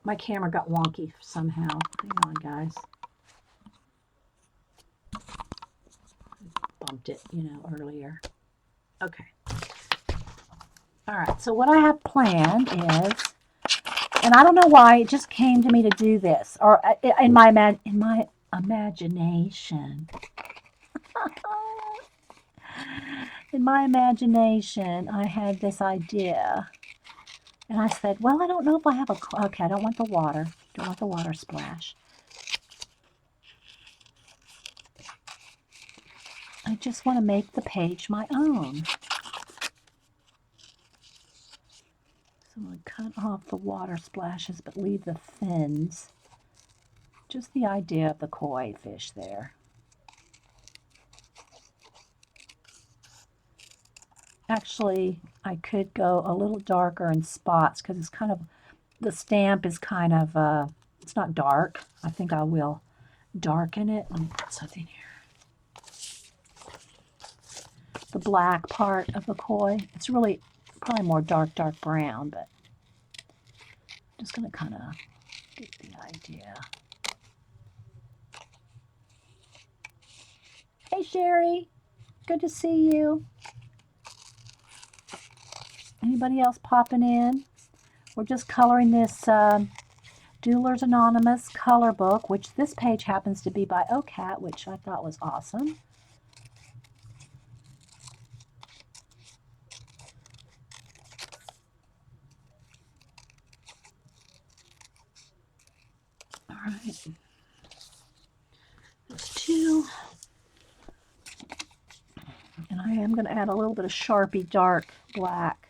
My camera got wonky somehow. Hang on, guys. Bumped it, earlier. Okay. All right, so what I have planned is, and I don't know why it just came to me to do this, or in my imagination. In my imagination, I had this idea, and I said, well, I don't know if I have okay, I don't want the water. Don't want the water splash. I just want to make the page my own. So I'm going to cut off the water splashes, but leave the fins. Just the idea of the koi fish there. Actually, I could go a little darker in spots because it's kind of, the stamp is kind of, it's not dark. I think I will darken it. Let me put something here. The black part of the koi. It's really probably more dark brown, but I'm just going to kind of get the idea. Hey, Sherry. Good to see you. Anybody else popping in? We're just coloring this Doodlers Anonymous color book, which this page happens to be by OCat, which I thought was awesome. All right. There's two. And I am going to add a little bit of Sharpie dark black.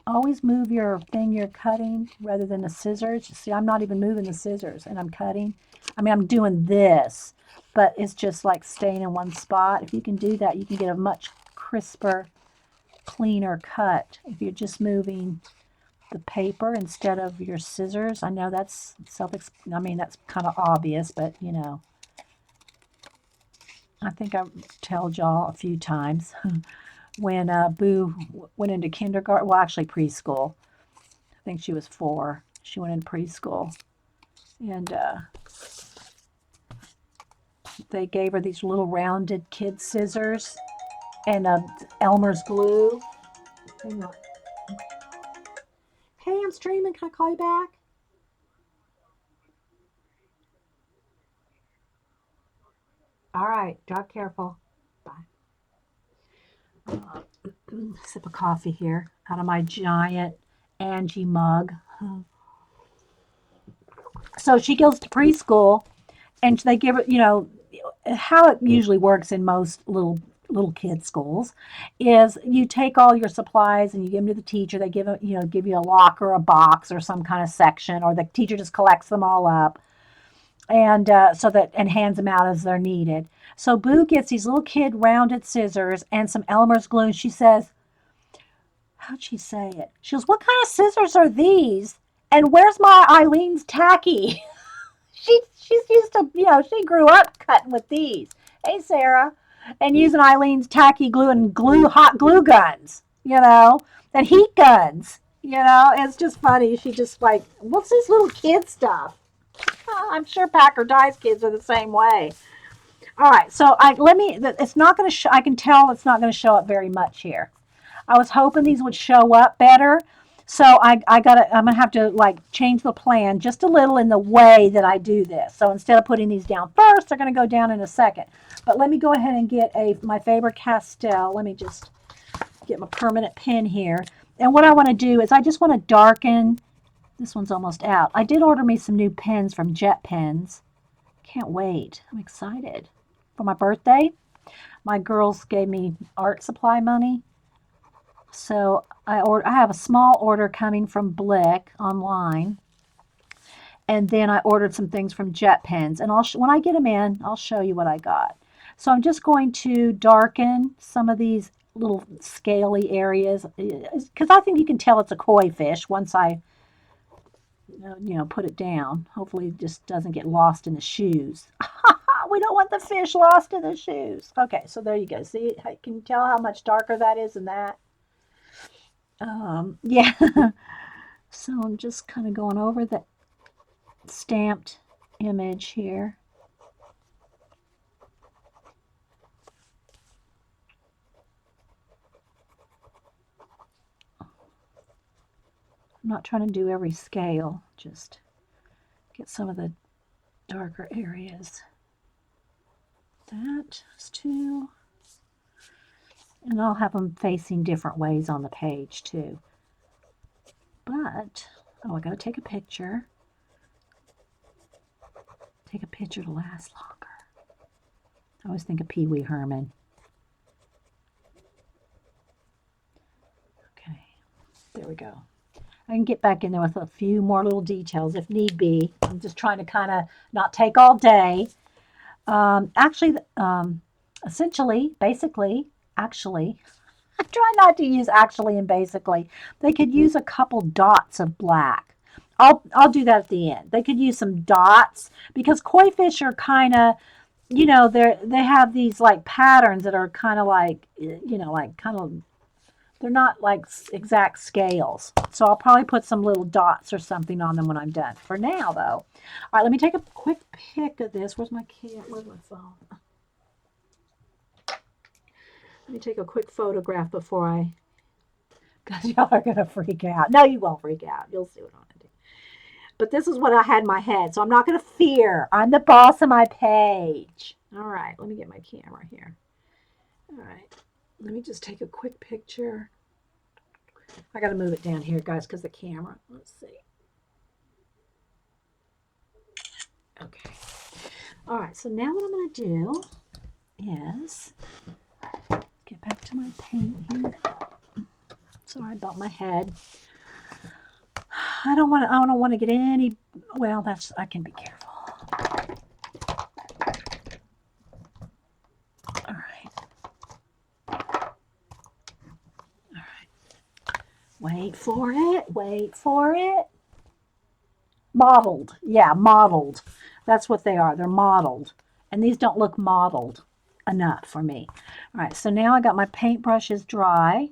Always move your thing you're cutting rather than the scissors. See, I'm not even moving the scissors and I'm cutting. I mean, I'm doing this, but it's just like staying in one spot. If you can do that, you can get a much crisper, cleaner cut if you're just moving the paper instead of your scissors. I know that's that's kind of obvious, but you know, I think I've told y'all a few times when Boo went into kindergarten, well, actually preschool. I think she was 4. She went in preschool, and they gave her these little rounded kid scissors and Elmer's glue. Hang on. Hey, I'm streaming. Can I call you back? All right. Drive careful. Bye. Sip of coffee here out of my giant Angie mug. So she goes to preschool, and they give her, you know, how it usually works in most little kid schools is you take all your supplies and you give them to the teacher. They give you a locker, a box, or some kind of section, or the teacher just collects them all up and and hands them out as they're needed. So Boo gets these little kid rounded scissors and some Elmer's glue. And she says, how'd she say it? She goes, "What kind of scissors are these? And where's my Eileen's tacky?" She's used to, she grew up cutting with these. Hey, Sarah. And using Eileen's tacky glue and hot glue guns, and heat guns. It's just funny. She just like, what's this little kid stuff? I'm sure Packer Dice kids are the same way. All right, so it's not going to show, I can tell it's not going to show up very much here. I was hoping these would show up better. So I'm gonna have to like change the plan just a little in the way that I do this. So instead of putting these down first, they're gonna go down in a second. But let me go ahead and get my favorite Castell. Let me just get my permanent pen here. And what I want to do is I just want to darken. This one's almost out. I did order me some new pens from Jet Pens. Can't wait. I'm excited. For my birthday, my girls gave me art supply money. So I have a small order coming from Blick online, and then I ordered some things from Jet Pens. And when I get them in, I'll show you what I got. So I'm just going to darken some of these little scaly areas because I think you can tell it's a koi fish once I put it down. Hopefully it just doesn't get lost in the shoes. We don't want the fish lost in the shoes. Okay, so there you go. See, can you tell how much darker that is than that? Yeah. So I'm just kind of going over the stamped image here. I'm not trying to do every scale, just get some of the darker areas. That's 2. And I'll have them facing different ways on the page too. But, I gotta take a picture. Take a picture to last longer. I always think of Pee Wee Herman. Okay, there we go. I can get back in there with a few more little details if need be. I'm just trying to kind of not take all day. Essentially, basically, actually, I try not to use actually and basically. They could use a couple dots of black. I'll do that at the end. They could use some dots because koi fish are kind of, they have these like patterns that are kind of like, they're not like exact scales. So I'll probably put some little dots or something on them when I'm done. For now, though. All right, let me take a quick pic of this. Where's my phone? Let me take a quick photograph before I because y'all are going to freak out. No, you won't freak out. You'll see what I'm going to do. But this is what I had in my head, so I'm not going to fear. I'm the boss of my page. All right, let me get my camera here. All right, let me just take a quick picture. I got to move it down here, guys, because the camera. Let's see. Okay. All right, so now what I'm going to do is get back to my paint here. Sorry about my head. I don't want to get any. Well, I can be careful. All right. All right. Wait for it. Wait for it. Mottled. Yeah, mottled. That's what they are. They're mottled. And these don't look mottled enough for me. All right, so now I got my paintbrushes dry.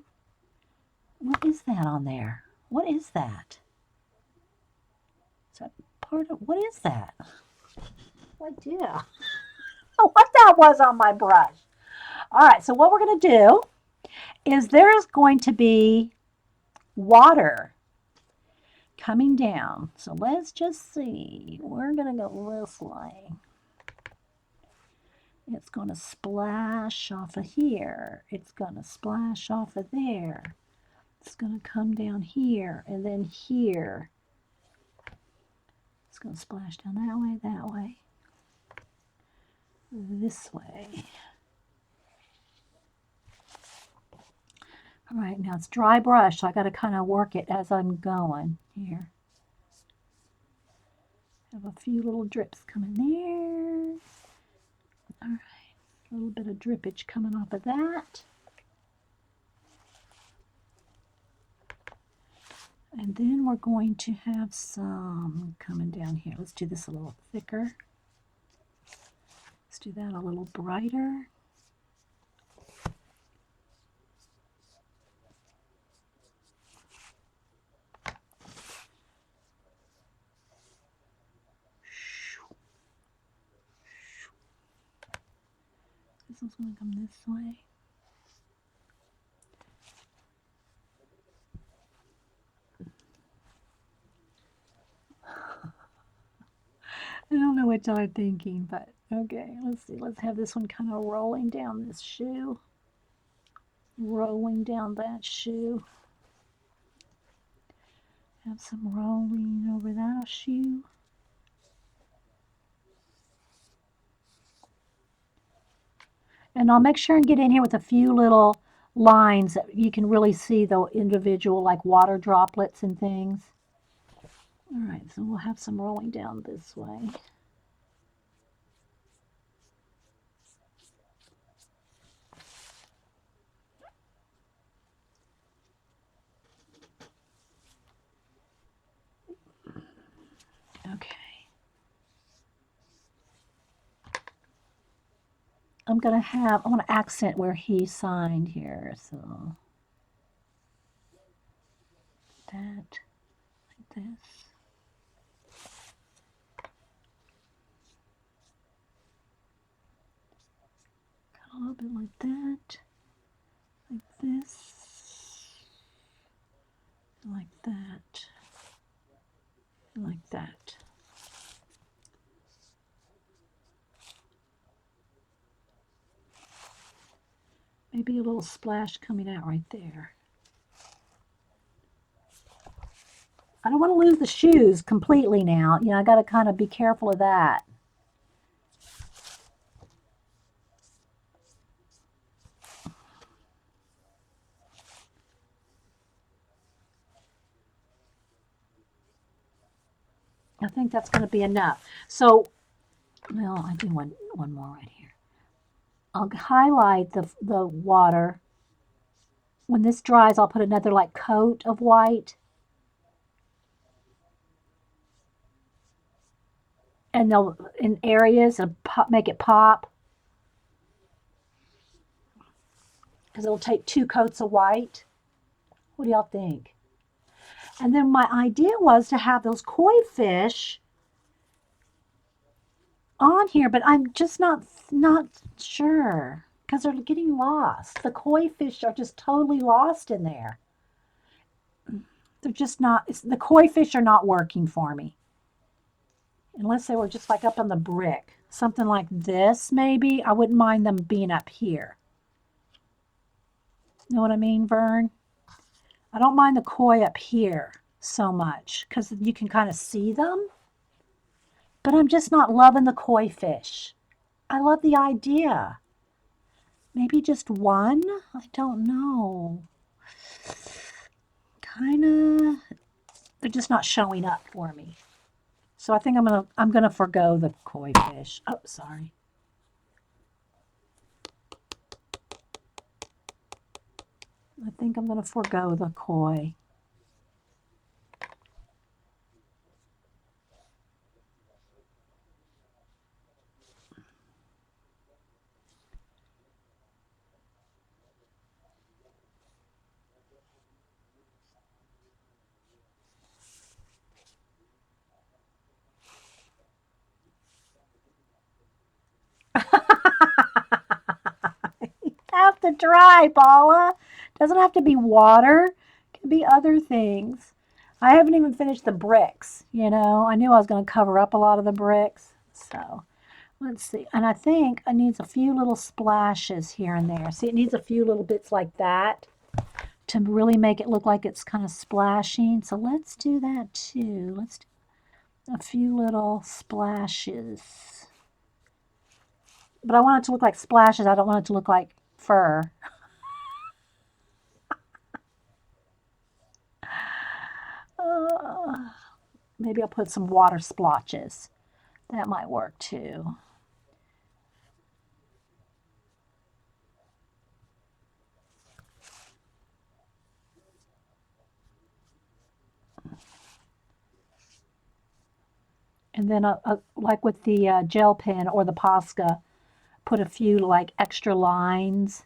What is that on there? What is that? Is that part of, what is that? No idea. Oh, what that was on my brush. All right, so what we're going to do is there is going to be water coming down. So let's just see. We're going to go this way. It's going to splash off of here. It's going to splash off of there. It's going to come down here and then here. It's going to splash down that way, this way. All right, now it's dry brush, so I got to kind of work it as I'm going here. Have a few little drips coming there. All right, a little bit of drippage coming off of that. And then we're going to have some coming down here. Let's do this a little thicker. Let's do that a little brighter. This one's going to come this way. I don't know what y'all are thinking, but okay, let's see. Let's have this one kind of rolling down this shoe. Rolling down that shoe. Have some rolling over that shoe. And I'll make sure and get in here with a few little lines that you can really see the individual like water droplets and things. All right, so we'll have some rolling down this way. Okay. I want to accent where he signed here, so that, like this. A little bit like that, like this, like that, like that. Maybe a little splash coming out right there. I don't want to lose the shoes completely now. You know, I got to kind of be careful of that. I think that's going to be enough. So, well, I do one more right here. I'll highlight the water. When this dries, I'll put another like coat of white. And they'll, in areas, and make it pop. Because it'll take 2 coats of white. What do y'all think? And then my idea was to have those koi fish on here, but I'm just not sure because they're getting lost. The koi fish are just totally lost in there. They're just not, the koi fish are not working for me. Unless they were just like up on the brick. Something like this, maybe. I wouldn't mind them being up here. Know what I mean, Vern? I don't mind the koi up here so much because you can kind of see them. But I'm just not loving the koi fish. I love the idea. Maybe just one? I don't know. Kind of, they're just not showing up for me. So I think I'm gonna forgo the koi fish. Oh, sorry. I think I'm gonna forgo the koi. Have to dry, Paula. Doesn't have to be water. It can be other things. I haven't even finished the bricks, you know. I knew I was going to cover up a lot of the bricks. So, let's see. And I think it needs a few little splashes here and there. See, it needs a few little bits like that to really make it look like it's kind of splashing. So let's do that too. Let's do a few little splashes. But I want it to look like splashes. I don't want it to look like fur. Maybe I'll put some water splotches. That might work too. And then, like with the gel pen or the Posca, put a few like extra lines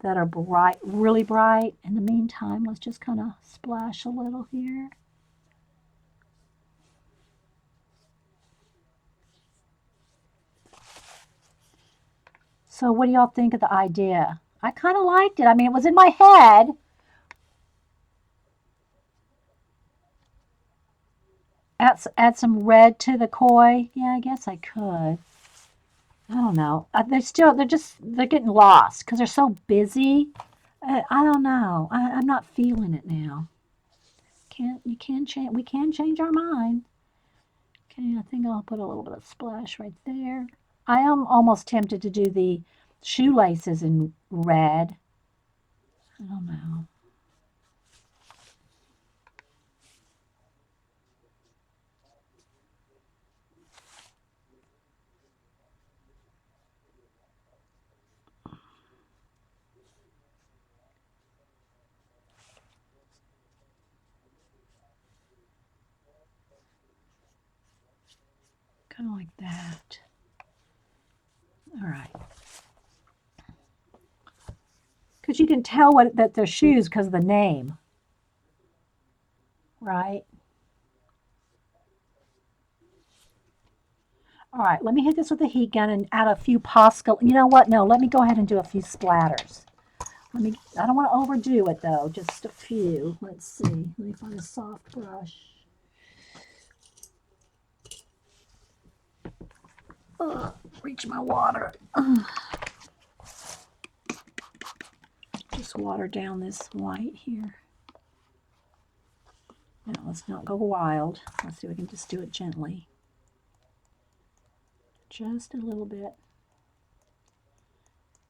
that are bright, really bright. In the meantime, let's just kind of splash a little here. So what do y'all think of the idea? I kind of liked it. I mean, it was in my head. Add some red to the koi. Yeah, I guess I could. I don't know. They're getting lost because they're so busy. I don't know. I'm not feeling it now. We can change our mind. Okay, I think I'll put a little bit of splash right there. I am almost tempted to do the shoelaces in red. I don't know. Kind of like that. All right. Because you can tell that they're shoes because of the name, right? All right, let me hit this with a heat gun and add a few Posca. You know what? No, let me go ahead and do a few splatters. I don't want to overdo it though, just a few. Let's see. Let me find a soft brush. Ugh, reach my water. Ugh. Just water down this white here. Now let's not go wild. Let's see if we can just do it gently. Just a little bit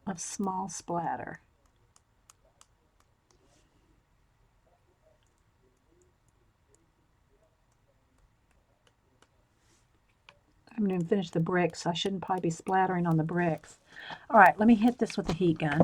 of small splatter. I haven't even finished the bricks. I shouldn't probably be splattering on the bricks. All right, let me hit this with the heat gun.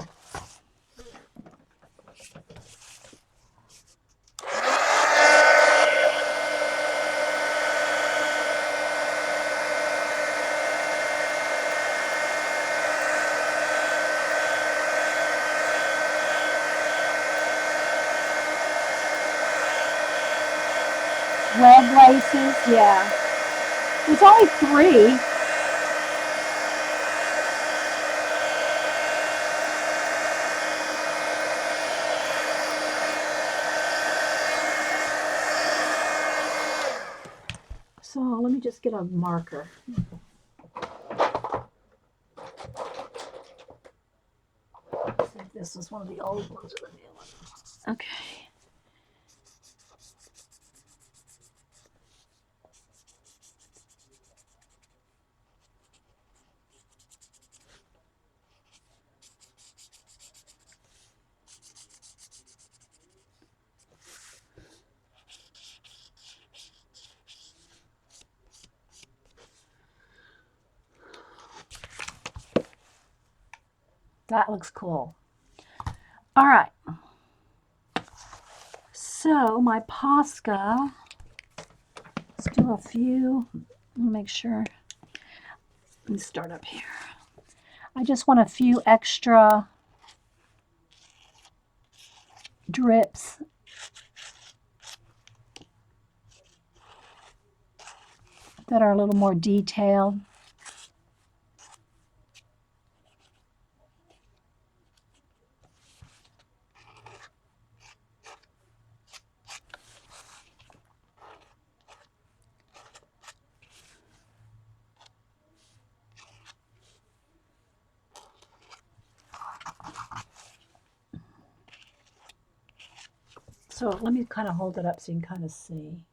Red laces, yeah. There's only 3. So let me just get a marker. Let's see if this is one of the old ones or the new one. Okay. That looks cool. All right. So my Posca, let's do a few. Let me make sure. Let me start up here. I just want a few extra drips. That are a little more detailed. So let me kind of hold it up so you can kind of see.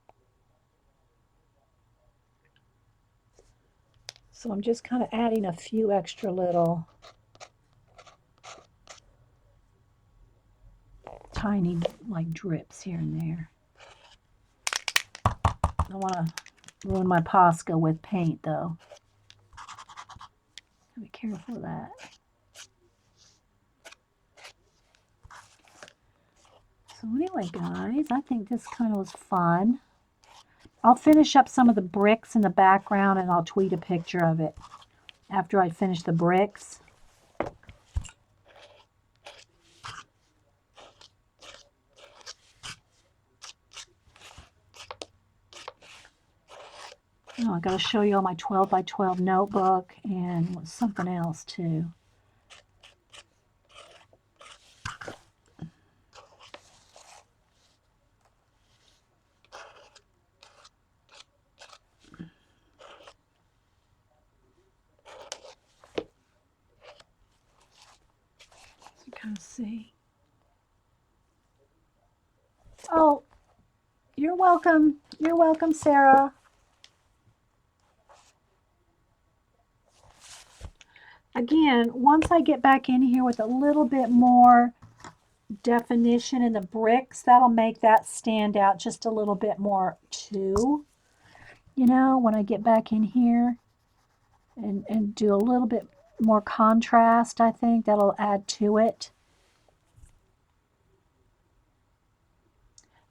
So I'm just kind of adding a few extra little tiny like drips here and there. I don't want to ruin my Posca with paint though. Be careful of that. So anyway, guys, I think this kind of was fun. I'll finish up some of the bricks in the background and I'll tweet a picture of it after I finish the bricks. Oh, I got to show you all my 12 by 12 notebook and something else too. So kind of see. Oh, you're welcome. You're welcome, Sarah. Again, once I get back in here with a little bit more definition in the bricks, that'll make that stand out just a little bit more too. You know, when I get back in here and do a little bit more contrast, I think that'll add to it.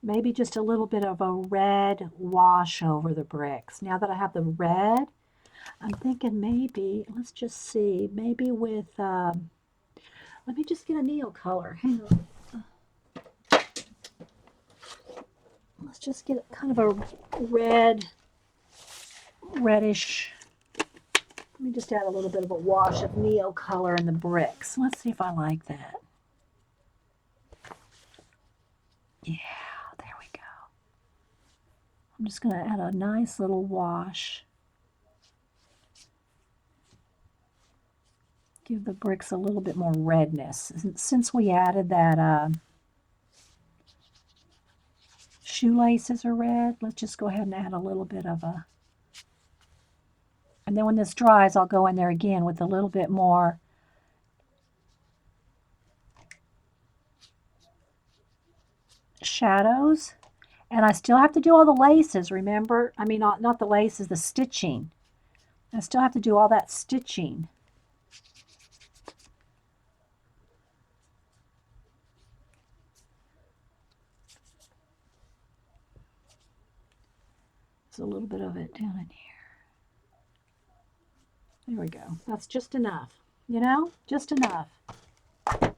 Maybe just a little bit of a red wash over the bricks. Now that I have the red, I'm thinking maybe, let's just see, maybe with, let me just get a neon color. Hang on. Let's just get kind of a reddish. Let me just add a little bit of a wash of neo color in the bricks. Let's see if I like that. Yeah, there we go. I'm just going to add a nice little wash. Give the bricks a little bit more redness. Since we added that shoelaces are red, let's just go ahead and add a little bit of a... And then when this dries, I'll go in there again with a little bit more shadows. And I still have to do all the laces, remember? I mean, not the laces, the stitching. I still have to do all that stitching. There's a little bit of it down in here. There we go. That's just enough, you know? Just enough. I'll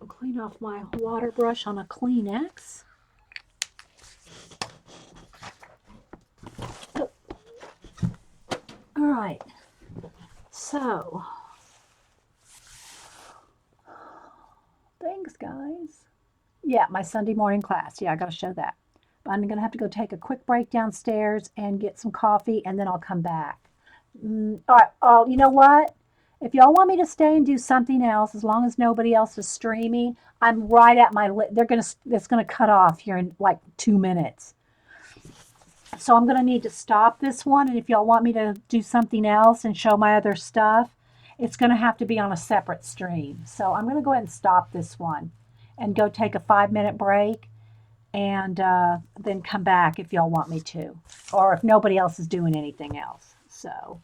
clean off my water brush on a Kleenex. Oh. All right. So, thanks, guys. Yeah, my Sunday morning class. Yeah, I got to show that. I'm going to have to go take a quick break downstairs and get some coffee, and then I'll come back. All right. Oh, you know what? If y'all want me to stay and do something else, as long as nobody else is streaming, I'm right at my. It's gonna cut off here in like 2 minutes. So I'm gonna need to stop this one. And if y'all want me to do something else and show my other stuff, it's gonna have to be on a separate stream. So I'm gonna go ahead and stop this one, and go take a 5 minute break, and then come back if y'all want me to, or if nobody else is doing anything else. So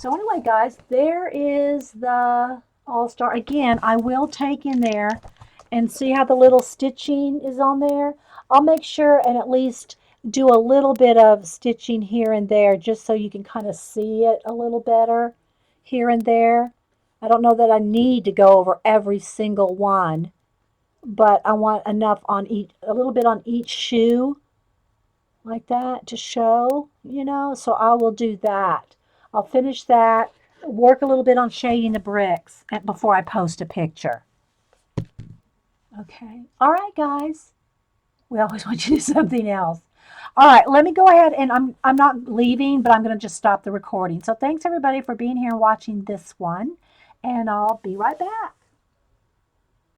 anyway, guys, there is the All-Star. Again, I will take in there and see how the little stitching is on there. I'll make sure and at least do a little bit of stitching here and there just so you can kind of see it a little better here and there. I don't know that I need to go over every single one, but I want enough on each, a little bit on each shoe like that to show, so I will do that. I'll finish that, work a little bit on shading the bricks before I post a picture. Okay. All right, guys. We always want you to do something else. All right, let me go ahead, and I'm not leaving, but I'm going to just stop the recording. So thanks everybody for being here and watching this one, and I'll be right back.